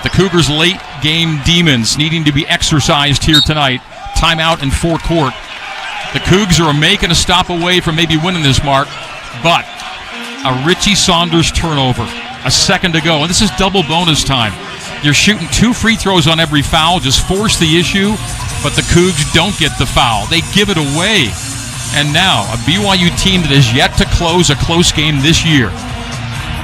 The Cougars' late game demons needing to be exercised here tonight. Timeout in forecourt. The Cougs are making a stop away from maybe winning this, Mark, but a Ritchie Saunders turnover. A second to go, and this is double bonus time. You're shooting 2 free throws on every foul, just force the issue, but the Cougs don't get the foul. They give it away. And now, a BYU team that has yet to close a close game this year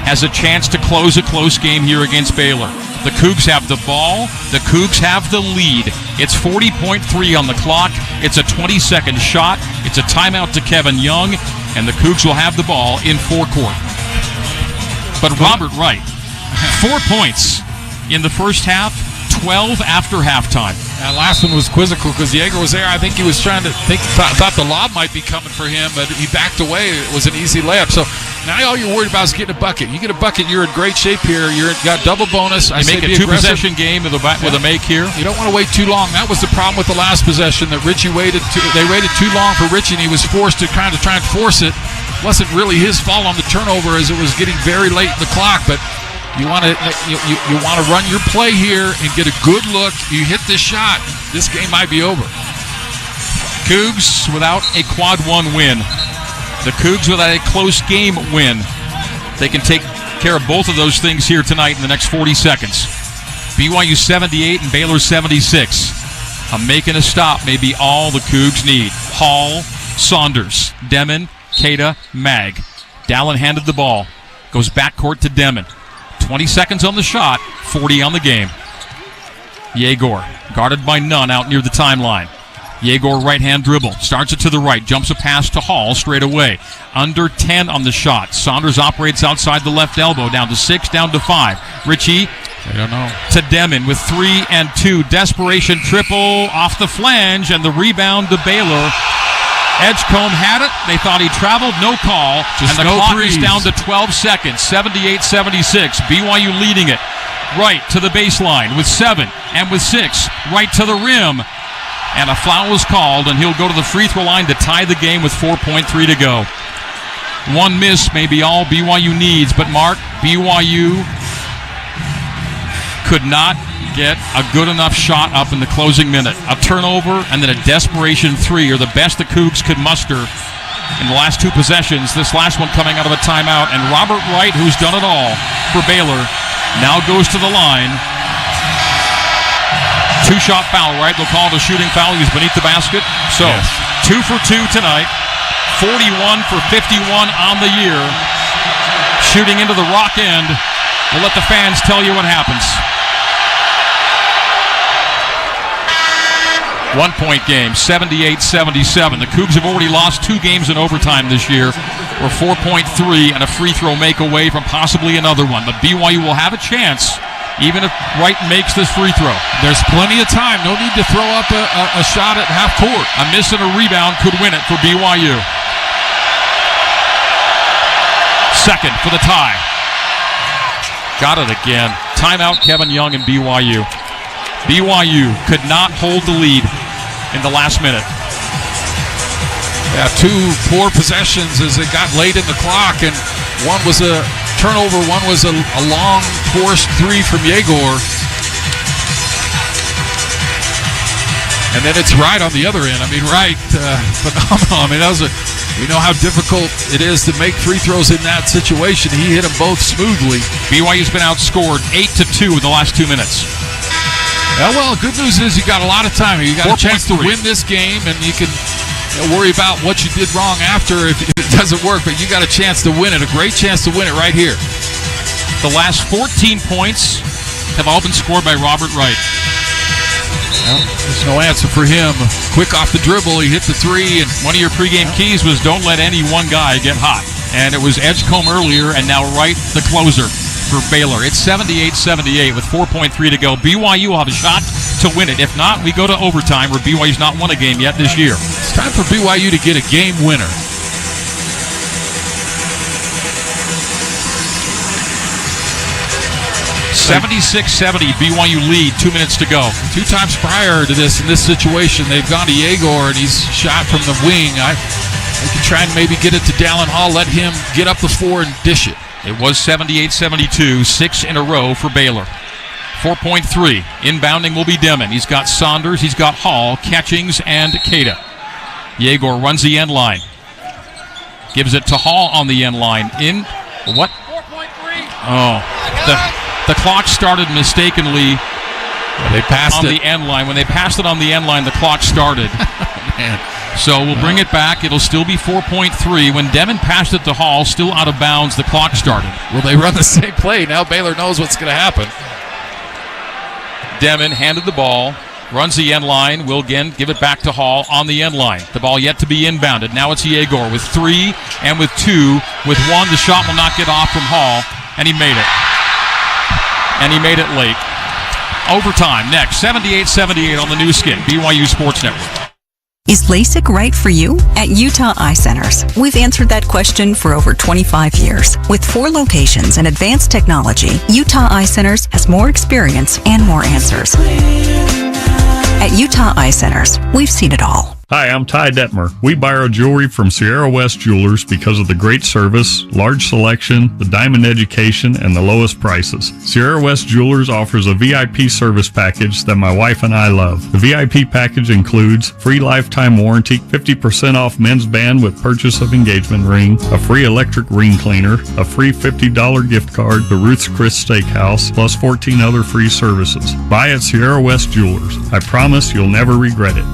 has a chance to close a close game here against Baylor. The Cougs have the ball. The Cougs have the lead. It's 40.3 on the clock. It's a 20-second shot. It's a timeout to Kevin Young, and the Cougs will have the ball in forecourt. But Robert Wright, 4 points in the first half, 12 after halftime. That last one was quizzical because Jaeger was there. I think he was trying to thought the lob might be coming for him, but he backed away. It was an easy layup. So now all you're worried about is getting a bucket. You get a bucket, you're in great shape here. You got double bonus. You make a 2-possession game with a make here. You don't want to wait too long. That was the problem with the last possession that Ritchie waited. They waited too long for Ritchie, and he was forced to try and force it. It wasn't really his fault on the turnover as it was getting very late in the clock, but you want to run your play here and get a good look. You hit this shot, this game might be over. Cougs without a quad 1 win. The Cougs without a close game win. They can take care of both of those things here tonight in the next 40 seconds. BYU 78 and Baylor 76. Making a stop may be all the Cougs need. Hall, Saunders, Demon, Keita, Mag. Dallin handed the ball. Goes backcourt to Demon. 20 seconds on the shot, 40 on the game. Yegor, guarded by Nunn out near the timeline. Yegor right-hand dribble, starts it to the right, jumps a pass to Hall straight away. Under 10 on the shot. Saunders operates outside the left elbow, down to 6, down to 5. Ritchie to Demon with 3 and 2. Desperation triple off the flange, and the rebound to Baylor. Edgecombe had it. They thought he traveled. No call. Just and the no clock threes. is down to 12 seconds. 78-76. BYU leading it. Right to the baseline with 7 and with 6. Right to the rim. And a foul was called, and he'll go to the free throw line to tie the game with 4.3 to go. One miss may be all BYU needs, but Mark, BYU could not get a good enough shot up in the closing minute. A turnover and then a desperation three are the best the Cougs could muster in the last two possessions. This last one coming out of a timeout, and Robert Wright, who's done it all for Baylor, now goes to the line. Two-shot foul, right? They'll call it a shooting foul. He's beneath the basket. So, 2 for 2 tonight. 41 for 51 on the year. Shooting into the rock end. We'll let the fans tell you what happens. 1-point game, 78-77. The Cougs have already lost 2 games in overtime this year. We're 4.3 and a free throw make away from possibly another one. But BYU will have a chance, even if Wright makes this free throw. There's plenty of time. No need to throw up a shot at half court. A miss and a rebound could win it for BYU. Second for the tie. Got it again. Timeout, Kevin Young and BYU. BYU could not hold the lead in the last minute. Yeah, 2 poor possessions as it got late in the clock, and one was a turnover, one was a long forced 3 from Yegor. And then it's Wright on the other end. I mean, Wright, phenomenal. I mean, we know how difficult it is to make free throws in that situation. He hit them both smoothly. BYU's been outscored 8-2 in the last 2 minutes. Yeah, well, good news is you got a lot of time. You got a chance to win this game, and you can worry about what you did wrong after if it doesn't work, but you got a chance to win it, a great chance to win it right here. The last 14 points have all been scored by Robert Wright. Well, there's no answer for him. Quick off the dribble, he hit the 3, and one of your pregame keys was don't let any one guy get hot. And it was Edgecombe earlier, and now Wright, the closer for Baylor. It's 78-78 with 4.3 to go. BYU will have a shot to win it. If not, we go to overtime where BYU's not won a game yet this year. It's time for BYU to get a game winner. $76-70 BYU lead, 2 minutes to go. 2 times prior to this, in this situation, they've gone to Yegor and he's shot from the wing. They can try and maybe get it to Dallin Hall, let him get up the floor and dish it. It was 78-72, 6 in a row for Baylor. 4.3. Inbounding will be Demon. He's got Saunders, he's got Hall, Catchings, and Cada. Yegor runs the end line. Gives it to Hall on the end line. In what? 4.3. Oh, the clock started mistakenly. They passed on the end line. When they passed it on the end line, the clock started. Man. So we'll bring it back. It'll still be 4.3. When Demon passed it to Hall, still out of bounds, the clock started. Well, they run the same play. Now Baylor knows what's going to happen. Demon handed the ball, runs the end line, will again give it back to Hall on the end line. The ball yet to be inbounded. Now it's Yegor with 3 and with 2. With 1, the shot will not get off from Hall, and he made it. And he made it late. Overtime next, 78-78 on the new skin, BYU Sports Network. Is LASIK right for you? At Utah Eye Centers, we've answered that question for over 25 years. With 4 locations and advanced technology, Utah Eye Centers has more experience and more answers. At Utah Eye Centers, we've seen it all. Hi, I'm Ty Detmer. We buy our jewelry from Sierra West Jewelers because of the great service, large selection, the diamond education, and the lowest prices. Sierra West Jewelers offers a VIP service package that my wife and I love. The VIP package includes free lifetime warranty, 50% off men's band with purchase of engagement ring, a free electric ring cleaner, a free $50 gift card to Ruth's Chris Steakhouse, plus 14 other free services. Buy at Sierra West Jewelers. I promise you'll never regret it.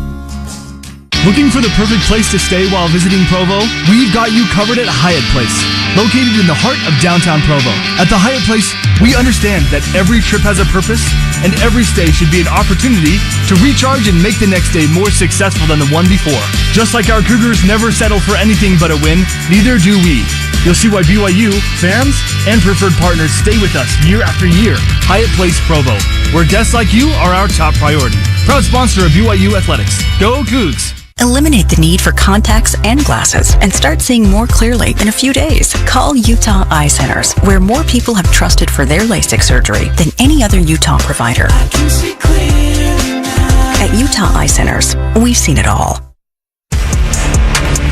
Looking for the perfect place to stay while visiting Provo? We've got you covered at Hyatt Place, located in the heart of downtown Provo. At the Hyatt Place, we understand that every trip has a purpose, and every stay should be an opportunity to recharge and make the next day more successful than the one before. Just like our Cougars never settle for anything but a win, neither do we. You'll see why BYU, fans, and preferred partners stay with us year after year. Hyatt Place Provo, where guests like you are our top priority. Proud sponsor of BYU Athletics. Go Cougs! Eliminate the need for contacts and glasses and start seeing more clearly in a few days. Call Utah Eye Centers, where more people have trusted for their LASIK surgery than any other Utah provider. At Utah Eye Centers, we've seen it all.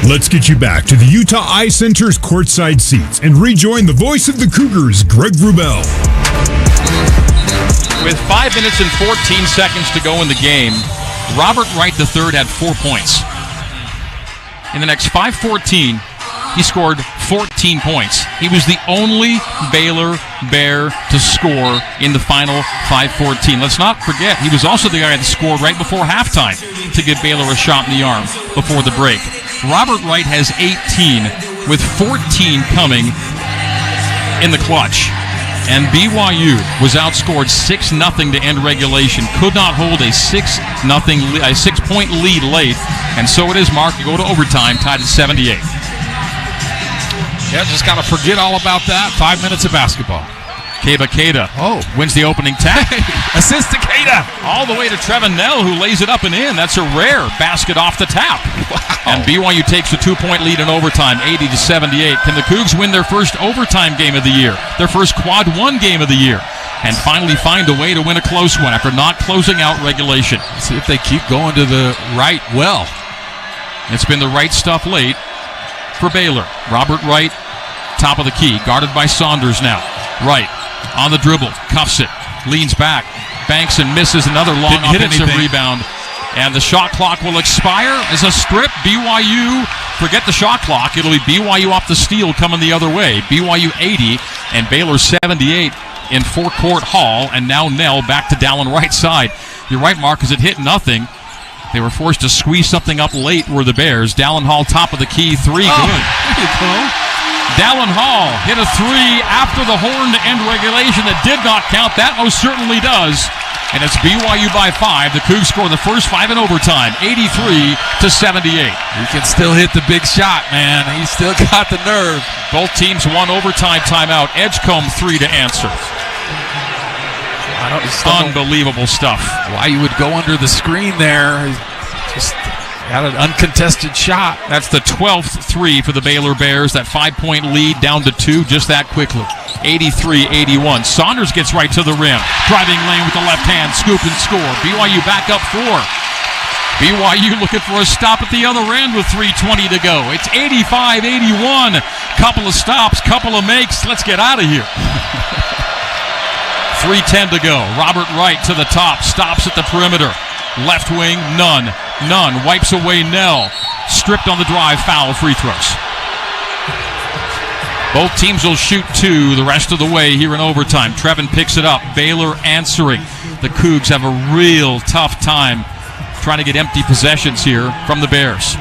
Let's get you back to the Utah Eye Center's courtside seats and rejoin the voice of the Cougars, Greg Wrubell. With 5 minutes and 14 seconds to go in the game, Robert Wright III had 4 points. In the next 5:14, he scored 14 points. He was the only Baylor Bear to score in the final 5:14. Let's not forget, he was also the guy that scored right before halftime to give Baylor a shot in the arm before the break. Robert Wright has 18, with 14 coming in the clutch. And BYU was outscored 6-0 to end regulation. Could not hold a 6-point lead late. And so it is, Mark. You go to overtime, tied at 78. Yeah, just got to forget all about that. 5 minutes of basketball. Keita wins the opening tap. Assist to Keita. All the way to Trevin Nell, who lays it up and in. That's a rare basket off the tap. Wow. And BYU takes a 2-point lead in overtime, 80-78. Can the Cougs win their first overtime game of the year? Their first quad one game of the year? And finally find a way to win a close one after not closing out regulation. See if they keep going to the right well. It's been the right stuff late for Baylor. Robert Wright, top of the key, guarded by Saunders now. Wright on the dribble, cuffs it, leans back, banks and misses another long offensive rebound. And the shot clock will expire as a strip. BYU, forget the shot clock. It'll be BYU off the steal coming the other way. BYU 80 and Baylor 78 in forecourt Hall. And now Nell back to Dallin Wright's side. You're right, Mark, because it hit nothing. They were forced to squeeze something up late were the Bears. Dallin Hall, top of the key, three. Good. There you go. Dallin Hall hit a three after the horn to end regulation that did not count. That most certainly does. And it's BYU by 5. The Cougs score the first 5 in overtime, 83-78. He can still hit the big shot, man. He's still got the nerve. Both teams one overtime timeout. Edgecombe 3 to answer. Unbelievable stuff. Why you would go under the screen there. Just had an uncontested shot. That's the 12th 3 for the Baylor Bears. That 5-point lead down to 2 just that quickly. 83-81. Saunders gets right to the rim. Driving lane with the left hand. Scoop and score. BYU back up 4. BYU looking for a stop at the other end with 3:20 to go. It's 85-81. Couple of stops, couple of makes. Let's get out of here. 3:10 to go. Robert Wright to the top. Stops at the perimeter. Left wing, none. Wipes away Nell. Stripped on the drive, foul, free throws. Both teams will shoot 2 the rest of the way here in overtime. Trevin picks it up. Baylor answering. The Cougs have a real tough time trying to get empty possessions here from the Bears.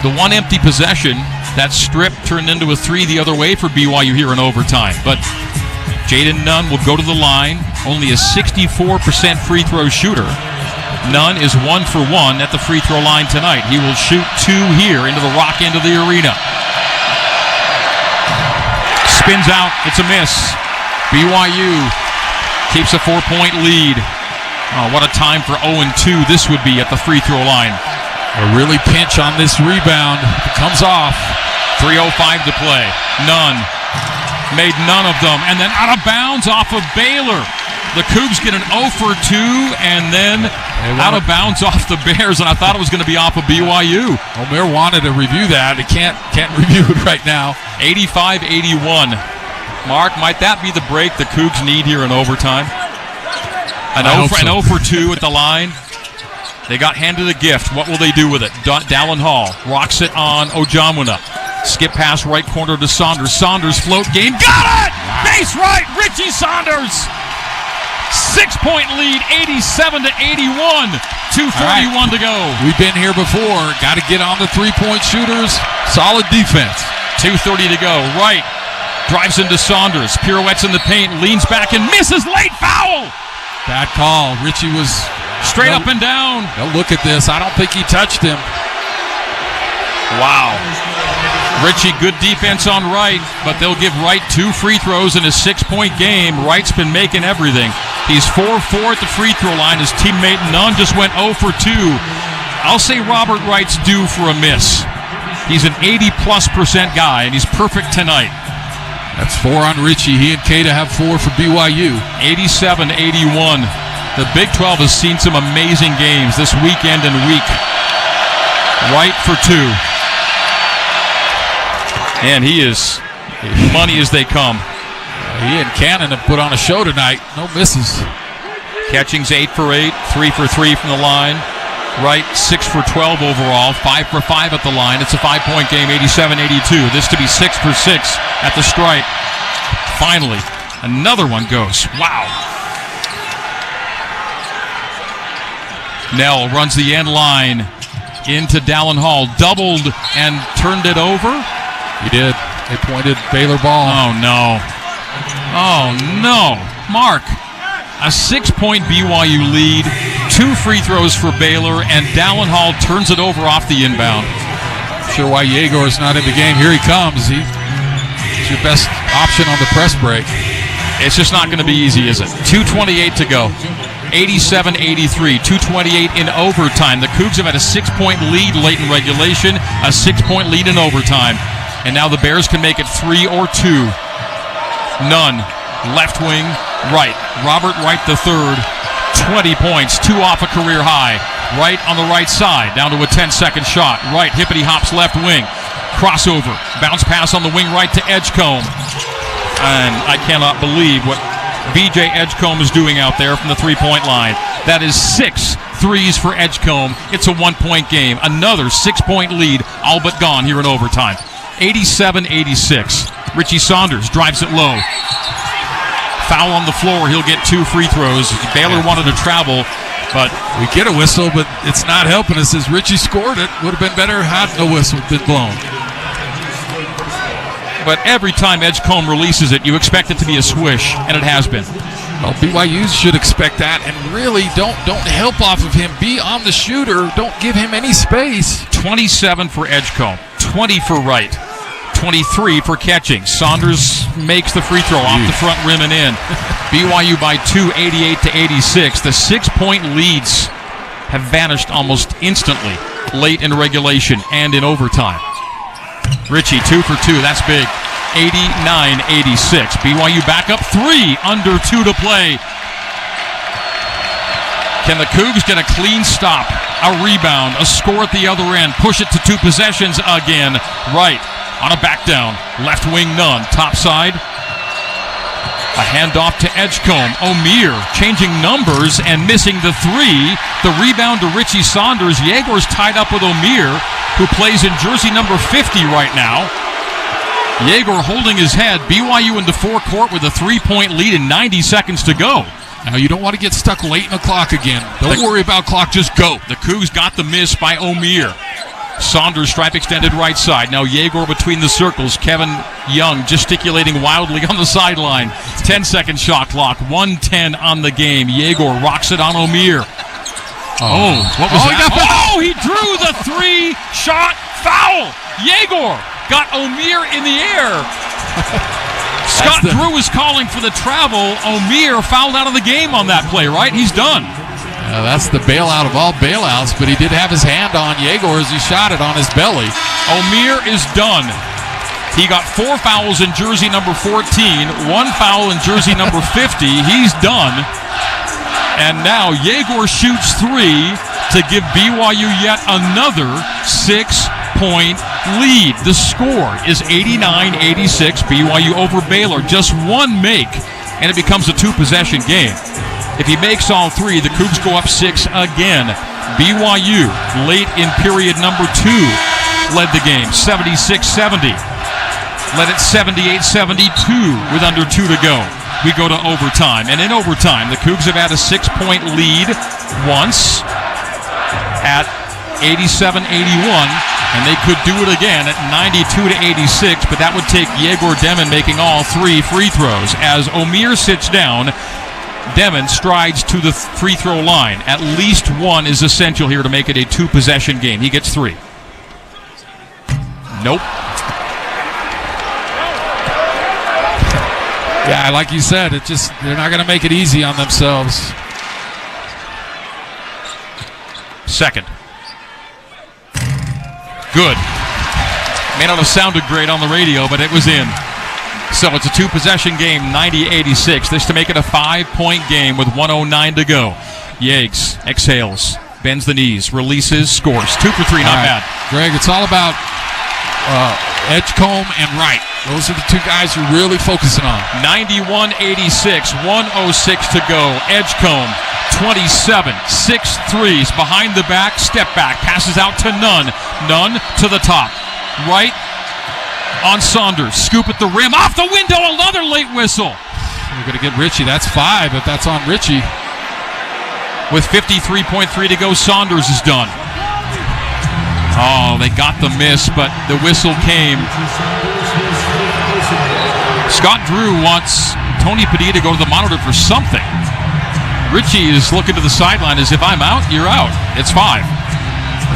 The one empty possession, that strip turned into a 3 the other way for BYU here in overtime. But Jaden Nunn will go to the line, only a 64% free throw shooter. Nunn is 1 for 1 at the free throw line tonight. He will shoot 2 here into the rock end of the arena. Spins out, it's a miss. BYU keeps a 4-point lead. Oh, what a time for 0-2 this would be at the free throw line. A really pinch on this rebound. It comes off. 3:05 to play. Nunn made none of them. And then out of bounds off of Baylor. The Cougs get an 0 for 2 and then out of bounds off the Bears. And I thought it was going to be off of BYU. Omer wanted to review that. He can't review it right now. 85-81. Mark, might that be the break the Cougs need here in overtime? An 0 for 2 at the line. They got handed a gift. What will they do with it? Dallin Hall rocks it on Ojamwuna. Skip pass right corner to Saunders. Saunders float game. Got it! Wow. Base right, Richie Saunders. 6-point lead, 87-81. 2:41 to go. We've been here before. Got to get on the three-point shooters. Solid defense. 2:30 to go. Right. Drives into Saunders. Pirouettes in the paint. Leans back and misses. Late foul. Bad call. Richie was straight up and down. Now look at this. I don't think he touched him. Wow. Richie, good defense on Wright, but they'll give Wright 2 free throws in his 6-point game. Wright's been making everything. He's 4-4 at the free throw line. His teammate Nunn just went 0 for 2. I'll say Robert Wright's due for a miss. He's an 80+% guy, and he's perfect tonight. That's 4 on Richie. He and Keita have 4 for BYU. 87-81. The Big 12 has seen some amazing games this weekend and week. Wright for 2. And he is money as they come. He and Cannon have put on a show tonight. No misses. Catching's 8 for 8, 3 for 3 from the line. Wright 6 for 12 overall, 5 for 5 at the line. It's a 5-point game, 87-82. This to be 6 for 6 at the stripe. Finally, another one goes. Wow. Nell runs the end line into Dallin Hall. Doubled and turned it over. He did. They pointed Baylor ball. Oh, no. Oh, no. Mark, a 6-point BYU lead, 2 free throws for Baylor, and Dallin Hall turns it over off the inbound. Sure why Yegor's not in the game. Here he comes. He's your best option on the press break. It's just not going to be easy, is it? 2:28 to go. 87-83, 2:28 in overtime. The Cougs have had a 6-point lead late in regulation, a 6-point lead in overtime. And now the Bears can make it 3 or 2. Nunn, left wing, right. Robert Wright III, 20 points, 2 off a career high. Wright on the right side, down to a 10-second shot. Wright, hippity hops left wing. Crossover, bounce pass on the wing right to Edgecombe. And I cannot believe what BJ Edgecombe is doing out there from the 3-point line. That is 6 threes for Edgecombe. It's a 1-point game. Another 6-point lead, all but gone here in overtime. 87-86. Richie Saunders drives it low. Foul on the floor. He'll get 2 free throws. Baylor wanted to travel, but we get a whistle, but it's not helping us as Richie scored it. Would have been better had the whistle been blown. But every time Edgecombe releases it, you expect it to be a swish, and it has been. Well, BYU should expect that, and really don't help off of him. Be on the shooter. Don't give him any space. 27 for Edgecombe, 20 for Wright, 23 for catching. Saunders makes the free throw off the front rim and in. BYU by 2, 88-86. The 6-point leads have vanished almost instantly late in regulation and in overtime. Richie, 2 for 2. That's big. 89-86. BYU back up 3, under 2 to play. Can the Cougs get a clean stop, a rebound, a score at the other end, push it to 2 possessions again? Right on a back down. Left wing Nunn. Top side. A handoff to Edgecombe. O'Meara changing numbers and missing the 3. The rebound to Richie Saunders. Yegor's tied up with O'Meara, who plays in jersey number 50 right now. Yegor holding his head. BYU into forecourt with a 3-point lead and 90 seconds to go. Now, you don't want to get stuck late in the clock again. Don't worry about clock, just go. The Cougs got the miss by O'Meara. Saunders stripe extended right side. Now Yegor between the circles. Kevin Young gesticulating wildly on the sideline. 10-second shot clock. 1:10 on the game. Yegor rocks it on O'Meara. What was that? He drew the 3-shot foul. Yegor got O'Meara in the air. Scott Drew is calling for the travel. O'Meara fouled out of the game on that play, right? He's done. That's the bailout of all bailouts, but he did have his hand on Yegor as he shot it on his belly. O'Meara is done. He got 4 fouls in jersey number 14, 1 foul in jersey number 50. He's done. And now Yegor shoots 3 to give BYU yet another 6-point lead. The score is 89-86. BYU over Baylor. Just 1 make, and it becomes a 2-possession game. If he makes all 3, the Cougs go up 6 again. BYU, late in period number 2, led the game, 76-70. Led it 78-72 with under 2 to go. We go to overtime. And in overtime, the Cougs have had a 6-point lead once at 87-81, and they could do it again at 92-86, but that would take Yegor Demon making all 3 free throws. As O'Meara sits down, Demon strides to the free throw line. At least 1 is essential here to make it a 2-possession game. He gets 3. Nope. Yeah, like you said, they're not going to make it easy on themselves. Second. Good. May not have sounded great on the radio, but it was in. So it's a 2-possession game, 90-86. This to make it a 5-point game with 1:09 to go. Yates exhales, bends the knees, releases, scores. 2 for 3, not bad. Greg, it's all about Edgecombe and Wright. Those are the two guys you're really focusing on. 91-86, 1:06 to go. Edgecombe, 27, 6 threes, behind the back, step back, passes out to Nunn. Nunn to the top. Wright on Saunders, scoop at the rim, off the window, another late whistle. We're going to get Richie. That's 5, if that's on Richie. With 53.3 to go, Saunders is done. Oh, they got the miss, but the whistle came. Scott Drew wants Tony Padilla to go to the monitor for something. Richie is looking to the sideline as if I'm out, you're out. It's 5.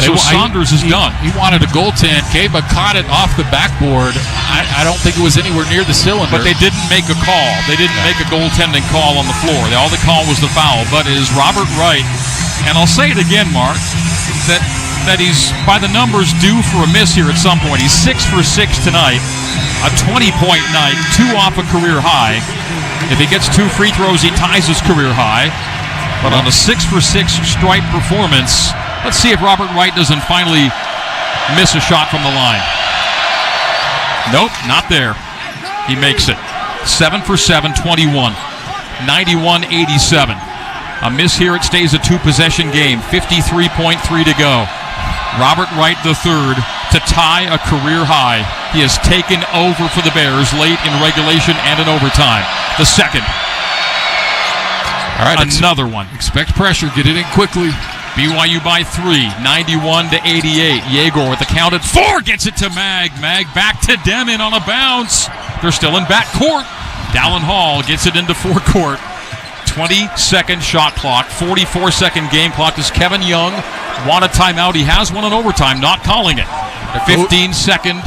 So Saunders is done. He wanted a goaltend. Kaba caught it off the backboard. I don't think it was anywhere near the cylinder. But they didn't make a call. They didn't make a goaltending call on the floor. All the call was the foul. But it is Robert Wright, and I'll say it again, Mark, that he's, by the numbers, due for a miss here at some point. He's 6 for 6 tonight. A 20-point night, 2 off a career high. If he gets 2 free throws, he ties his career high. But on a 6 for 6 strike performance, let's see if Robert Wright doesn't finally miss a shot from the line. Nope, not there. He makes it. 7 for 7, 21. 91-87. A miss here, it stays a 2-possession game. 53.3 to go. Robert Wright III to tie a career high. He has taken over for the Bears late in regulation and in overtime. The second. All right, another one. Expect pressure. Get it in quickly. BYU by 3, 91-88. Yegor with the count at 4 gets it to Mag. Mag back to Demon on a bounce. They're still in backcourt. Dallin Hall gets it into forecourt. 20-second shot clock, 44-second game clock. Does Kevin Young want a timeout? He has one in overtime, not calling it. A 15-second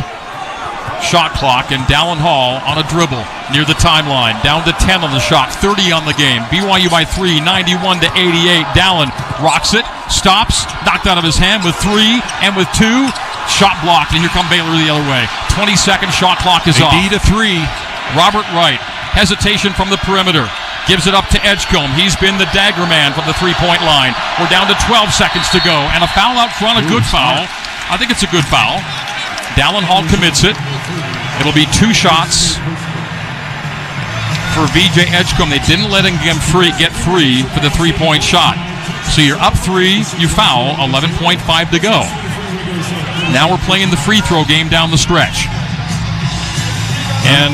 shot clock, and Dallin Hall on a dribble near the timeline. Down to 10 on the shot, 30 on the game. BYU by 3, 91-88. Dallin rocks it, stops, knocked out of his hand with 3 and with 2. Shot blocked, and here come Baylor the other way. 20-second shot clock is off. Need a 3. Robert Wright, hesitation from the perimeter. Gives it up to Edgecombe. He's been the dagger man from the 3-point line. We're down to 12 seconds to go. And a foul out front, a good foul. I think it's a good foul. Dallin Hall commits it. It'll be 2 shots for VJ Edgecombe. They didn't let him get free for the 3-point shot. So you're up 3, you foul, 11.5 to go. Now we're playing the free throw game down the stretch. And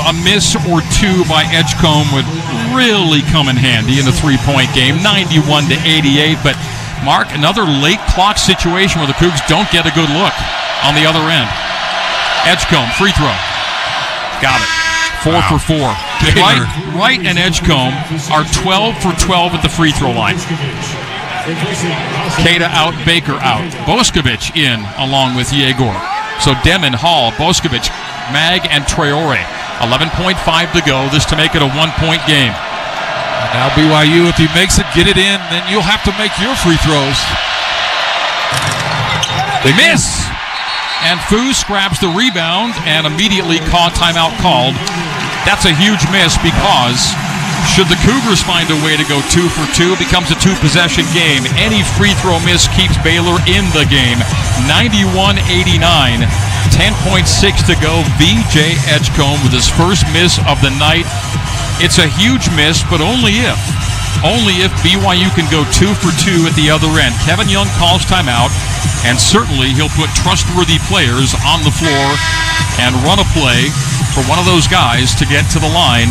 a miss or 2 by Edgecombe would really come in handy in the 3-point game, 91-88. But, Mark, another late clock situation where the Cougs don't get a good look on the other end. Edgecombe, free throw. Got it. 4 for 4. Wright and Edgecombe are 12 for 12 at the free throw line. Kada out, Baker out. Boskovic in along with Yegor. So Demon, Hall, Boskovic, Mag, and Traore. 11.5 to go. This to make it a 1-point game. Now BYU, if he makes it, get it in, then you'll have to make your free throws. They miss. And Foose grabs the rebound and immediately timeout called. That's a huge miss because should the Cougars find a way to go 2 for 2, it becomes a 2-possession game. Any free throw miss keeps Baylor in the game. 91-89. 10.6 to go. VJ Edgecombe with his first miss of the night. It's a huge miss, but only if BYU can go 2 for 2 at the other end. Kevin Young calls timeout, and certainly he'll put trustworthy players on the floor and run a play for one of those guys to get to the line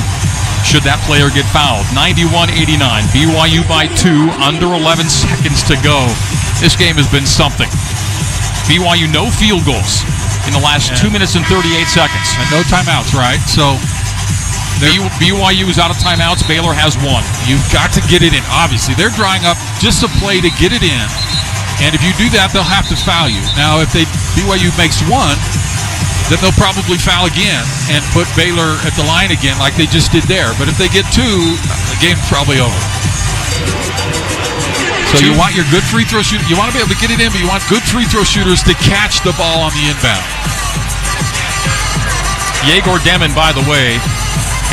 should that player get fouled. 91-89. BYU by 2, under 11 seconds to go. This game has been something. BYU no field goals in the last 2 minutes and 38 seconds. And no timeouts, right? So BYU is out of timeouts. Baylor has 1. You've got to get it in, obviously. They're drawing up just a play to get it in. And if you do that, they'll have to foul you. Now, if BYU makes 1, then they'll probably foul again and put Baylor at the line again like they just did there. But if they get 2, the game's probably over. So you want your good free throw shooter. You want to be able to get it in, but you want good free throw shooters to catch the ball on the inbound. Yegor Demon, by the way,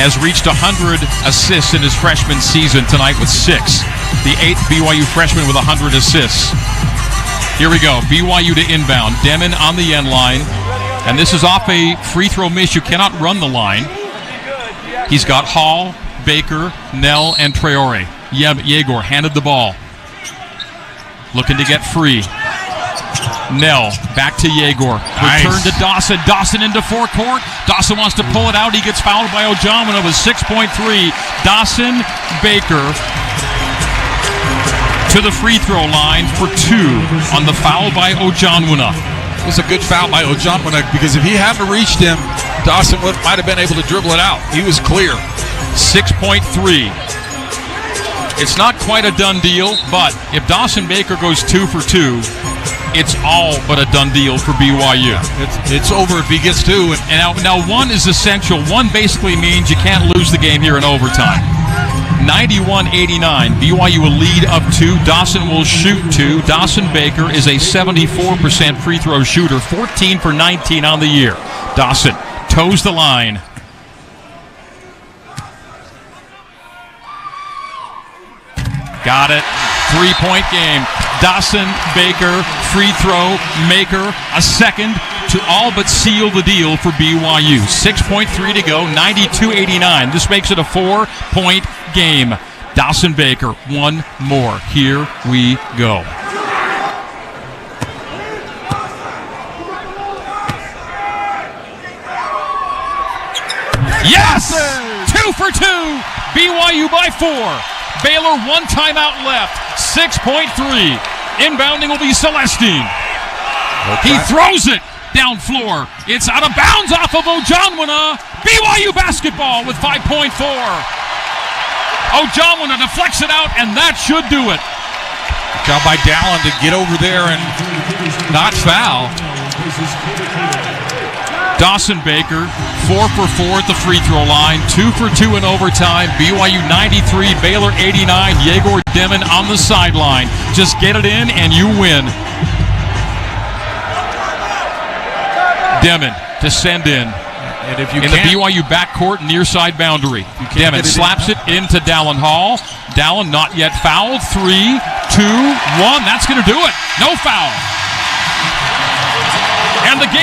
has reached 100 assists in his freshman season tonight with 6. The 8th BYU freshman with 100 assists. Here we go. BYU to inbound. Demon on the end line. And this is off a free throw miss. You cannot run the line. He's got Hall, Baker, Nell, and Traore. Yegor handed the ball. Looking to get free. Nell back to Yegor. Return to Dawson. Dawson into forecourt. Dawson wants to pull it out. He gets fouled by Ojamuna with 6.3. Dawson, Baker to the free throw line for 2 on the foul by Ojamuna. It was a good foul by Ojamuna because if he hadn't reached him, Dawson might have been able to dribble it out. He was clear. 6.3. It's not quite a done deal, but if Dawson Baker goes 2 for 2, it's all but a done deal for BYU. It's over if he gets 2. And now 1 is essential. 1 basically means you can't lose the game here in overtime. 91-89. BYU will lead up 2. Dawson will shoot 2. Dawson Baker is a 74% free throw shooter, 14 for 19 on the year. Dawson toes the line. Got it. 3-point game. Dawson, Baker, free throw, maker, a second to all but seal the deal for BYU. 6.3 to go, 92-89. This makes it a 4-point game. Dawson Baker, 1 more. Here we go. Yes! 2 for 2. BYU by 4. Baylor 1 timeout left. 6.3. Inbounding will be Celestine. Okay. He throws it down floor. It's out of bounds off of Ojamuna. BYU basketball with 5.4. Ojamuna deflects it out, and that should do it. Good job by Dallin to get over there and not foul. Dawson Baker, 4 for 4 at the free throw line, 2 for 2 in overtime. BYU 93, Baylor 89. Yegor Demon on the sideline. Just get it in and you win. Demon to send in. And if you in the BYU backcourt near side boundary. Demon slaps it into Dallin Hall. Dallin not yet fouled. 3, 2, 1. That's going to do it. No foul. And the game.